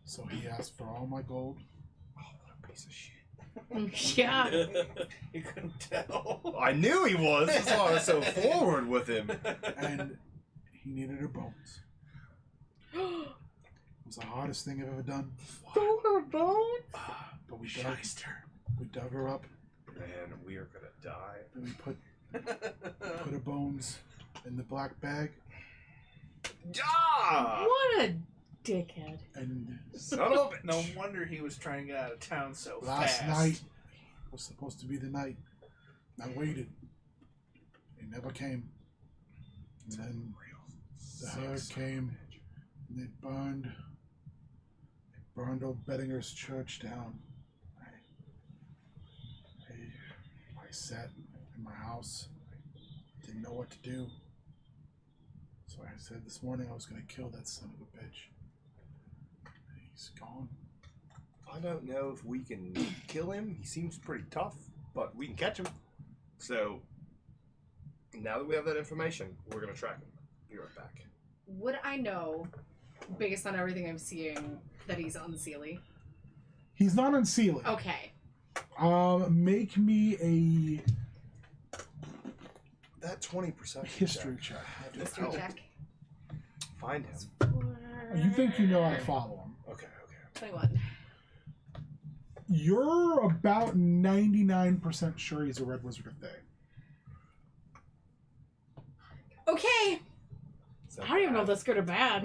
So he asked for all my gold. Oh, what a piece of shit. Yeah. You couldn't tell. I knew he was. That's why I was so forward with him. And he needed her bones. It was the hardest thing I've ever done. Stole her bones? But we dug her up, Man, we are gonna die. and we put her bones in the black bag. Ah! What a dickhead. And Son of a bitch. No wonder he was trying to get out of town so last fast. night was supposed to be the night. I waited. He never came. And then the herd came, and they burned old Bettinger's church down. I sat in my house, didn't know what to do. So I said this morning I was going to kill that son of a bitch. He's gone. I don't know if we can kill him. He seems pretty tough, but we can catch him. So, now that we have that information, we're going to track him. Be right back. Would I know, based on everything I'm seeing, that he's unseelie? He's not unsealing. Okay. Make me That 20% a history check. History check. Find him. You think you know how to follow him. Okay. 21. You're about 99% sure he's a Red Wizard of Thay. Okay. I don't even know if that's good or bad.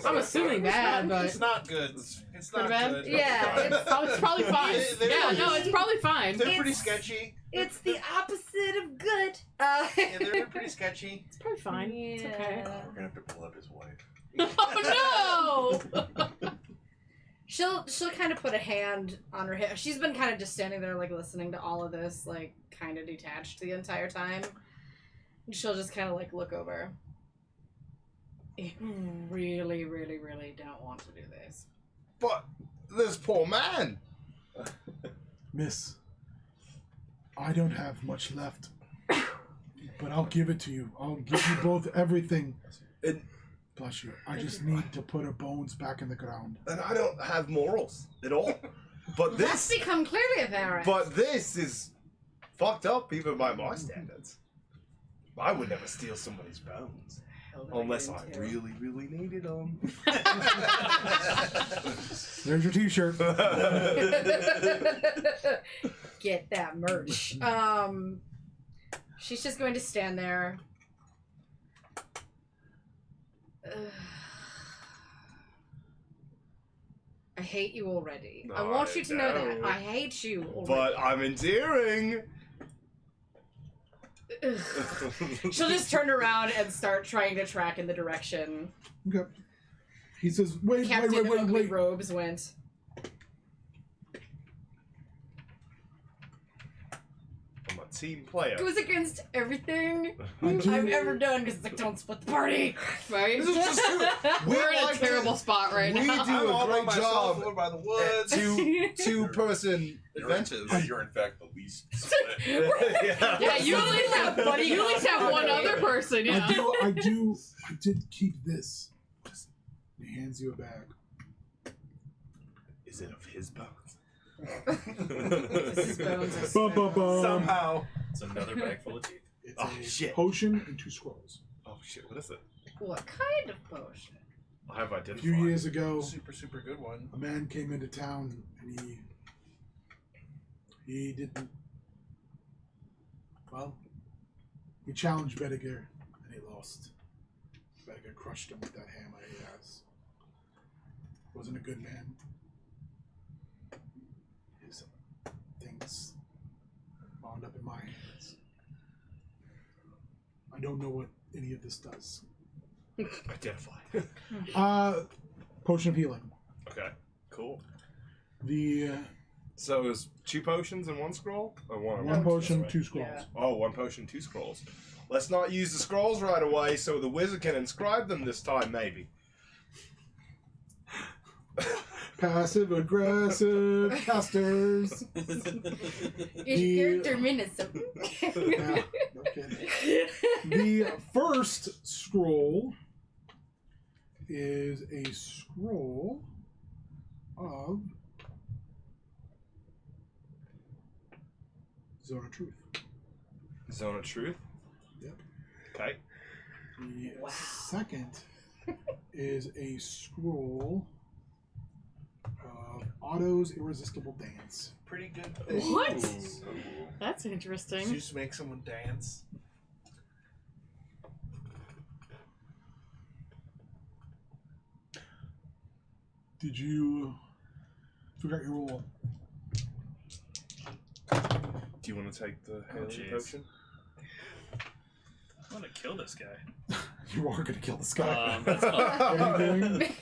I'm assuming bad, but It's not good. It's not bad? good. Yeah, it's probably fine. Yeah, no, it's probably fine. They're pretty It's- sketchy. It's the opposite of good. Yeah, they're pretty sketchy. It's probably fine. It's okay. We're gonna have to pull up his wife. Oh no! She'll kind of put a hand on her hip. She's been kind of just standing there, like, listening to all of this, like, kind of detached the entire time. And she'll just kind of, like, look over. You really, really, really don't want to do this. But this poor man. Miss, I don't have much left, but I'll give it to you. I'll give you both everything. Bless you. I just need to put her bones back in the ground. And I don't have morals at all. But That's this, become clearly apparent. but this is fucked up even by my standards. I would never steal somebody's bones. Unless I really, really needed them. There's your t-shirt. Get that merch. She's just going to stand there. I hate you already. I want you to know that. I hate you already. But I'm endearing. She'll just turn around and start trying to track in the direction Okay. He says, wait. Captain Ugly Robes went. I'm a team player. Goes against everything I do- I've ever done because it's like, don't split the party. Right? This is just true. We're in a like terrible to- spot right we now. do I'm all a by great myself job over by the woods. at two-person adventures. You're in fact the least. Yeah, you at least have Buddy you at least have one comedy. other person, yeah. I did keep this. He hands you a bag. Is it of his bones? This is bones. I Bum, bum, bum. Somehow. It's another bag full of teeth. It's Oh, a shit. potion and 2 scrolls. Oh shit! What is it? What kind of potion? I have A identified. few years ago, Super, super good one. a man came into town and he didn't. Well, he challenged Bediger and he lost. Bediger crushed him with that hammer he has. Wasn't a good man. His things wound up in my hands. I don't know what any of this does. Identify. Potion of healing. Okay. Cool. The So is 2 potions and 1 scroll, or one? one potion, right. 2 scrolls. Yeah. Oh, 1 potion, 2 scrolls. Let's not use the scrolls right away, so the wizard can inscribe them this time, maybe. Passive aggressive casters. Is character Minnesota? Yeah, no kidding. The first scroll is a scroll of Zone of Truth. Zone of Truth? Yep. Okay. The second is a scroll of Otto's Irresistible Dance. Pretty good thing. What? Ooh. That's Did interesting. you just make someone dance? Did you figure out your roll? Do you want to take the healing jeez. potion? I want to kill this guy. You are going to kill this guy. That's, an, Anything?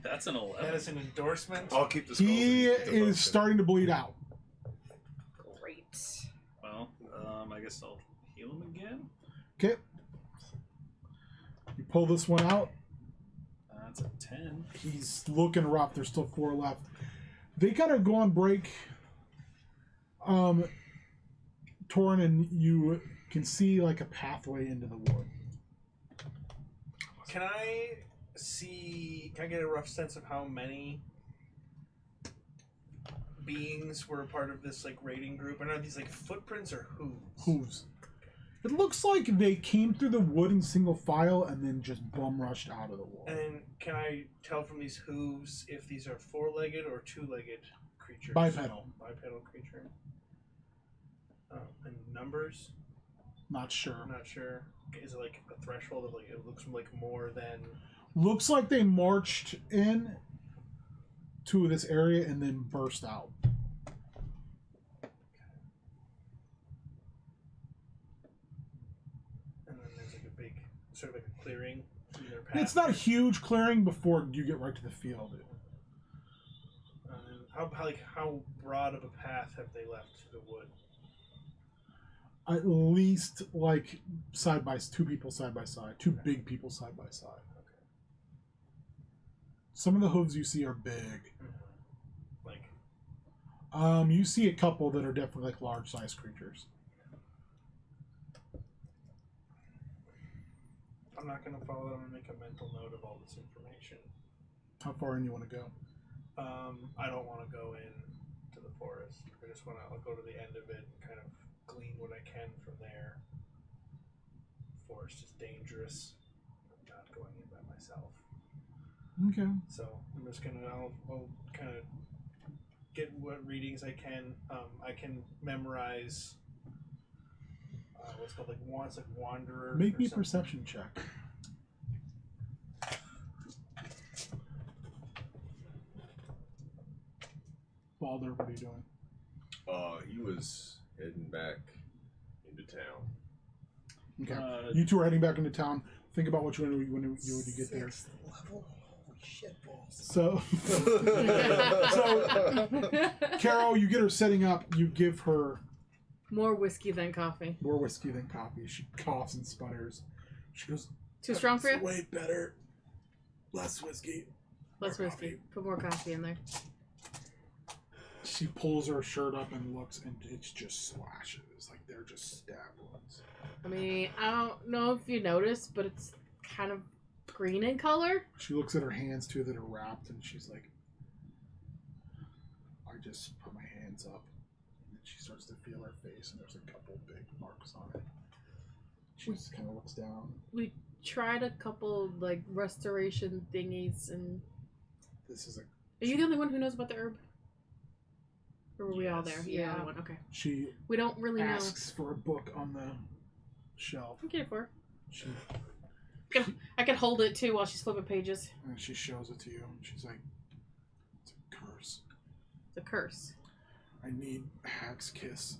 that's an 11. That is an endorsement. I'll keep the scrolls. He and keep the potion. is starting to bleed out. Great. Well, I guess I'll heal him again. Okay. You pull this one out. That's a 10. He's looking rough. There's still 4 left. They kind of go on break. Torin, and you can see like a pathway into the wood. Can I get a rough sense of how many beings were a part of this like raiding group? And are these like footprints or hooves? Hooves. It looks like they came through the wood in single file and then just bum rushed out of the wall. And then can I tell from these hooves if these are 4-legged or 2-legged creatures? Bipedal. Bipedal creature. Oh, and numbers? Not sure. I'm not sure. Is it like a threshold of like it looks like more than? Looks like they marched in to this area and then burst out. And then there's like a big sort of like a clearing in their path. It's not a huge clearing before you get right to the field. How broad of a path have they left to the wood? At least like two people side by side, two big people side by side. Okay. Some of the hooves you see are big. Like, You see a couple that are definitely like large size creatures. I'm not gonna follow them and make a mental note of all this information. How far in you want to go? I don't want to go into the forest. I just want to go to the end of it and kind of glean what I can from there. Forest is dangerous. I'm not going in by myself. Okay. So I'm just gonna. I'll kind of get what readings I can. I can memorize. What's called it's like wanderer. Make or me a something. perception check. Balder, what are you doing? He was heading back into town. Okay. You two are heading back into town. Think about what you want to do when you get there. Level? Holy shit balls. So, Carol, you get her setting up. You give her More whiskey than coffee. more whiskey than coffee. She coughs and sputters. She goes, Too strong for you? "It's way better. Less whiskey." Less More whiskey. coffee. Put more coffee in there. She pulls her shirt up and looks, and it's just slashes. Like they're just stab wounds. I mean, I don't know if you noticed, but it's kind of green in color. She looks at her hands too that are wrapped, and she's like, I just put my hands up. And she starts to feel her face, and there's a couple big marks on it. She just kind of looks down. We tried a couple like restoration thingies, and This is a. are you the only one who knows about the herb? Or were we all there? Yes. You're the Yeah. only one. Okay. She We don't really asks for a book on the shelf. know. Get it for her. She I can hold it too while she's flipping pages. and she shows it to you. And she's like, "It's a curse. It's a curse. I need Hag's kiss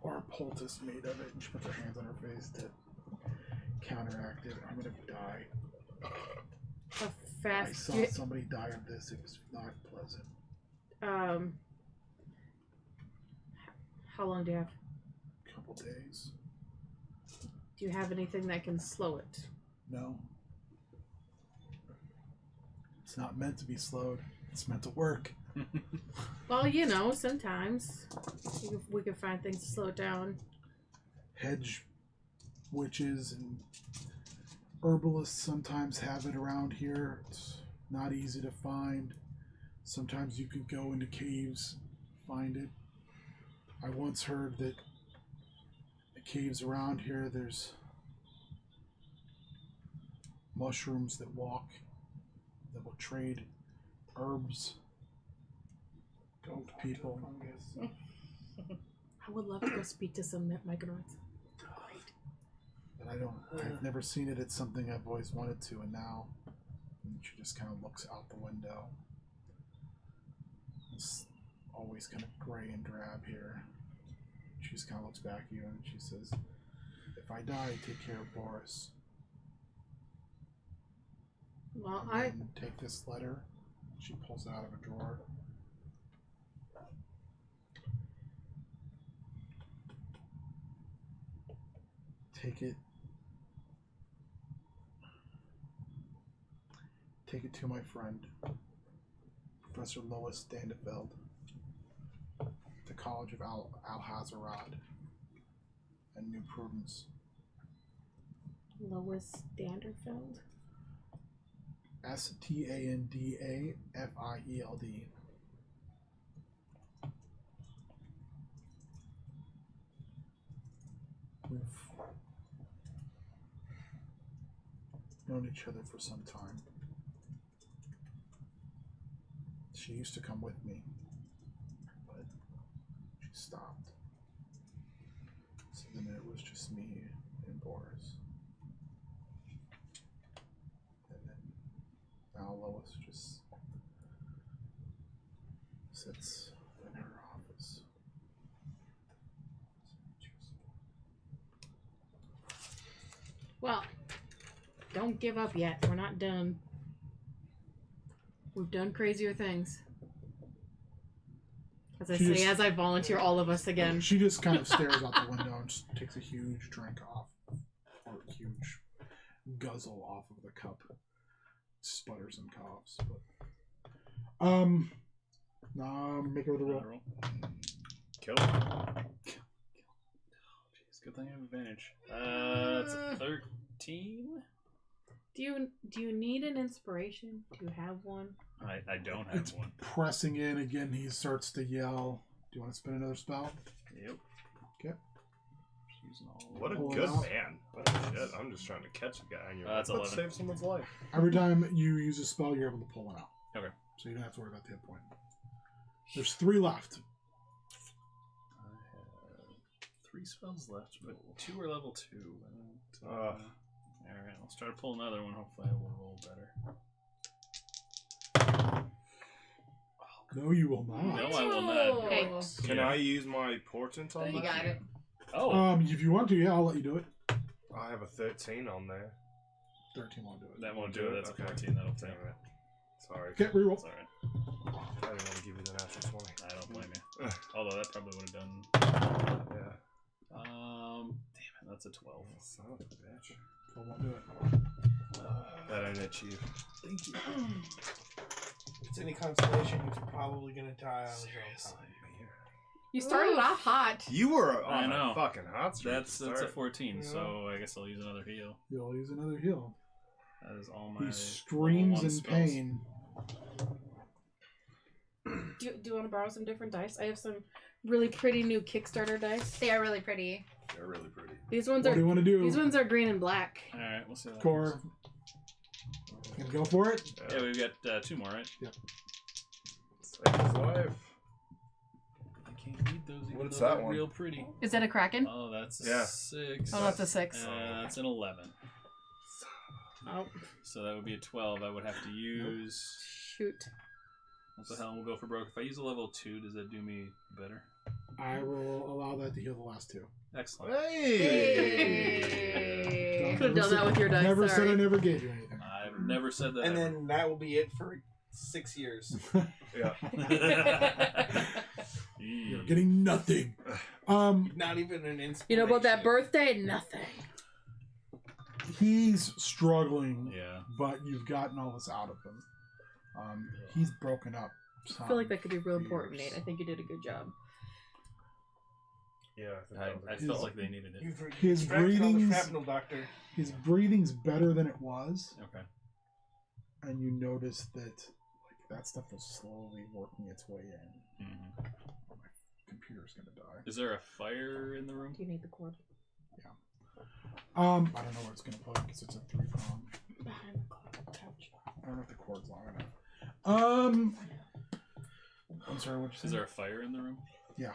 or a poultice made of it." And she puts her hands on her face to counteract it. I'm gonna die. A I fast. saw somebody die of this. It was not pleasant. How long do you have? Couple days. Do you have anything that can slow it? No. It's not meant to be slowed. It's meant to work. Well, you know, sometimes we can find things to slow it down. Hedge witches and herbalists sometimes have it around here. It's not easy to find. Sometimes you can go into caves, find it. I once heard that the caves around here, there's mushrooms that walk, that will trade herbs Don't with talk to the people. fungus. I would love to go speak to some Myconauts. But I've never seen it. It's something I've always wanted to, and now she just kind of looks out the window. It's always kind of gray and drab here. She just kind of looks back at you and she says, "If I die, take care of Boris. Well, And then take this letter." She pulls it out of a drawer. Take it. Take it to my friend, Professor Lois Dandefeld, the College of Alhazarad and New Prudence. Lois Danderfeld. Standafield. We've known each other for some time. She used to come with me, but she stopped. So then it was just me and Boris. And then now Lois just sits in her office. Well, don't give up yet. We're not done. We've done crazier things. As I She say, just- as I volunteer all of us again. She just kind of stares out the window and just takes a huge drink off, or a huge guzzle off of the cup. Sputters and coughs, but make her the roll. Kill. Jeez, good thing I have advantage. It's a 13. Do you need an inspiration? Do you have one? I don't have It's one. pressing in again. He starts to yell. Do you want to spin another spell? Yep. Okay. Just using all What a Pull it good out. man. What a shit. I'm just trying to catch a guy and you're That's like, let's 11. save someone's life. Every time you use a spell, you're able to pull one out. Okay. So you don't have to worry about the hit point. There's 3 left. I have 3 spells left, but 2 are level 2. Ugh. Alright, let's try to pull another one. Hopefully I will roll better. No, you will not. No, I will not. Okay. Can Yeah. I use my portent on You that? got it. Oh, If you want to, yeah, I'll let you do it. I have a 13 on there. 13 won't do it. that won't do it. That's Okay. a 14. That'll take Damn it. Sorry. Okay, reroll. It's alright. I didn't want to give you the natural 20. I don't blame you. Although that probably would have done. Yeah. Damn it, that's a 12. Son of a bitch. So I won't do it. That ain't it, Chief. Thank you. If it's any consolation, he's probably gonna die on his own time. You started off hot. You were I on know. a fucking hot streak. That's to a start. 14, Yeah. so I guess I'll use another heal. You'll use another heal. That is all my. He screams level 1 in spells. pain. Do you want to borrow some different dice? I have some really pretty new Kickstarter dice. They are really pretty. They're really pretty. These ones What do you are want to do? these ones are green and black. Alright, we'll see how that Core. goes. Gonna go for it? Yeah, we've got 2 more, right? Save his life. I can't read those even What's though that they're one? real pretty. Is that a Kraken? Oh, that's a Yeah. 6. Oh, that's a 6. That's an 11. Oh, So that would be a 12. I would have to use. shoot. What the hell? We'll go for broke. If I use a level 2, does that do me better? I will allow that to heal the last 2. Excellent. Hey! Could've done that with your dice, Never said sorry. I never gave you anything. I've never said that. And ever. then that will be it for 6 years. Yeah. You're getting nothing. Not even an inspiration. You know about that birthday? Nothing. He's struggling, Yeah. but you've gotten all this out of him. He's broken up. I feel like that could be real important, Nate. I think you did a good job. Yeah, I felt like they needed it. You've His extracted all the breathing's- shrapnel, doctor. His breathing's better than it was, Okay. and you notice that that stuff was slowly working its way in. hmm My computer's gonna die. Is there a fire in the room? Do you need the cord? I don't know where it's gonna plug because it's a 3-prong. Behind the couch. I don't know if the cord's long enough. I'm sorry. What you Is say? there a fire in the room? Yeah.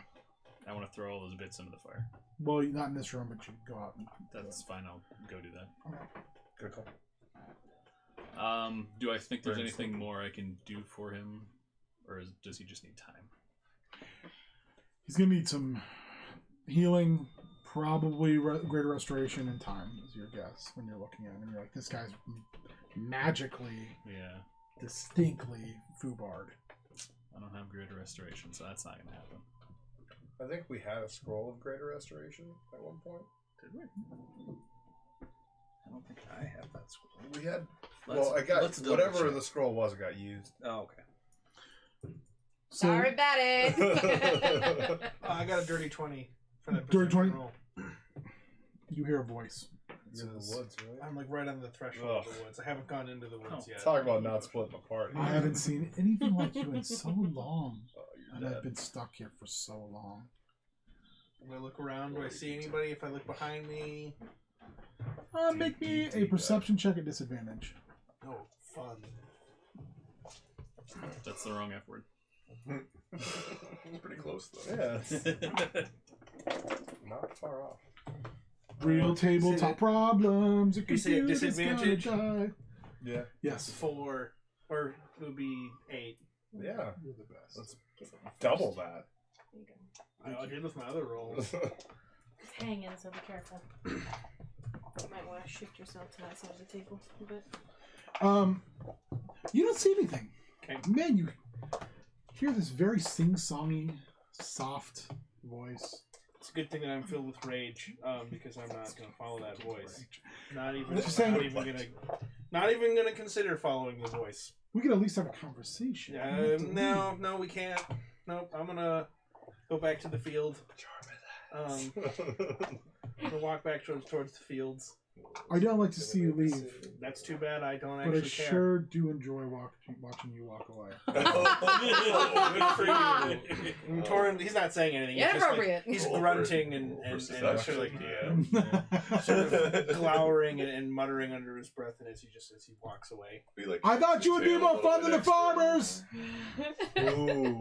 I want to throw all those bits into the fire. Well, not in this room, but you can go out and. That's fine. I'll go do that. Good call. Do I think there's Brainstorm. anything more I can do for him, or does he just need time? He's gonna need some healing, probably greater restoration and time is your guess when you're looking at him. And you're like, this guy's magically, Yeah. distinctly foobarred. I don't have greater restoration, so that's not gonna happen. I think we had a scroll of greater restoration at one point. Did we? I don't think I have that scroll. We had. Let's- Well, I got let's double whatever check. the scroll was. It got used. Oh, okay. So, Sorry about it. I got a dirty 20 for that Dirty 20? perception roll. you hear a voice. It You're in the says, woods, right? I'm like right on the threshold of the woods. I haven't gone into the woods yet. Talk about not splitting apart. I haven't seen anything like you in so long. Oh, And you're I've dead. been stuck here for so long. Do I look around? Do I see anybody? If I look behind me, Make me a perception check at disadvantage. oh, fun. That's the wrong F word. It's pretty close though. Yeah. Not far off. Real tabletop problems. A You say a computer's disadvantage? gonna die. Yeah. Yes. 4, or it would be 8. Yeah. You're the best. Let's double that. There you go. I did with my other rolls. It's hanging, so be careful. You might want to shift yourself to that side of the table a bit. You don't see anything. Okay. Man, you hear this very sing-songy soft voice. It's a good thing that I'm filled with rage, because I'm not gonna follow that voice. Not even gonna consider following the voice. We could at least have a conversation. No, we can't. Nope, I'm gonna go back to the field. I'm gonna walk back towards the fields. I don't like to see you leave. That's too bad. I don't But actually I care. sure do enjoy watching you walk away. Good for you. Torin, he's not saying anything. Inappropriate. He's grunting and sort of glowering and muttering under his breath, and as he walks away. I thought you would be more fun than the farmers. Ooh.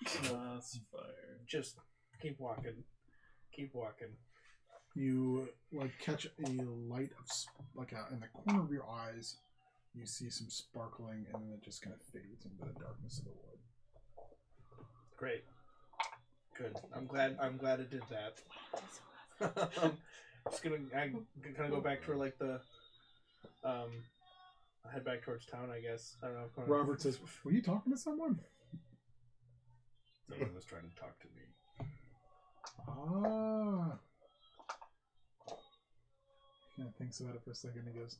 Shots fired. Just keep walking. Keep walking. You catch a light of in the corner of your eyes. You see some sparkling, and then it just kind of fades into the darkness of the wood. Great. Good. I'm glad it did that. I'm gonna go back to the head back towards town, I guess. I don't know. Robert says, "Were you talking to someone?" Someone was trying to talk to me. Ah. He kind of thinks about it for a second. He goes,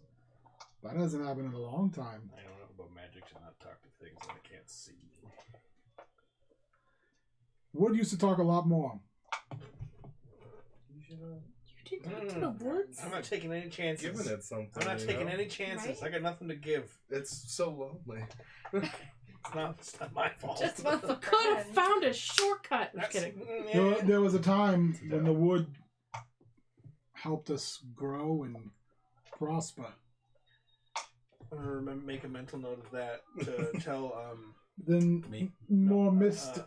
"That hasn't happened in a long time." I don't know about magic to not talk to things that I can't see. Wood used to talk a lot more. You didn't talk to the woods? I'm not taking any chances. Giving it something. I'm not taking any chances. Right? I got nothing to give. It's so lonely. It's not my fault. Just wants a Could have friend. found a shortcut. Just kidding. There was a time when the wood helped us grow and prosper. I'm gonna make a mental note of that to tell Then Me? more mist,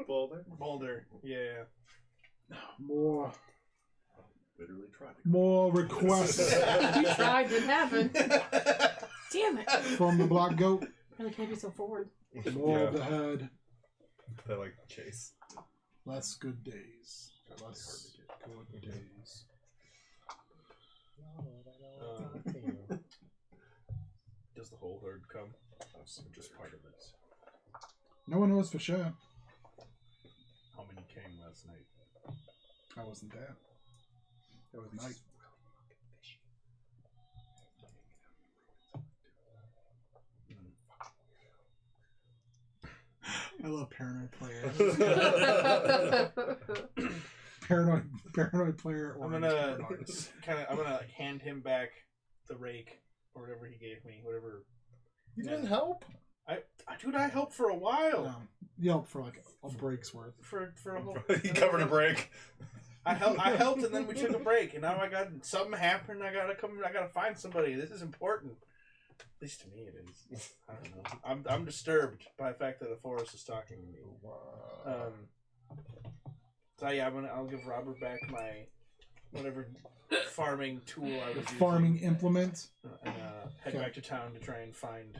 Boulder. Yeah. more Literally tried to. more requests You tried, didn't happen. Damn it. from the black goat. Really can't be so forward. More of the head. They like chase. Less good days. Less good days. Does the whole herd come? Just part of it. No one knows for sure. How many came last night? I wasn't there. It was night. I love paranoid players. paranoid player. I'm gonna hand him back the rake or whatever he gave me. Whatever. You didn't help? I helped for a while. You helped for like a break's worth. For a whole. He covered a break. I helped, and then we took a break, and now something happened. I gotta find somebody. This is important. At least to me, it is. I don't know. I'm disturbed by the fact that the forest is talking to me. So yeah, I'll give Robert back my whatever farming tool I was Farming using, implement. and head back to town to try and find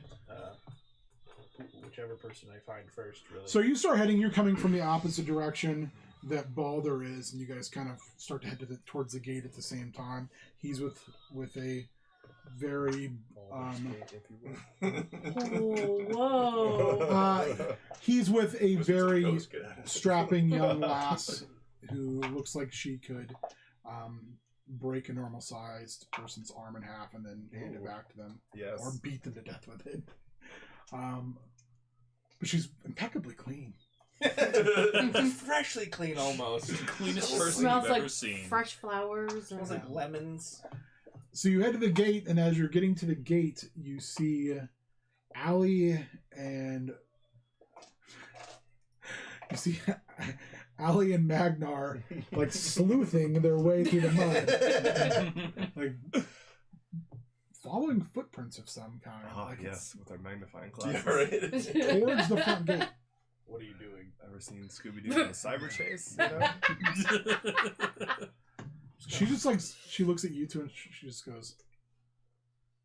whichever person I find first. Really. So you start heading. You're coming from the opposite direction that Balder is, and you guys kind of start to head towards the gate at the same time. He's with a very Oh, whoa. he's with a very strapping young lass who looks like she could break a normal sized person's arm in half and then hand it back to them. Yes. Or beat them to death with it. But she's impeccably clean. Freshly clean, almost. The cleanest It person smells you've like ever seen. fresh flowers. Smells like lemons. So you head to the gate, and as you're getting to the gate, you see Allie and Magnar like sleuthing their way through the mud, like following footprints of some kind. Like yes, with our magnifying glasses. Yeah, right. towards the front gate. What are you doing? Ever seen Scooby-Doo in a cyber chase? You know? She just she looks at you two and she just goes.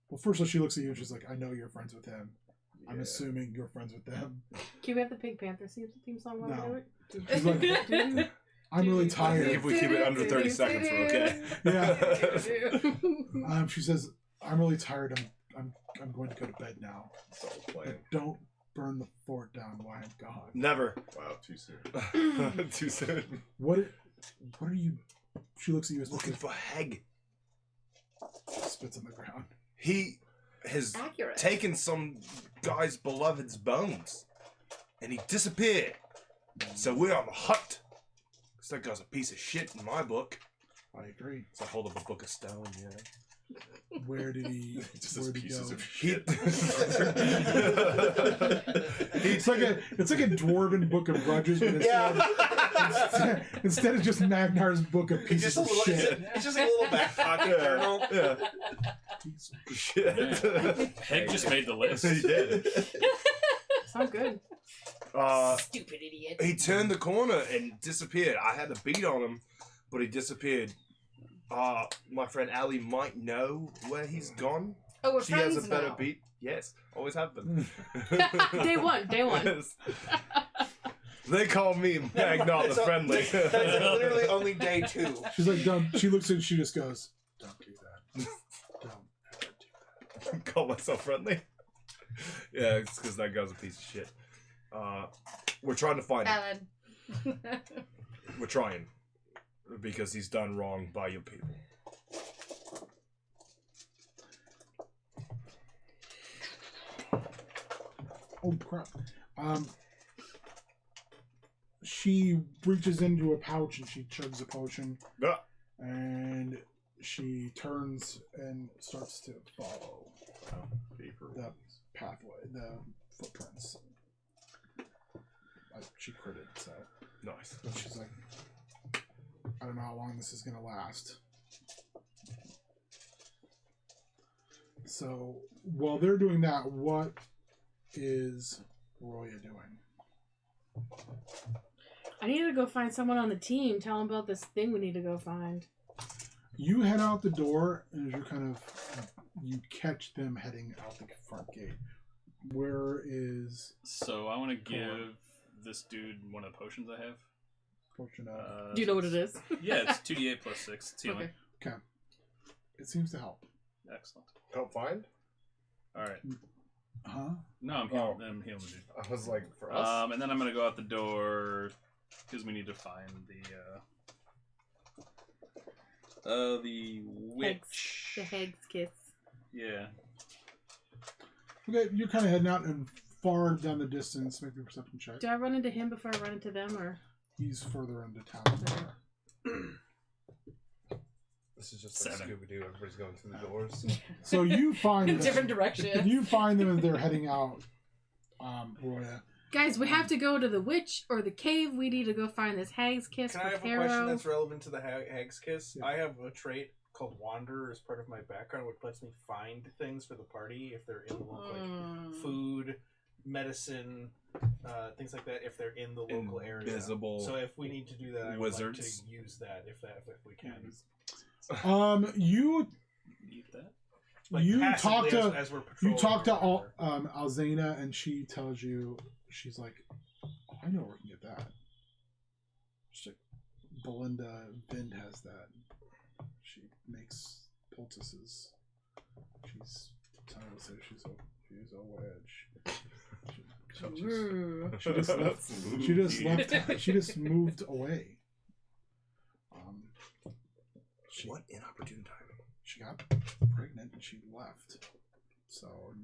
Well, first she looks at you and she's like, "I know you're friends with him. I'm assuming you're friends with them." Can we have the Pink Panther theme song while we do it? She's like, "I'm really tired." If we keep it under 30 seconds, we're okay. Yeah. She says, "I'm really tired. I'm going to go to bed now. It's all But planned. don't burn the fort down while I'm gone. Never. Wow, too soon. Too soon. What are you? She looks at you. Looking for Heg. Spits on the ground. He has Accurate. taken some guy's beloved's bones, and he disappeared. So we're on the hunt. Cause that guy's a piece of shit in my book. I agree. So I hold up a book of stone, yeah. Where did he? Just where as did he pieces go? of shit. It's like a dwarven book of grudges, but instead of just Magnar's book of pieces of shit. It's just like a little back pocket journal. Yeah. Piece of Shit. Heg just made the list. He did. Sounds good. Stupid idiot. He turned the corner and disappeared. I had to beat on him, but he disappeared. My friend Allie might know where he's gone. Oh, we're She friends has a better now. beat. Yes, always have been. Day one. Yes. They call me Magnar the Friendly. That's literally only day 2. She's like, don't. She looks at. She just goes, "Don't do that. Don't ever do that." Call myself friendly. Yeah, it's because that guy's a piece of shit. We're trying to find him. Valid. We're trying. Because he's done wrong by your people. Oh crap. She reaches into a pouch and she chugs a potion, Ah. and she turns and starts to follow the pathway, the footprints. She critted, so Nice. she's like, I don't know how long this is gonna last. So while they're doing that, what is Roya doing? I need to go find someone on the team. Tell them about this thing we need to go find. You head out the door, and as you catch them heading out the front gate. Where is So I want to give this dude one of the potions I have. potion of? Do you know what it is? Yeah, it's 2d8 plus 6. It's healing. Okay. It seems to help. Excellent. Help find? Alright. Huh? No, I'm healing, I'm healing the dude. I was like, for us? And then I'm going to go out the door because we need to find the witch. The Heg's kiss. Yeah. Okay, you're kind of heading out and far down the distance. Make me a perception check. Do I run into him before I run into them, or? He's further into town than you are. This is just like 7. Scooby-Doo. Everybody's going through the doors. So you find In them. different directions. You find them and they're heading out. Roya. Guys, we have to go to the witch or the cave. We need to go find this Hag's kiss Can for I have Caro. a question that's relevant to the Hag's Kiss? Yeah. I have a trait called Wanderer as part of my background, which lets me find things for the party if they're in the local, like food, medicine, things like that. If they're in the local area, Invisible so if we need to do that, I would like wizards. to use that if we can. You Eat that. Like you passively talk to as we're you patrolling talk to or whatever. Alzena, and she tells you, she's like, oh, I know where we can get that. She's like, Belinda Vind has that. She makes poultices. She's telling us that she's a wedge. She just moved away. What inopportune timing. She got pregnant and she left. So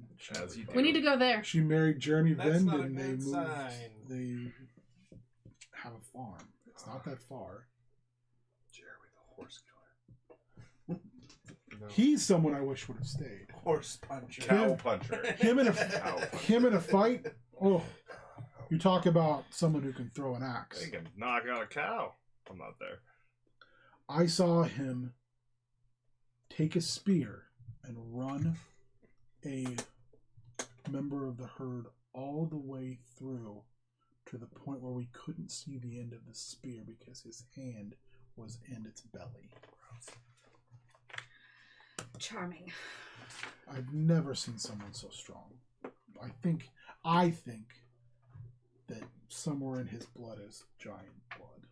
As you do. We need to go there. she married Jeremy That's Vind not a and they good moved. sign. They have a farm. It's not that far. Jeremy the horse killer. No. He's someone I wish would have stayed. Horse puncher. Cow puncher. Him in a fight. Oh, you talk about someone who can throw an axe. They can knock out a cow. I'm not there. I saw him take a spear and run a member of the herd all the way through to the point where we couldn't see the end of the spear because his hand was in its belly. Charming. I've never seen someone so strong. I think that somewhere in his blood is giant blood.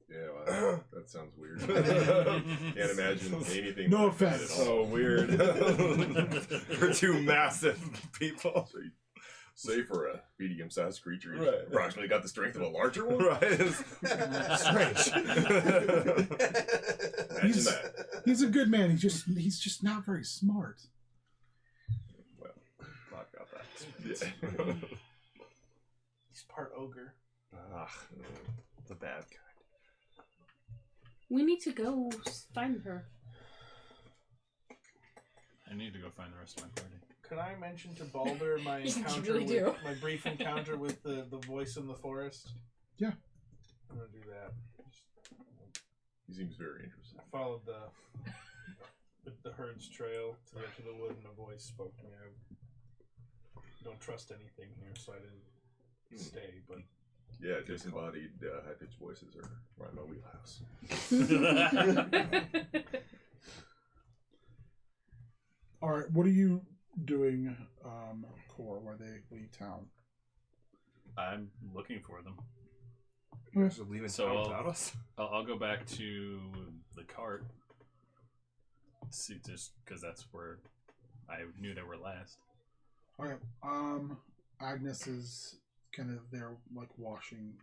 Yeah, well, that sounds weird. Can't imagine anything. No like that offense. at all. So weird. For two massive people. So you say for a medium-sized creature, you Right. approximately got the strength of a larger one. Right. It's strange. Imagine that. He's a good man. He's just not very smart. Well, I've got that. Yeah. He's part ogre. The bad guy. We need to go find her. I need to go find the rest of my party. Could I mention to Balder my You encounter really with do. my brief encounter with the voice in the forest? Yeah. I'm gonna do that. He seems very interested. I followed the herd's trail to the edge of the wood, and a voice spoke to me. I don't trust anything here, so I didn't stay. But Yeah, disembodied high-pitched voices are right in my wheelhouse. All right, what are you doing, Core, where they leave town? I'm looking for them. You guys are leaving So town I'll- without us? I'll go back to the cart. See, just because that's where I knew they were last. Okay, Agnes is kind of there, like, washing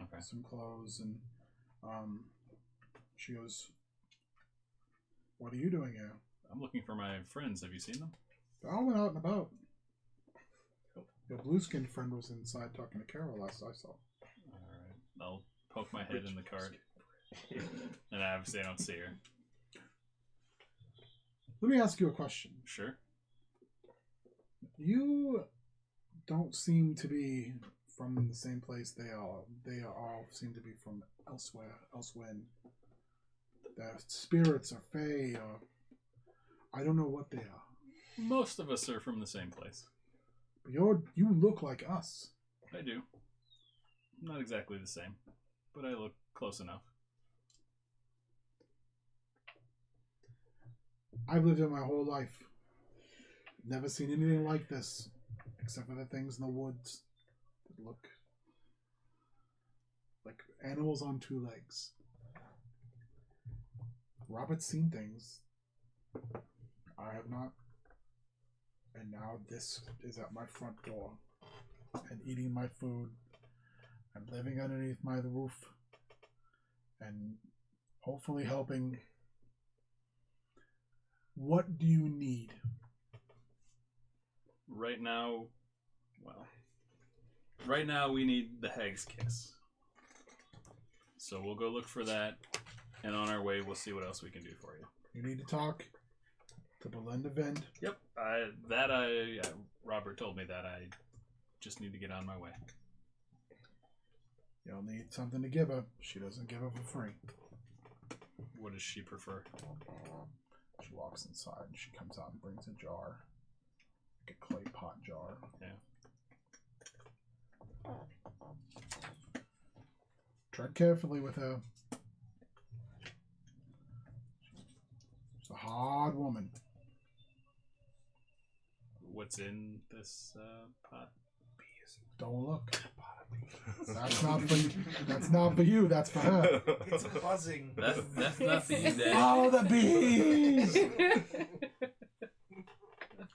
Okay. some clothes, and she goes, "What are you doing here?" I'm looking for my friends. Have you seen them? They all went out and about. Your blue-skinned friend was inside talking to Carol last I saw. Alright. I'll poke my head in the cart. And obviously I don't see her. Let me ask you a question. Sure. You don't seem to be from the same place they are. They all seem to be from elsewhere. Their spirits are fey, or I don't know what they are. Most of us are from the same place. But you look like us. I do. Not exactly the same, but I look close enough. I've lived here my whole life. Never seen anything like this, except for the things in the woods that look like animals on two legs. Robert's seen things. I have not. And now this is at my front door and eating my food and living underneath my roof and hopefully helping. What do you need? Right now we need the Hag's Kiss. So we'll go look for that, and on our way we'll see what else we can do for you. You need to talk to Belinda Vend. Yep, Robert told me that. I just need to get on my way. You'll need something to give her. She doesn't give her for free. What does she prefer? She walks inside and she comes out and brings a jar. Like a clay pot jar. Yeah. Tread carefully with her. She's a hard woman. What's in this pot? Don't look. That's not for you. That's not for you. That's for her. it's buzzing. That's not for you, Dad. Oh, the bees!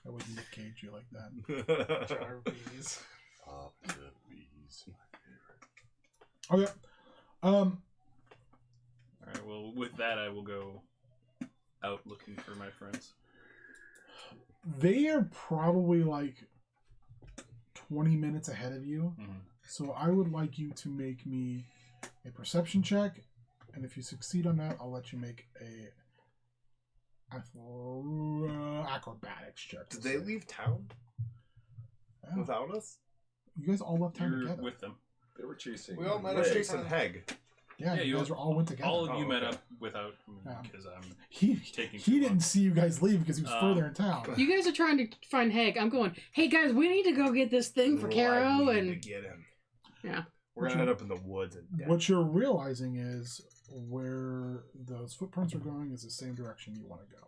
I wouldn't Nick Cage you like that. Jar of bees. The bees, my favorite. Okay. Alright, well, with that, I will go out looking for my friends. They are probably like 20 minutes ahead of you. Mm-hmm. So I would like you to make me a perception check. And if you succeed on that, I'll let you make a acrobatics check. Did they leave town Yeah. without us? You guys all left town You're together. with them. They were chasing. We all met We're up chasing Heg. Yeah, Yeah, you guys all went together. All of you Oh, met okay. up without me Yeah. because I'm he taking he too didn't long. see you guys leave because he was Oh. further in town. You guys are trying to find Hank. I'm going, hey guys, we need to go get this thing for Caro. We need And to get him. Yeah. We're gonna end up in the woods. And What you're realizing is where those footprints are going is the same direction you want to go.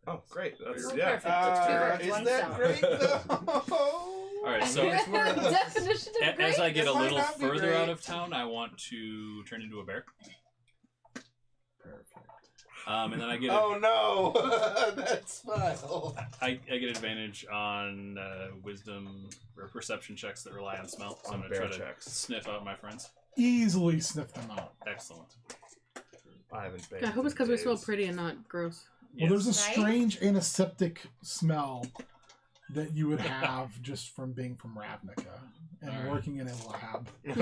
Oh, great. That's Well, yeah. perfect. Two birds, Is one that stone. great though? I All right, so Definition of great. as I get a It might little not be further great. out of town, I want to turn into a bear. Perfect. And then I get Oh no! That smile. I get advantage on wisdom or perception checks that rely on smell. So I'm On gonna try bear to checks. sniff out my friends. Easily sniff them out. Excellent. I haven't been. I hope it's because we smell pretty and not gross. Well, there's a Yes. Right? strange antiseptic smell that you would have just from being from Ravnica and Alright. working in a lab. You'd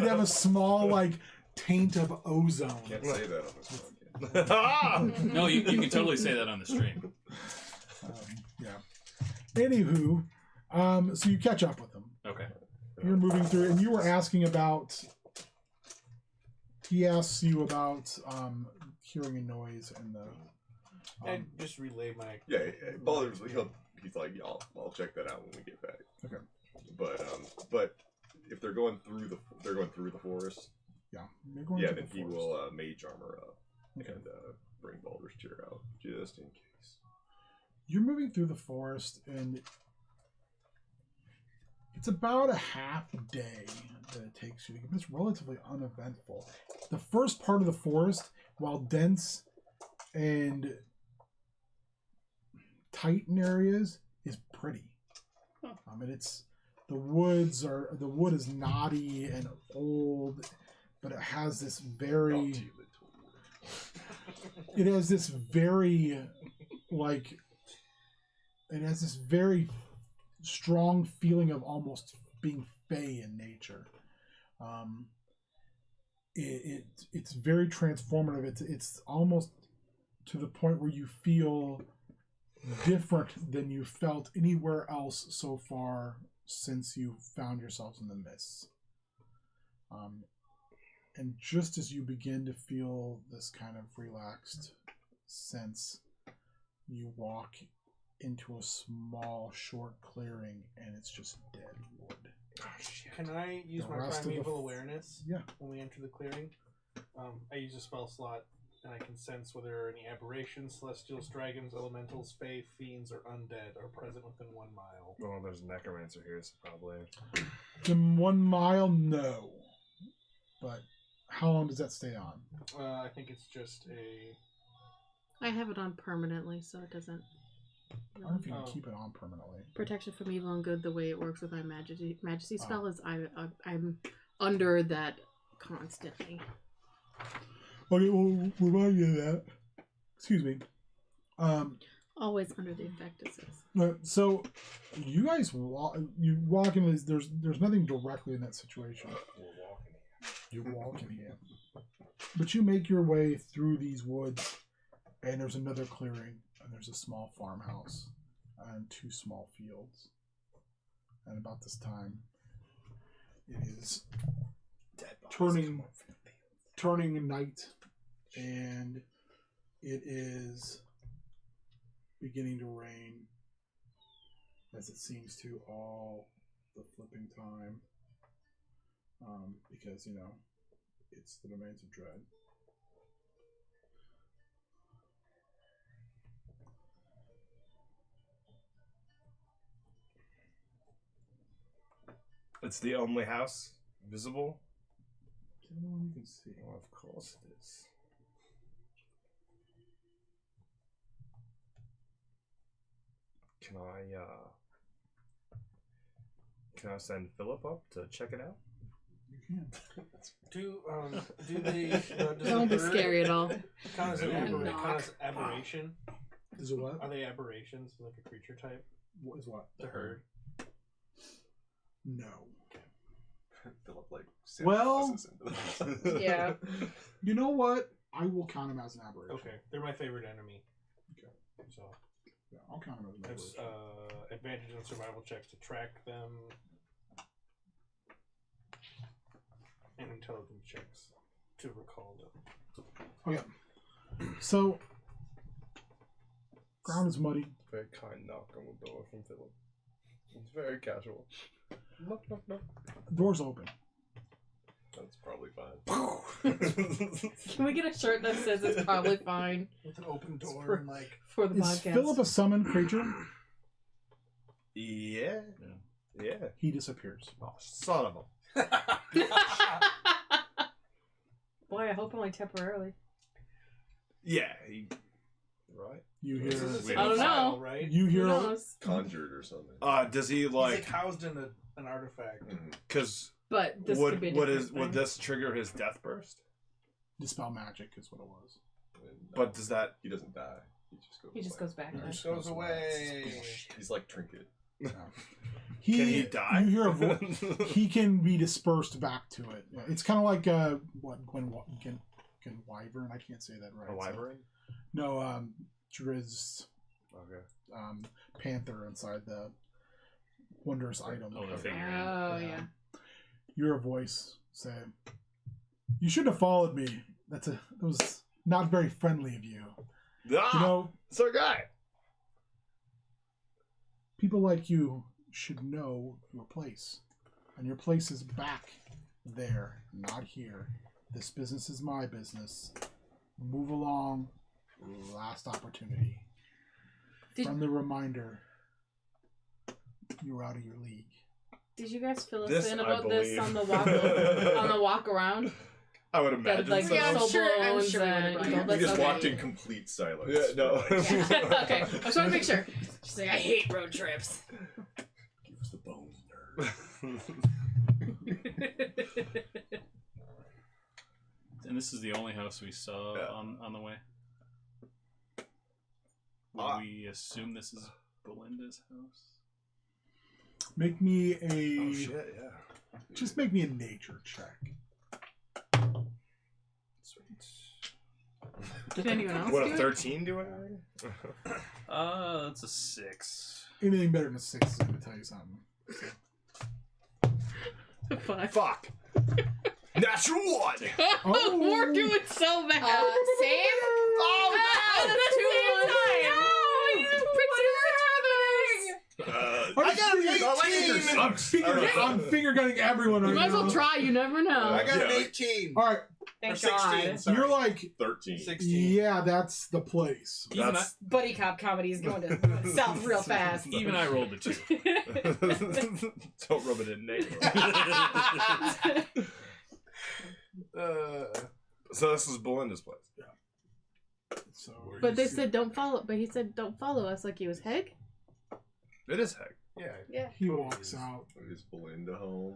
have a small, like, taint of ozone. Can't say that on this podcast. No, you can totally say that on the stream. Yeah. Anywho, so you catch up with them. Okay. You're moving through, and you were asking about. He asks you about hearing a noise and the. And just relay my. Yeah, Balder's he's like, yeah, I'll check that out when we get back. Okay. But if they're going through the forest, Yeah. You're going yeah, to then the he forest. will mage armor up Okay. and bring Baldur's Chair out just in case. You're moving through the forest, and it's about a half day that it takes you to get. It's relatively uneventful. The first part of the forest, while dense and tight in areas, is pretty. I mean, the wood is knotty and old, but it has this very strong feeling of almost being fey in nature. It's very transformative. It's almost to the point where you feel different than you felt anywhere else so far since you found yourselves in the mists. And just as you begin to feel this kind of relaxed sense, you walk into a small, short clearing, and it's just dead wood. Can I use The my rest of the primeval awareness Yeah. when we enter the clearing? I use a spell slot, and I can sense whether any aberrations, celestials, dragons, elementals, fae, fiends, or undead are present within 1 mile. Well, there's a necromancer here, so probably. In 1 mile, no. But how long does that stay on? I think it's just a. I have it on permanently, so it doesn't. I don't know if you can Oh. keep it on permanently. Protection from evil and good. The way it works with my majesty spell is I'm under that constantly. Okay, well, remind you of that. Excuse me. Always under the effect, it says. So you guys walk. You walk in. There's nothing directly in that situation. We're walking. You're walking here, but you make your way through these woods, and there's another clearing, and there's a small farmhouse, and 2 small fields. And about this time, it is turning night, and it is beginning to rain, as it seems to all the flipping time, because it's the domains of dread. It's the only house visible. It's the only one you can see. Well, of course it is. Can I send Philip up to check it out? You can. Do they? Does Don't be the bird scary at all. Count as an Knock. aberration? Is it what? Are they aberrations, like a creature type? What is what? The herd. No. Philip Well- into this. Yeah. You know what? I will count him as an aberration. Okay, they're my favorite enemy. Okay. So Yeah, I'll count him as an it's aberration. advantage on survival checks to track them, and intelligence checks to recall them. So, ground is muddy. Very kind knock on the door from Philip. It's very casual. Knock, knock, knock. Door's open. That's probably fine. Can we get a shirt that says it's probably fine With an open door for- and like for the Is podcast? Philip a summoned creature? Yeah. Yeah. He disappears. Oh, son of a. Boy, I hope only temporarily. Yeah. Right. You This hear. is I don't know. file, right? You Who hear. knows? Conjured or something. Does he He's like? like housed in an artifact. Because But this could be a would different would thing. this trigger his death burst? Dispel magic is what it was. But does that? He doesn't die. He just goes. He just goes back. He there. Just goes away. He's like Trinket. Can he die? You hear a voice. He can be dispersed back to it. Yeah, it's kind of like what Gwen Wyvern. I can't say that right. A wyvern? No, Driz Okay. Panther inside the wondrous item. Oh, the figure. Oh, yeah. You hear a voice say, "You should have followed me. That was not very friendly of you. Ah, You know, it's our guy. people like you should know your place. And your place is back there, not here. This business is my business. Move along. Last opportunity." Friendly reminder, you're out of your league. Did you guys fill us This, in I about this believe. on the walk around? I would imagine. like, so. Yeah, I'm so sure we bones would've and brought you it. know, We that's just okay. walked in complete silence. Yeah, no. for, like, Yeah. Okay, I just want to make sure. She's like, I hate road trips. Give us the bones, nerd. And this is the only house we saw Yeah. on the way. Would Ah. we assume this is Belinda's house? Make me a... Oh shit! Yeah. Just make me a nature check. Sweet. Did anyone else What do a it? 13 do it? That's a 6. Anything better than a 6 is going to tell you something. Fuck. Fuck. Natural 1. Oh! We're doing so bad. Sam? Oh, that's two the ones. same time. I got an 18. I'm finger gunning everyone right You might as well now. try. You never know. I got an Yeah. 18. All right, Thank Or 16. God. Sorry. you're like, 13. 16. yeah, that's the place. Even That's- Buddy cop comedy is going to south real fast. Even I rolled a 2. Don't rub it in, Nate. So this is Belinda's place. So But they said don't follow. But he said don't follow us like he was Heg. It is Heg. Yeah. Yeah. he walks out. Is Belinda home?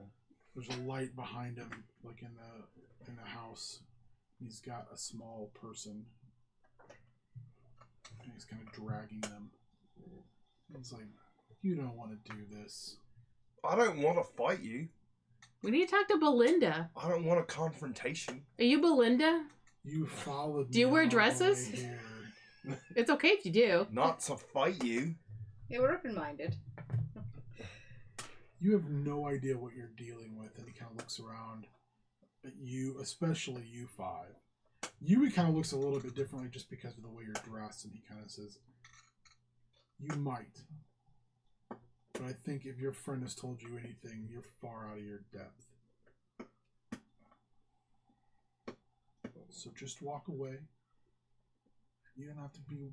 There's a light behind him, like in the house. He's got a small person, and he's kind of dragging them. He's like, "You don't want to do this." I don't want to fight you. We need to talk to Belinda. I don't want a confrontation. Are you Belinda? You followed. Do you me wear all the dresses? way here. It's okay if you do. Not to fight you. Yeah, we're open-minded. You have no idea what you're dealing with, and he kind of looks around at you, especially you five. He kind of looks a little bit differently just because of the way you're dressed, and he kind of says, "You might, but I think if your friend has told you anything, you're far out of your depth. So just walk away. You don't have to be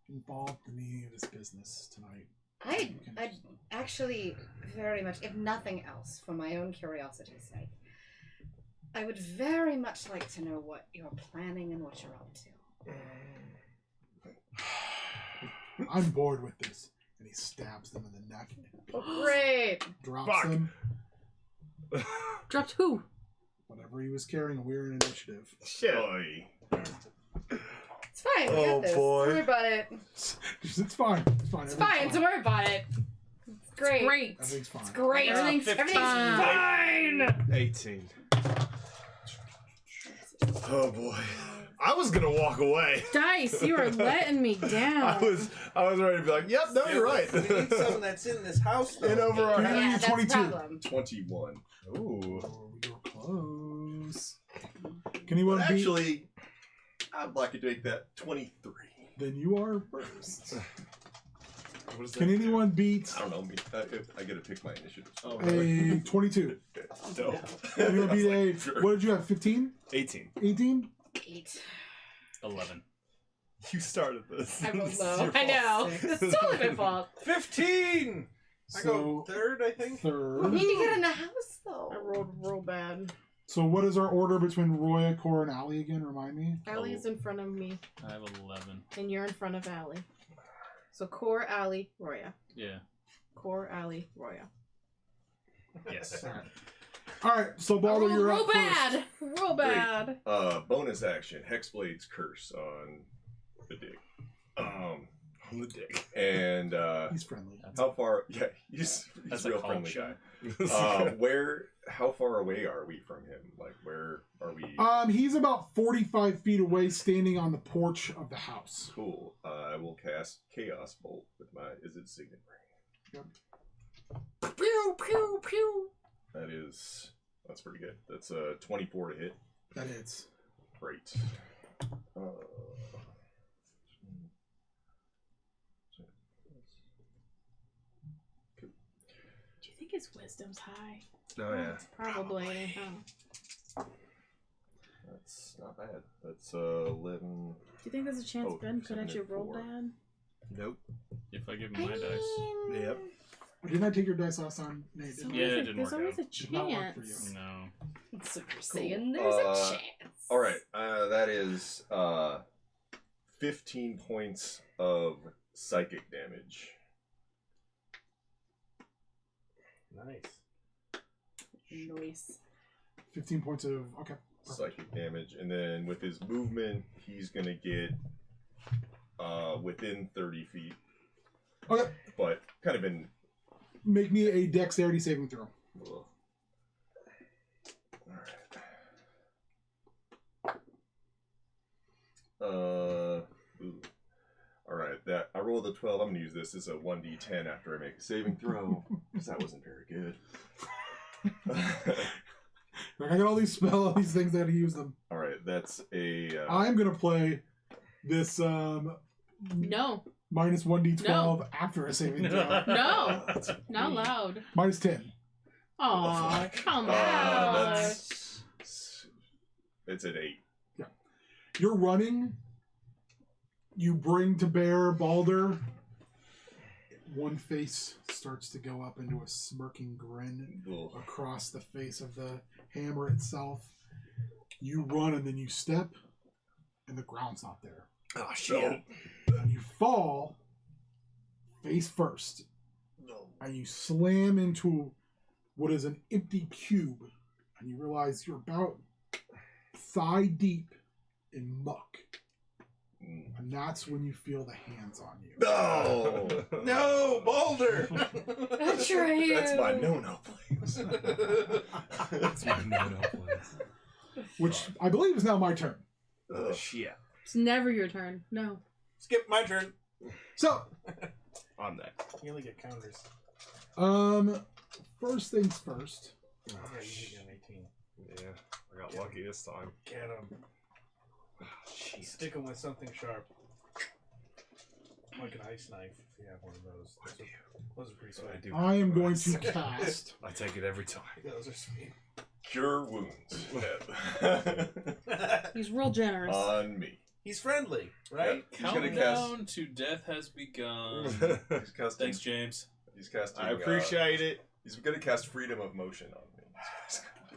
involved in any of this business tonight." I'd actually very much, if nothing else, for my own curiosity's sake, I would very much like to know what you're planning and what you're up to. I'm bored with this. And he stabs them in the neck. Oh, great. Drops Fuck. them. Dropped who? Whatever he was carrying, we're in initiative. Shit. Oy. It's fine. We Oh, got this. boy. Don't worry about it. It's fine. It's fine. It's fine. Don't worry about it. It's great. Great. Everything's fine. It's great. Everything's 15. fine. 18. Oh boy. I was gonna walk away. Dice, you are letting me down. I was ready to be like, yep, no, you're right. We need something that's in this house, though. In over our Yeah, head. Yeah, that's 22. the problem. 21. Ooh. Oh, you're close. Can anyone beat? Actually, I'd like to make that 23. Then you are first. What is that? Can anyone beat I don't know. I get to pick my initiative. Oh, a 22? Dope. Anyone beat a? Sure. What did you have? 15? 18. 18? 8. 11. You started this. I rolled It's low. your I fault. know. It's totally my fault. 15! I go third, I think. We Third. need to get in the house, though. I rolled real bad. So what is our order between Roya, Core, and Allie again? Remind me. Allie's in front of me, I have 11. and you're in front of Allie. So Core, Allie, Roya. Yeah. Core, Allie, Roya. Yes. All right. So I Balder, rolled you're real up first. bad. Real bad. Bonus action, Hexblade's Curse on the dick. On the dick. And He's friendly. how far? Yeah, he's That's a real a friendly call guy. How far away are we from him? Like, where are we? He's about 45 feet away, standing on the porch of the house. Cool. I will cast Chaos Bolt with my Is It Signet Ring. Yep. Pew, pew, pew. That's pretty good. That's 24 to hit. That hits. Great. Do you think his wisdom's high? Oh yeah. Probably. That's not bad. That's 11. Do you think there's a chance Oh, Ben could 7 actually and roll 4. bad? Nope. If I give him my dice. Yep. Didn't I take your dice last time? Nate, didn't I? Yeah, it didn't There's work always out. a Did not work for chance. you. No. So you're saying there's a chance. All right. That is 15 points of psychic damage. Nice. Noise. 15 points of... Okay. Psychic damage. And then with his movement, he's going to get within 30 feet. Okay. But kind of in... Make me a dexterity saving throw. Ugh. Alright. Alright, that I rolled a 12. I'm gonna use this as a 1d10 after I make a saving throw. Because that wasn't very good. I got all these spells, these things, I gotta use them. Alright, that's a I'm gonna play this No. minus 1d12 No. after a saving throw. No. Not loud. Minus 10. Aw, come on. that's it's at 8. You're running. You bring to bear Balder. One face starts to go up into a smirking grin Ugh. across the face of the hammer itself. You run and then you step, and the ground's not there. Oh shit. And you fall face first. No. And you slam into what is an empty cube. And you realize you're about thigh deep in muck. And that's when you feel the hands on you. No! No, Balder! Atreyu. That's my no-no place. That's my no-no place. Which I believe is now my turn. Ugh. Shit. It's never your turn. No. Skip my turn. So, On that. You only get counters. first things first. Yeah, you usually get an 18. Yeah. I got lucky this time. Get him. Stick him with something sharp. Like an ice knife, if you have one of those. Those are pretty sweet. I am going to cast. I take it every time. Those are sweet. Cure wounds. He's real generous. On me. He's friendly, right? He's gonna Countdown to death has begun. He's casting, Thanks, James. He's casting. I appreciate it. He's gonna cast freedom of motion on me.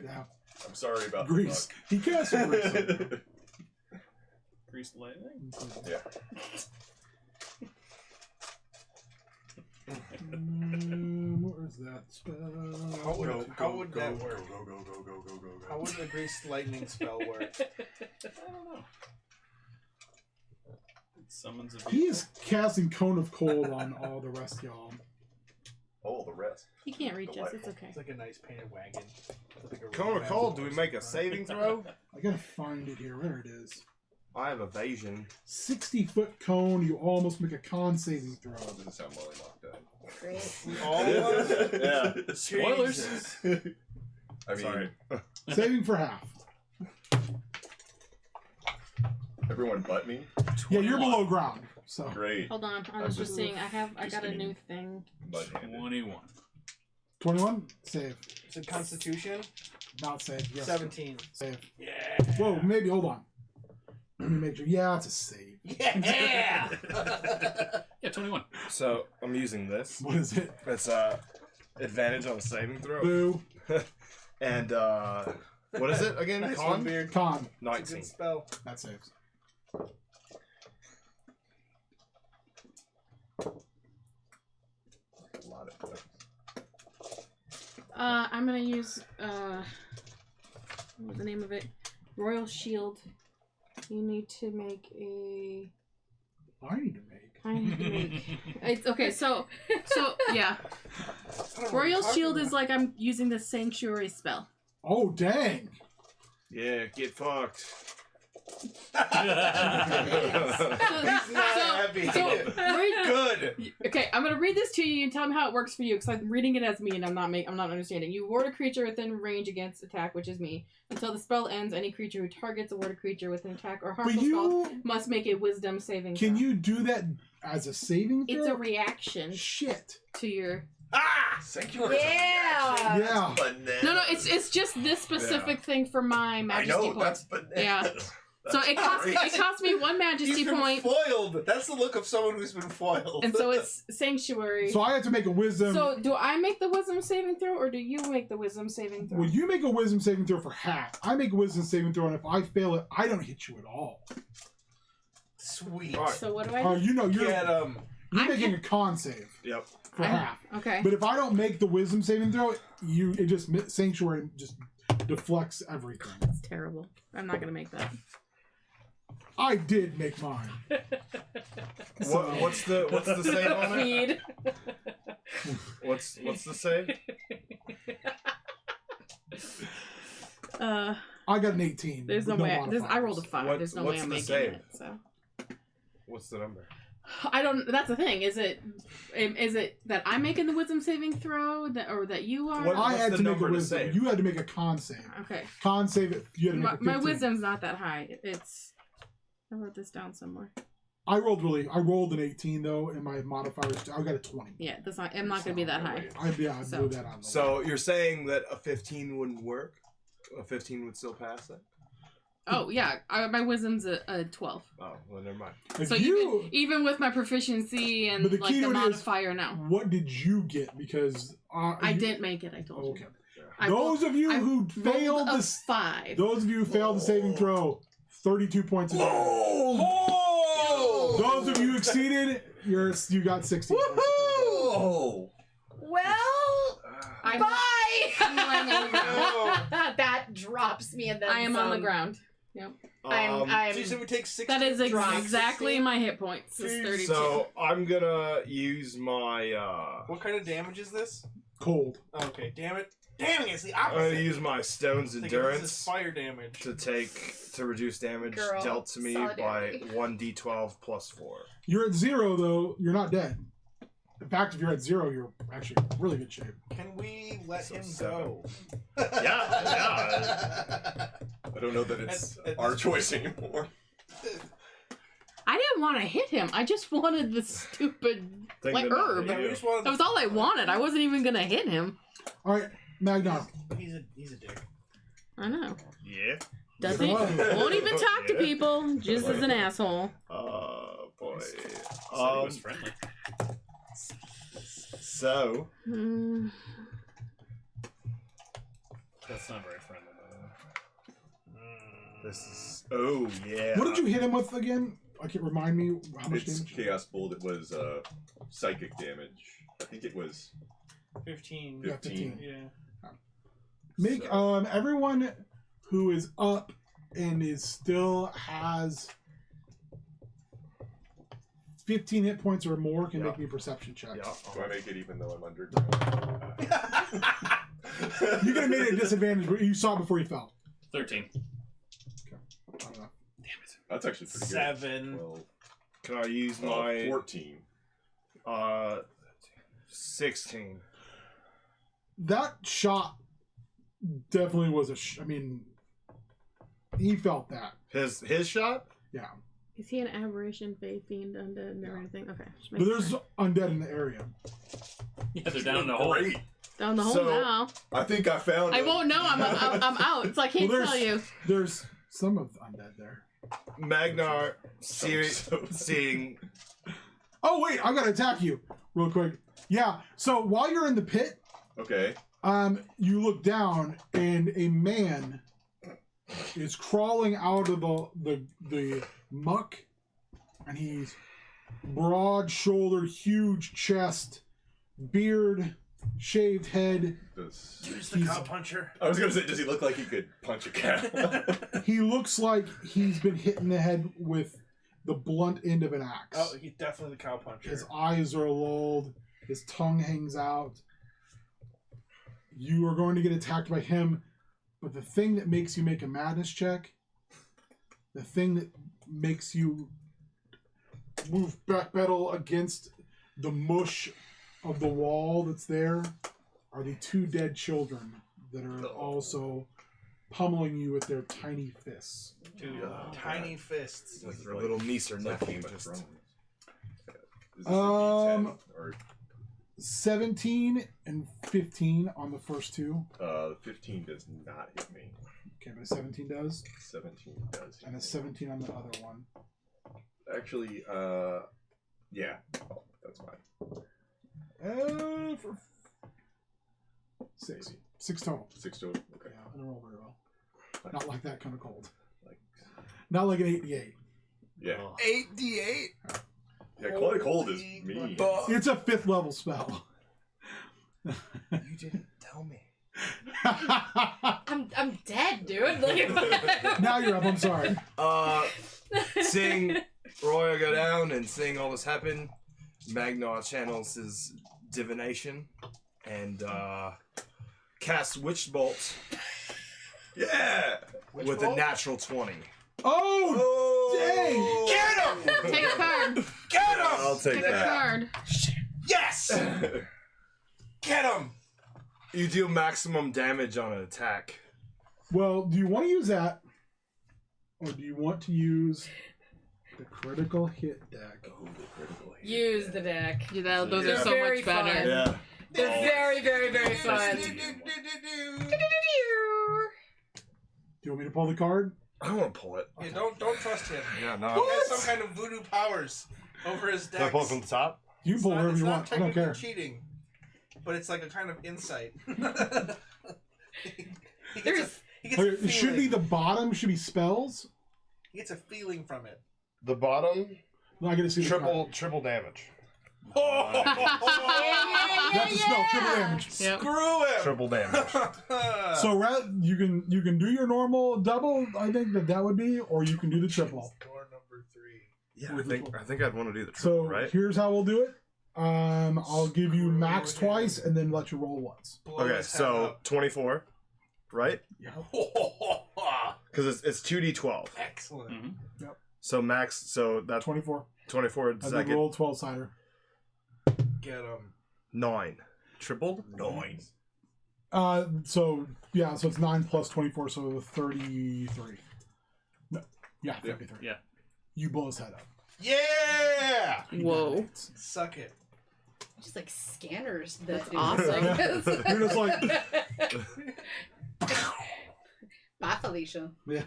Yeah. I'm sorry about Grease. He cast Grease. the Greased lightning. bug. Yeah. What is that spell? How would that work? Go. How would the greased lightning spell work? I don't know. It summons a He is casting Cone of Cold on all the rest of y'all. Oh, the rest. He can't reach us. It's okay. It's like a nice painted wagon. Like a Cone of really Cold, fast do we horse. make a saving throw? I gotta find it here. Where it is. I have evasion. 60-foot cone. You almost make a con saving throw. Doesn't sound well knocked out. Great. Almost? Yeah. Spoilers. Jesus. I mean, Sorry. Saving for half. everyone but me. Yeah, you're below ground. So Great. Hold on. I I'm was just just- seeing. I just got a getting- new thing. Butt-handed. 21. 21. Save. Is it Constitution? Not save. Yes. 17. Save. Yeah. Whoa, maybe. Hold on. Let me make sure. Yeah, it's a save. Yeah! Yeah, 21. So I'm using this. What is it? It's advantage on a saving throw. Boo. And what is it again? Nice Con? one, Beard. Con. It's a 19. good spell. That saves. A lot of points. I'm gonna use what was the name of it? Royal Shield. You need to make a. I need to make. I need to make. It's okay. So yeah. Royal Shield is like I'm using the Sanctuary spell. Oh dang! Yeah, get fucked. Good. Okay, I'm gonna read this to you and tell me how it works for you because I'm reading it as me and I'm not understanding. You ward a creature within range against attack, which is me. Until the spell ends, any creature who targets a warded creature with an attack or harmful spell must make a Wisdom saving throw. Can you do that as a saving throw? It's a reaction Shit. to your. Sanctuary. Yeah. Yeah. No, it's just this specific thing for my I Majesty know, point. that's bananas. Yeah. So it costs me one Majesty He's been point, foiled. That's the look of someone who's been foiled. and so it's Sanctuary. So I have to make a wisdom. So do I make the Wisdom saving throw, or do you make the Wisdom saving throw? Well, you make a wisdom saving throw for half. I make a wisdom saving throw, and if I fail it, I don't hit you at all. Sweet. Alright. So what do I Oh, do? you know, you're Get you're making a con save Yep. for half. Okay. But if I don't make the wisdom saving throw, it just Sanctuary just deflects everything. That's terrible. I'm not gonna make that. I did make mine. What's the save on it? Feed. What's the save? I got an 18. There's no with way. modifiers. I rolled a 5. What- There's no what's way I'm the making save? it. So What's the number? I don't. That's the thing. Is it that I'm making the Wisdom saving throw, or that you are? What- I What's had the to make a number to wisdom. save? You had to make a con save. Okay. Con save it. You had to make a 15. My Wisdom's not that high. It's. I wrote this down somewhere. I rolled an 18 though, and my modifiers. I got a 20. Yeah, that's not. I'm not gonna be that high. I blew So- that on. So you're saying that a 15 wouldn't work? A 15 would still pass that? Oh yeah, my Wisdom's a 12. Oh, well, never mind. if So you, even with my proficiency and But the like key the to it is- modifier now, what did you get? Because I didn't make it. I told you. Okay. I Those of you I who failed rolled a this, 5. those of you who failed the saving throw, 32 points. Of damage. Oh! Those of you who exceeded, you got 60. Oh! Well, I'm- bye. I'm lying on the ground. That drops me and then I am on the some. ground. I'm So you said we take 6. That is Drops. exactly my hit points. Is 32. So I'm gonna use my What kind of damage is this? Cold. Okay, damn it. Damn it, it's the I'm gonna opposite. use my stone's This is endurance fire damage. to reduce damage Girl, dealt to me solidarity. by 1d12 plus 4. You're at 0 though. You're not dead. In fact, if you're at 0, you're actually in really good shape. Can we let So him 7. go? Yeah. I don't know that it's At our this choice anymore. I didn't want to hit him. I just wanted the stupid Thing like to not herb. hit We you. just wanted That was all I wanted. I wasn't even gonna hit him. All right, Magnar. He's a dick. I know. Yeah. Doesn't What? won't even talk to Yeah. people. Just as an asshole. Oh boy. Said he was friendly. So Hmm. That's not very friendly, by the way. this is yeah. What did you hit him with again? I can't remind me how much It's damage. Chaos Bolt. It was psychic damage. I think it was 15. Yeah, 15. Yeah. Make So- everyone who is up and still has 15 hit points or more can Yeah. make me perception checks. Yeah. Do I make it even though I'm underground? You could have made it a disadvantage, but you saw it before you fell. 13. I don't know. That's actually pretty good. 7. 12, Can I use my 14. 16? That shot definitely was I mean, he felt that. His shot? Yeah. Is he an aberration, fae, fiend, undead, and everything? Okay. just But making there's sure. undead in the area. Yeah, they're down in the hole. Great. Down the hole So- now. I think I found I him. won't know. I'm out. So I can't Well, tell you. There's some of the undead there. Magnar seeing. Oh wait, I gotta attack you real quick. Yeah. So while you're in the pit, Okay. you look down and a man is crawling out of the muck, and he's broad-shouldered, huge chest, beard, shaved head. Use the cow puncher. I was gonna say, does he look like he could punch a cow? He looks like he's been hit in the head with the blunt end of an axe. Oh, he's definitely the cow puncher. His eyes are lolled. His tongue hangs out. You are going to get attacked by him, but the thing that makes you make a madness check, the thing that makes you move backpedal against the mush of the wall that's there, are the two dead children that are also pummeling you with their tiny fists. Two tiny fists. Like your little niece or nephew. Just... Is this a D10 or 17 and 15 on the first two. 15 does not hit me. Okay, but a 17 does. 17 does hit And a me. 17 on the other one. Actually, yeah. Oh, that's fine. For 6. 6 total. 6 total. Okay. Yeah, I don't roll very well. Not like that kind of cold. Like, Not like an 8d8. yeah. 8d8? Yeah, quite cold is me. It's a 5th level spell. You didn't tell me. I'm dead, dude. Like, Now you're up, I'm sorry. Seeing Roya go down and seeing all this happen, Magnar channels his divination and casts Witch Bolt Yeah! with a natural 20. Oh, Get him! Take a card. Get him! I'll take Take a that. card. Yes! Get him! You deal maximum damage on an attack. well, do you want to use that? Or do you want to use the critical hit deck? Oh, the critical hit. use the deck. Yeah, those Yeah. are so Very much better. fun. Yeah. They're very, very, very fun. Do you want me to pull the card? I don't want to pull it. Yeah, don't trust him. Yeah, no. He has some kind of voodoo powers over his deck. Can I pull it from the top? You can pull wherever it's you not want. I don't care. cheating, but it's like a kind of insight. he There's- gets a Okay, it should be feeling. the bottom, should be spells. He gets a feeling from it. The bottom, No, I gotta see the card. triple damage. That's a spell, triple damage. Yep. Screw him! Triple damage. So you can do your normal double, I think that would be, or you can do the triple. Door number 3. Yeah, I think I'd want to do the So triple, right? here's how we'll do it. I'll give you max twice and then let you roll once. Blow Okay, his head so up. 24, right? Yeah. Because it's 2d12. Excellent. Mm-hmm. So max, so that's 24. 24. And Does then that get roll 12 cider. Get him. 9? Triple? 9. So it's 9 plus 24, so 33. No, yeah, 33. Yeah. You blow his head up. Yeah! Whoa. Suck it. Just like scanners. That's dude. awesome. You're just like, Bye, Felicia. yeah.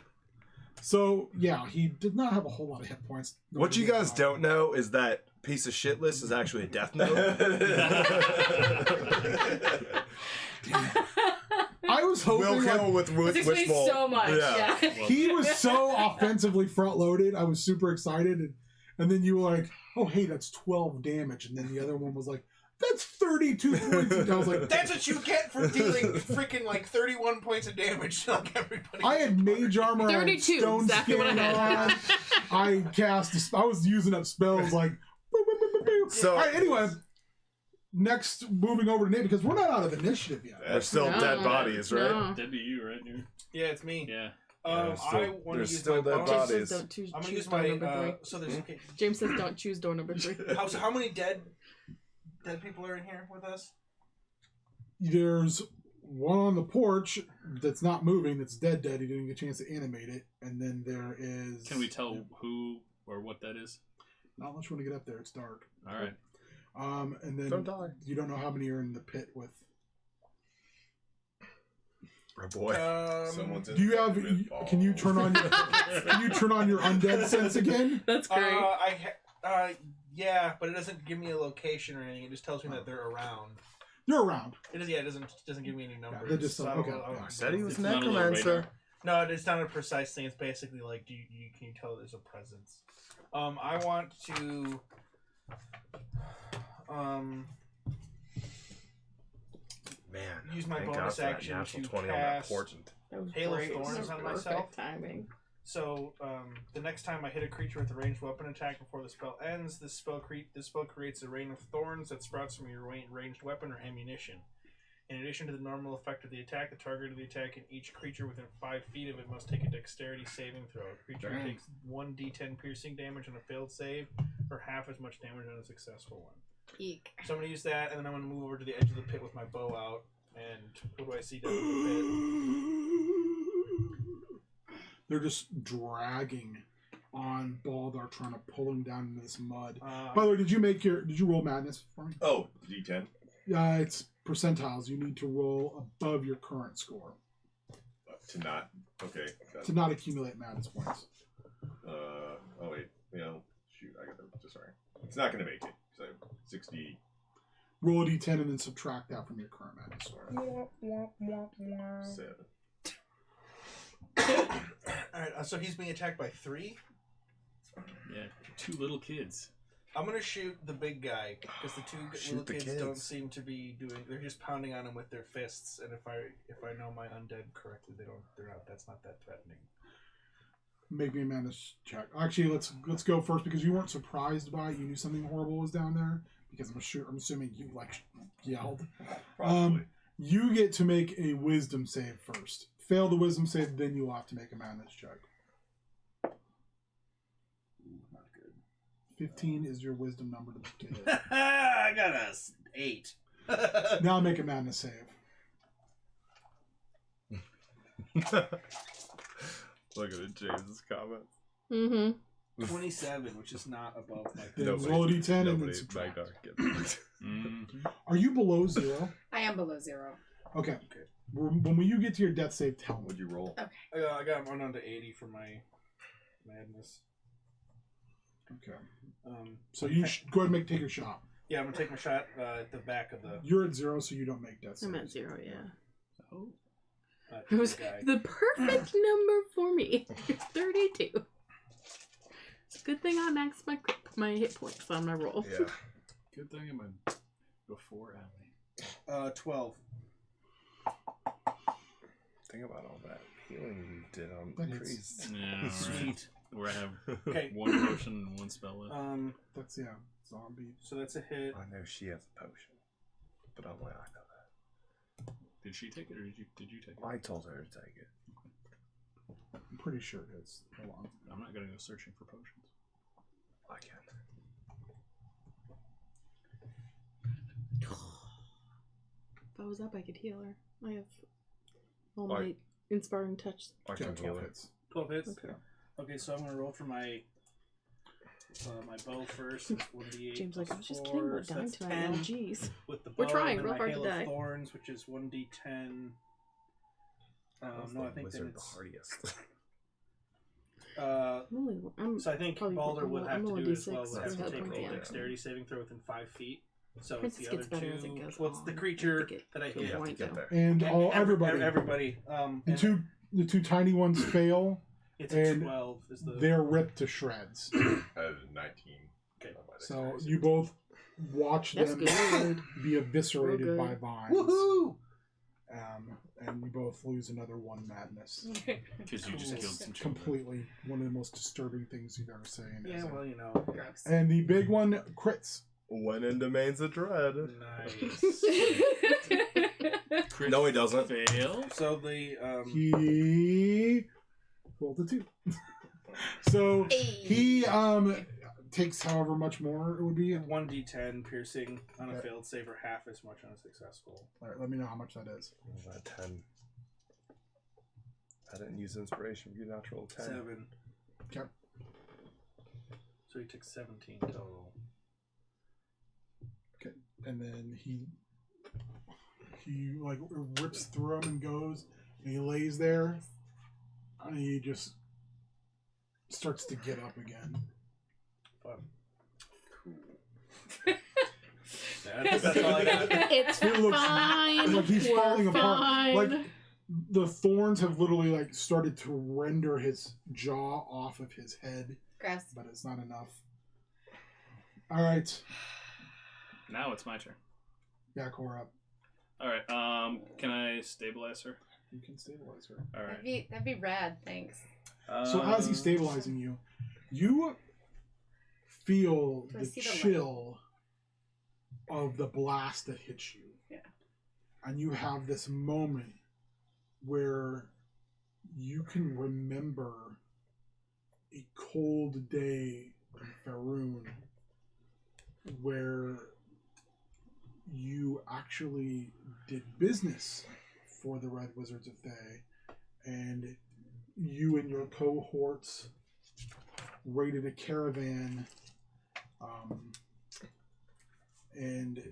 So yeah, he did not have a whole lot of hit points. What you guys don't know is that piece of shit list is actually a death note. I was hoping Will like, kill with This explains Wishbolt. so much. Yeah. Yeah. he was so offensively front loaded. I was super excited, and then you were like, "Oh, hey, that's 12 damage," and then the other one was like, "That's 32 points." And I was like, That's what you get for dealing freaking like 31 points of damage to like everybody. I had mage armor. I had 32, stone exactly what I skin had. on. I cast. I was using up spells like. Boop, boop, boop, boop, boop. So- all right. Anyway, next moving over to Nate because we're not out of initiative yet. There's still No, dead bodies, right? no. That'd be you, right? Here. Yeah, it's me. Yeah. Yeah, I want to there's use still my dead bonus. bodies. Don't choose, I'm gonna choose use door my. number 3. So there's okay. James says don't choose door number 3. So how many dead people are in here with us? There's one on the porch that's not moving. That's dead. He didn't get a chance to animate it. And then there is. Can we tell who or what that is? Not much when to get up there. It's dark. All right. And then Don't die. you don't know how many are in the pit with. Oh boy. Someone's in Do you the have? with Can you balls. turn on? Can you turn on your undead sense again? That's great. Yeah, but it doesn't give me a location or anything. It just tells me that they're around. You're around. It doesn't give me any numbers. they just so don't- I don't okay, know- I don't yeah. know. Said he was It's not a little necromancer. radar. No, it's not a precise thing. It's basically like, can you tell there's a presence? I want to, Man, use my thank God bonus for that action natural to 20 on that cast portent. That was Hail of great. Thorns That on was myself. perfect timing. So, the next time I hit a creature with a ranged weapon attack before the spell ends, this spell creates a rain of thorns that sprouts from your ranged weapon or ammunition. In addition to the normal effect of the attack, the target of the attack and each creature within 5 feet of it must take a dexterity saving throw. A creature Dang. takes 1d10 piercing damage on a failed save, or half as much damage on a successful one. Eek. So I'm going to use that, and then I'm going to move over to the edge of the pit with my bow out. And what do I see down in the They're just dragging on Baldar, trying to pull him down into this mud. pit? By the way, did you roll madness for me? Oh, D10. It's percentiles. You need to roll above your current score To not. Okay. Got to it. not accumulate madness points. Oh wait. Shoot. I got that. Sorry. It's not going to make it. So 60. Roll a d10 and then subtract that from your current madness score. 7. Alright, so he's being attacked by 3. Yeah, 2 little kids. I'm gonna shoot the big guy because the 2 Shoot little the kids, kids. don't seem to be doing. They're just pounding on him with their fists, and if I know my undead correctly, they're not. That's not that threatening. Make me a madness check. Actually, let's go first because you weren't surprised by it. You knew something horrible was down there because I'm assuming you yelled. Probably. You get to make a wisdom save first. Fail the wisdom save, then you'll have to make a madness check. Not good. 15 is your wisdom number to hit. I got a 8. Now make a madness save. Look at James's comments. Mm-hmm. 27, which is not above my. Then roll a d10 and then subtract. Are you below 0? I am below 0. Okay. When you get to your death save, tell me. What'd you roll? I got one on to 80 for my madness. Okay. So you go ahead and take your shot. Yeah, I'm gonna take my shot at the back of the. You're at 0, so you don't make death saves. I'm at 0, yeah. Oh. It was guy. the perfect number for me. 32. It's a good thing I maxed my hit points on my roll. Yeah. Good thing I'm before Allie. 12. Think about all that healing you did on That the is- trees. Yeah, Sweet. Where I have Okay. 1 potion and 1 spell left. That's, zombie. So that's a hit. I know she has a potion, but I'm like, I know that. Did she take it or did you take it? I told her to take it. I'm pretty sure it is. Hold on. I'm not gonna go searching for potions. I can. If I was up, I could heal her. I have all Like- my inspiring touch. I Okay, can 12 heal it. hits. 12 hits. Okay. Okay, so I'm gonna roll for my bow first. It's 1d8 James like, I plus was just 4, kidding about so dying that's tonight. Oh, 10 jeez. with the bow. We're trying and then real my hard to Hail of die. Thorns, which is 1d10. How's No, the I think then wizard it's. the hardiest. So I think Probably Balder would have I'm to only do it as well. D6, Would have so to he'll take roll a down. dexterity saving throw within 5 feet. So it's Princess the other gets better as it two. goes What's the on. creature I think that I it- hit? You have to Point get though. there. And everybody. Everybody. The two tiny ones fail. It's a and 12. Is the They're ripped to shreds. I had a 19. Okay. So you both watch That's them good. be eviscerated Real by good. vines. Woohoo! And you both lose another 1 madness. Because you just It's killed some children. completely one of the most disturbing things you've ever seen. Yeah, well, you know. Gross. And the big one crits. Went in domains of dread. Nice. Crit No, he doesn't. Fail. So the He rolled a 2. So he takes however much more it would be. 1d10 piercing on a Okay. failed save or half as much on a successful. All right, let me know how much that is. A 10. I didn't use inspiration. You natural 10. 7. Okay. So he took 17 total. And then he like rips through him and goes, And he lays there, and he just starts to get up again. That's all I got. It's It looks fine. like he's We're falling apart. fine. Like the thorns have literally like started to render his jaw off of his head, Gross. but it's not enough. All right, Now it's my turn. Yakor up. All right. Can I stabilize her? You can stabilize her. All right. That'd be rad. Thanks. So as he's stabilizing you, you feel Do I the see the light? chill of the blast that hits you. Yeah. And you have this moment where you can remember a cold day in Faerun where you actually did business for the Red Wizards of Thay, and you and your cohorts raided a caravan, and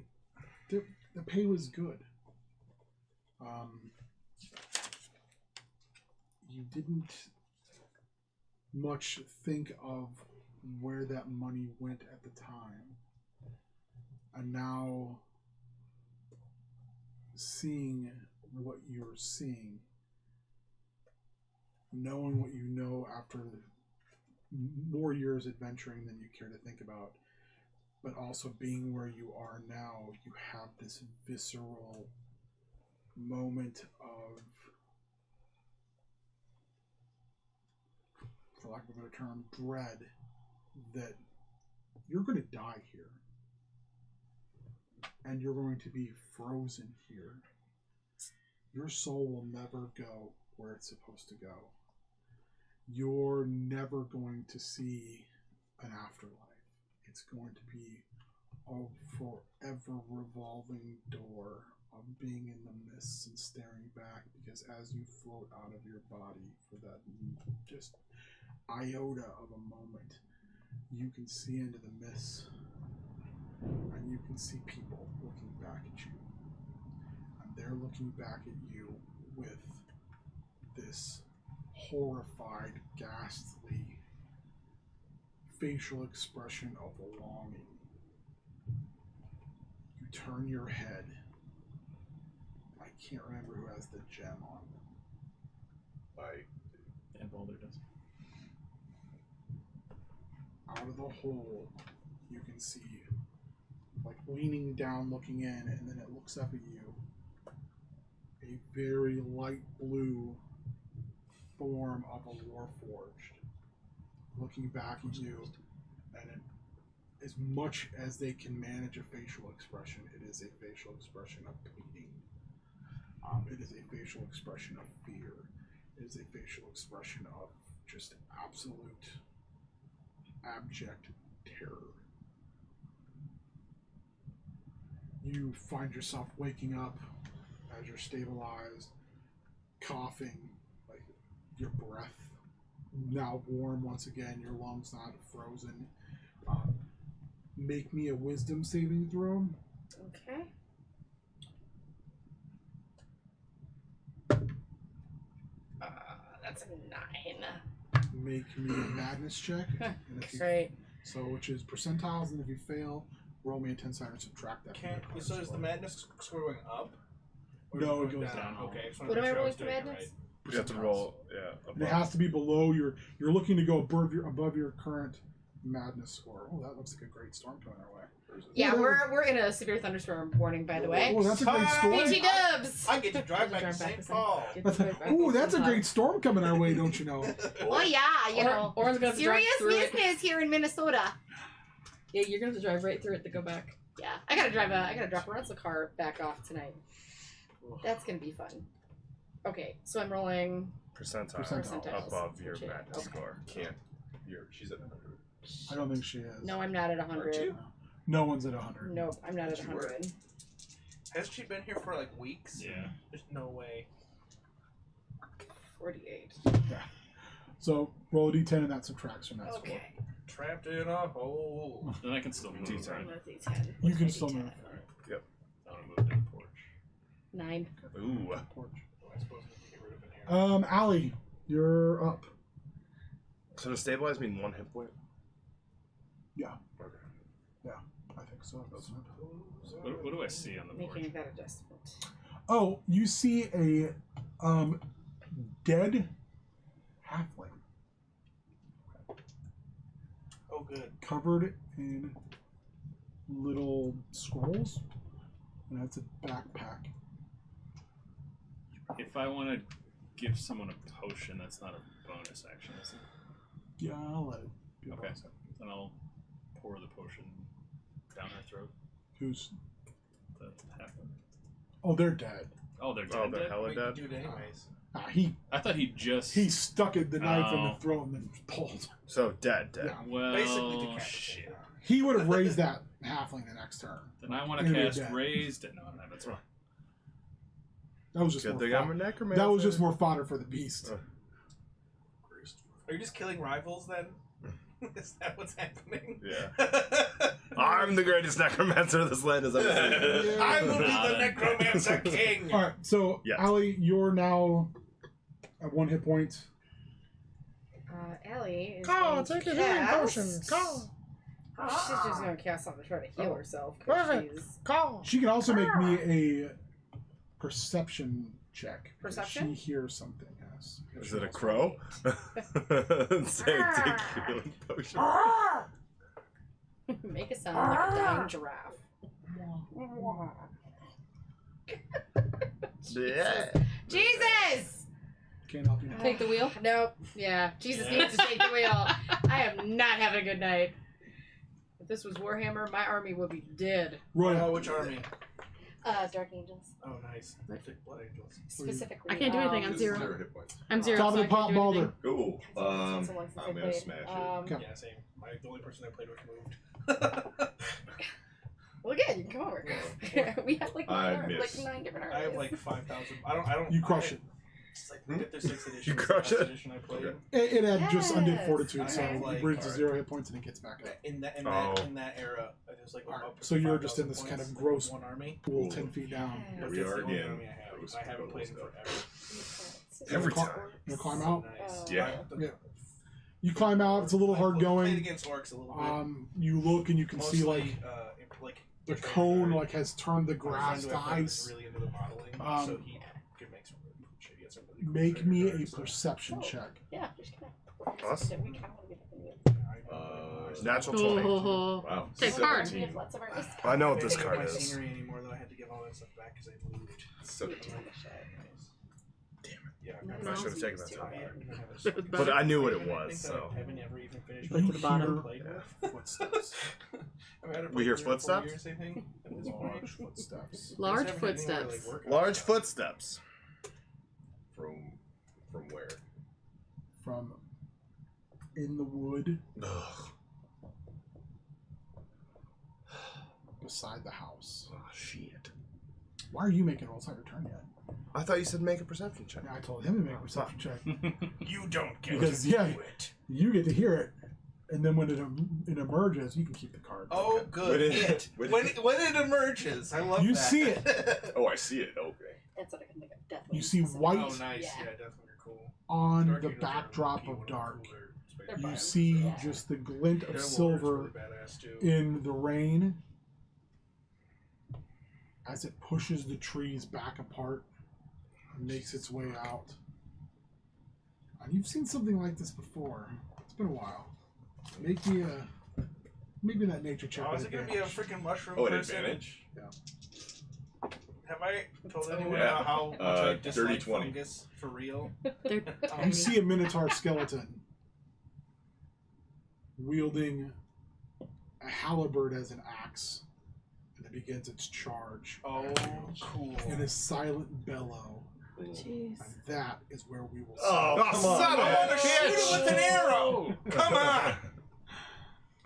the pay was good. You didn't much think of where that money went at the time, and now seeing what you're seeing, knowing what you know after more years adventuring than you care to think about, but also being where you are now, you have this visceral moment of, for lack of a better term, dread that you're going to die here. And you're going to be frozen here. Your soul will never go where it's supposed to go. You're never going to see an afterlife. It's going to be a forever revolving door of being in the mists and staring back, because as you float out of your body for that just iota of a moment, you can see into the mists and you can see people looking back at you. And they're looking back at you with this horrified, ghastly facial expression of longing. You turn your head. I can't remember who has the gem on. And Boulder does. Out of the hole, you can see, like leaning down, looking in, and then it looks up at you. A very light blue form of a Warforged looking back at you, and it, as much as they can manage a facial expression, it is a facial expression of pleading. It is a facial expression of fear. It is a facial expression of just absolute, abject terror. You find yourself waking up as you're stabilized, coughing, like your breath now warm once again, your lungs not frozen. Make me a wisdom saving throw. Okay. That's a 9. Make me a madness check. And if you, Great. so, which is percentiles, and if you fail, roll me a 10-sided and subtract that. from Can't, your so is score. the madness score going up? Or No, is it goes down. Okay, I just What wanted am to I make sure I rolling was for doing it madness? You have to roll, yeah. And it has to be below your. You're looking to go above your current madness score. Oh, that looks like a great storm coming our way. Yeah, Oh, we're in a severe thunderstorm warning, by the way. Oh, that's a great storm. BT Dubs! I get to drive back to St. Paul. Oh, that's a great storm coming our way, don't you know? Oh yeah, you know. Oren's gonna have to drive Serious through it. business here in Minnesota. Yeah, you're gonna have to drive right through it to go back. Yeah, I gotta drop a rental car back off tonight. That's gonna be fun. Okay, so I'm rolling. Percentile above your Okay. madness score. Can't. She's at 100. I don't think she is. No, I'm not at 100. No one's at 100. Nope, I'm not at You were. 100. Hasn't she been here for like weeks? Yeah. There's no way. 48. So roll a d10 and that subtracts from that score. Okay. Trapped in a hole. Then I can still move. D10. Right? I'm at D10. You can What's still my move. D10? I want to move to the porch. 9. Ooh. Porch. I suppose we can get rid of Allie, you're up. So does stabilize mean 1 hit point? Yeah. Okay. Yeah, I think so. What do I see on the board? Making that adjustment. Oh, you see a dead halfling Oh, good. covered in little scrolls, and that's a backpack. If I want to give someone a potion, that's not a bonus action, is it? Yeah, I'll let it be. Okay. Then I'll pour the potion down her throat. Who's? The halfling. Oh, they're dead. Oh, they're dead. Oh, they're dead? hella We dead? can do it anyways. I thought he just. stuck the knife in the Oh. throat and then pulled. So dead. Yeah. Well, Basically decapitated. shit. He would have raised that halfling the next turn. Then I want to Maybe cast dead. raised. No, that's wrong. That was just Good more thing I'm a fodder. necromancer. That was just more fodder for the beast. Are you just killing rivals then? Is that what's happening? Yeah. I'm the greatest necromancer this land has ever seen. I will be Not the a- necromancer king. All right, so Yes. Allie, you're now at 1 hit point. Allie is Call, going to take a healing cast... potion. Call. Oh, she's just going to cast something to try to heal Oh. herself. 'Cause Perfect. she's... Call. She can also make me a perception check. because Perception? She hears something. Yes. Is it a crow? Say, take healing potion. Make a sound like a dying giraffe. Yeah. Jesus! Can't help you now. Take the wheel. Nope. Yeah, Jesus needs to take the wheel. I am not having a good night. If this was Warhammer, my army would be dead. Roy, Oh, which army? Dark Angels. Oh, nice. Take Blood Angels. Specifically. I can't do anything, I'm This is zero. 0 hit points. I'm zero. top so of I the can't pot, do Balder. anything. Cool. It's been so long since I I'm gonna played. smash it. Okay. Yeah, same. The only person I played with moved. Well, good. You can come over. We have like I 9 miss. different armies. I have like 5,000. I don't. You crush it. It's like 5th or 6th edition. You crush it? Edition I played. Okay. It had just undead Yes. fortitude, so I have, it like, brings to 0 hit points and it gets back up. In that Oh. in that era, it was like Alright, up to so you're just in 5,000 this kind points, of gross one army. pool Cool. 10 feet down. Yeah. Here That's we the are only again. army I have. Gross I haven't total played in stuff. forever. Every Cli- time. You climb out. Nice. Yeah. Yeah. You climb out. It's a little hard Played going. against orcs a little bit. You look and you can see Mostly, like the cone like has turned the my friend grass who to I played with is ice. really into the modeling, so he could make some really cool shit. He had some really cool Make trading me a cards, so- perception check. Yeah, just gonna. Us? We kind of want to get the Natural 20. Oh, Wow. Take card. 17. We have lots of armies. I know what I this didn't card have my is. scenery anymore, though. I had to give all that stuff back because I moved. 17. Yeah, I should have taken that I time. haven't even had a- But I knew what it I think was, that so. I haven't ever even finished. You to the bottom. Played hear with. footsteps. I've had it for We hear 3 or 4 footsteps? years, I think, at this point. Large footsteps. Large I just haven't had anywhere to, footsteps. like, work Large outside. footsteps. From where? From in the wood Ugh. beside the house. Oh, shit. Why are you making rolls? It's not your turn yet. I thought you said make a perception check. Yeah, I told him to make a perception check. You don't get Because, to yeah. do it. You get to hear it, and then when it emerges, you can keep the card. Oh, good. When it- It. when When it- it emerges. I love You that. see it. Oh, I see it. Okay. That's what I can think of. Definitely. You see specific. white Oh, nice. Yeah. Yeah, definitely cool. on Dark the Angels are backdrop low-key one of the dark. cooler space They're You fine. see Yeah. just the glint of Their warrior's silver really badass, too. in the rain as it pushes the trees back apart and makes its way out. And you've seen something like this before. It's been a while. Make me that nature check. Oh, with is it gonna be a advantage. freaking mushroom Oh, an person? advantage? Have I told anyone Yeah. about how much I Dirty dislike 20. fungus for real? They're You tiny. see a minotaur skeleton wielding a halberd as an axe, and it begins its charge Oh, cool. in a silent bellow. Jeez. And that is where we will Oh, stop. come on. Son of man. a shoot it with an arrow! Come on! on.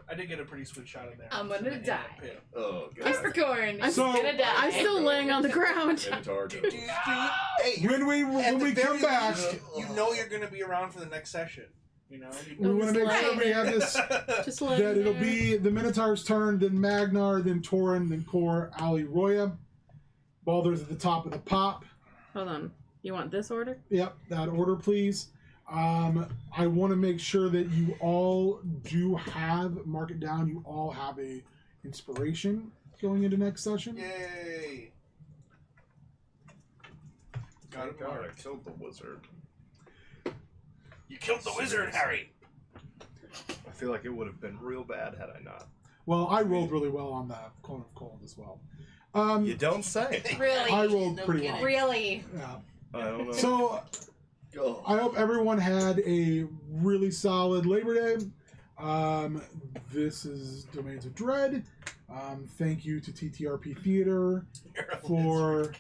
I did get a pretty sweet shot in there. I'm gonna In that die. pit. Oh, God. Capricorn. I'm So- gonna die. I'm still laying on the ground. Minotaur Dude, goes. dude, hey, When we come back, you know you're gonna be around for the next session. You know. we want to make sure we have this. Just laying That it'll there. be the Minotaur's turn, then Magnar, then Torin, then Kor, Ali, Roya. Baldur's at the top of the pop. Hold on. You want this order? Yep, that order, please. I want to make sure that you all do have, mark it down, you all have a inspiration going into next session. Yay! Got it. God, I killed the wizard. You killed the wizard, Harry. I feel like it would have been real bad had I not. Well, I rolled really well on the Clone of Cold as well. You don't say. Really? I rolled No pretty kidding. well. Really? Yeah. I don't know. So, I hope everyone had a really solid Labor Day. This is Domains of Dread. Thank you to TTRP Theater for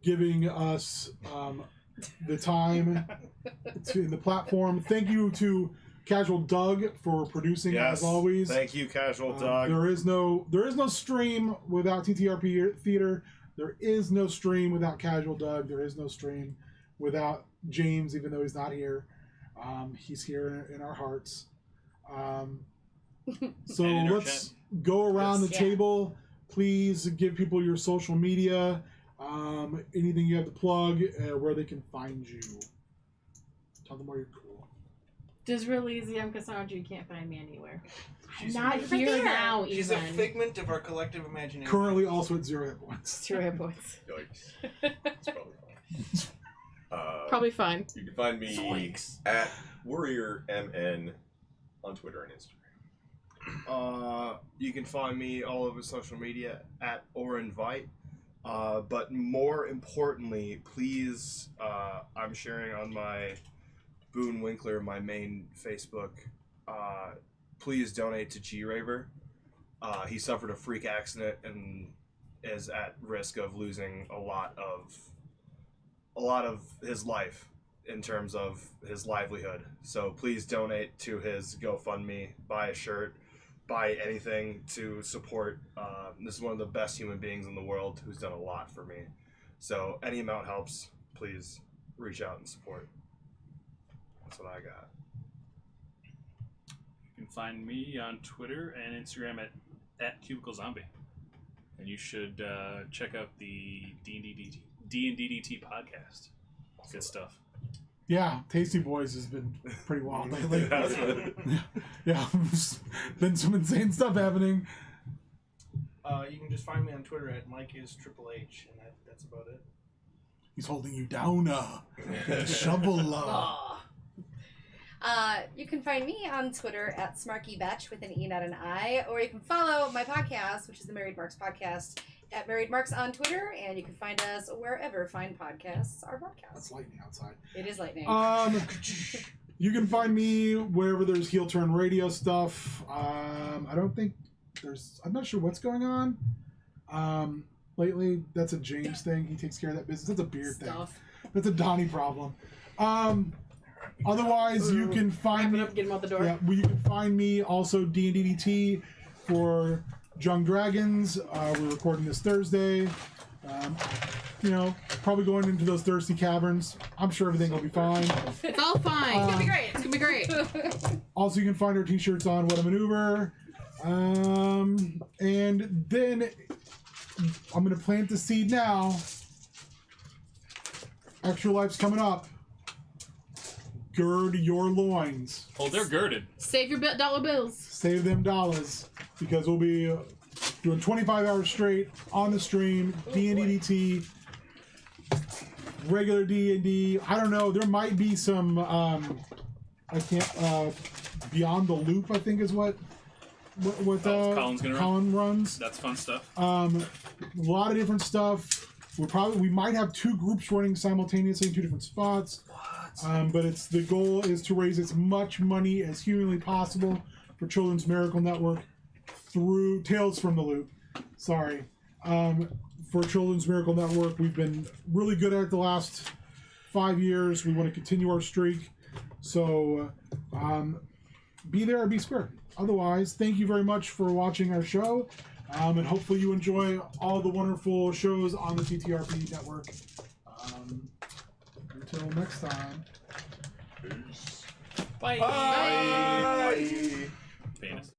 giving us the time to the platform. Thank you to Casual Doug for producing as always. Thank you, Casual Dog. There is no stream without TTRP Theater. There is no stream without Casual Doug. There is no stream without James, even though he's not here. He's here in our hearts. So And in our let's go around the table. Please give people your social media, anything you have to plug, where they can find you. Tell them where you're cool. Just real easy. I'm Cassandra. You can't find me anywhere. I'm She's not a- here there. now, She's even. a figment of our collective imagination. Currently also at 0 hit points. 0 hit points. Yikes. It's probably fine. Probably fine. You can find me Zoinks. at WarriorMN on Twitter and Instagram. You can find me all over social media at OrInvite. But more importantly, please, I'm sharing on my Boone Winkler, my main Facebook. Please donate to G-Raver. He suffered a freak accident and is at risk of losing a lot of his life in terms of his livelihood. So please donate to his GoFundMe, buy a shirt, buy anything to support. This is one of the best human beings in the world who's done a lot for me. So any amount helps. Please reach out and support. That's what I got. You can find me on Twitter and Instagram at CubicleZombie. And you should check out the D&DDT podcast. Good stuff. Yeah, Tasty Boys has been pretty wild lately. Yeah, been some insane stuff happening. You can just find me on Twitter at MikeIsTripleH, and that's about it. He's holding you down, with a shovel. You can find me on Twitter at SmarkyBetch with an E, not an I, or you can follow my podcast, which is the Married Marks Podcast, at Married Marks on Twitter, and you can find us wherever fine podcasts are broadcast. It's lightning outside. It is lightning. You can find me wherever there's HeelTurnRadio stuff. I don't think I'm not sure what's going on. Lately, that's a James thing. He takes care of that business. That's a beard thing. That's a Donnie problem. Otherwise, you can find me. Get him out the door. Yeah, well, you can find me also D&DDT for Young Dragons. We're recording this Thursday. Probably going into those thirsty caverns. I'm sure everything will be fine. It's all fine. It's gonna be great. It's gonna be great. Also, you can find our t-shirts on What a Maneuver. And then I'm going to plant the seed now. Extra Life's coming up. Gird your loins. Oh, they're girded. Save your dollar bills. Save them dollars. Because we'll be doing 25 hours straight on the stream. D&DDT. Regular D&D. I don't know. There might be some... Beyond the Loop, I think is what Colin's gonna Colin runs. That's fun stuff. A lot of different stuff. We might have two groups running simultaneously in two different spots. But the goal is to raise as much money as humanly possible for Children's Miracle Network through Tales from the Loop. Sorry. For Children's Miracle Network, we've been really good at it the last 5 years. We want to continue our streak. So, be there or be square. Otherwise, thank you very much for watching our show. And hopefully you enjoy all the wonderful shows on the TTRP network. Until next time. Peace. Bye. Bye. Penis.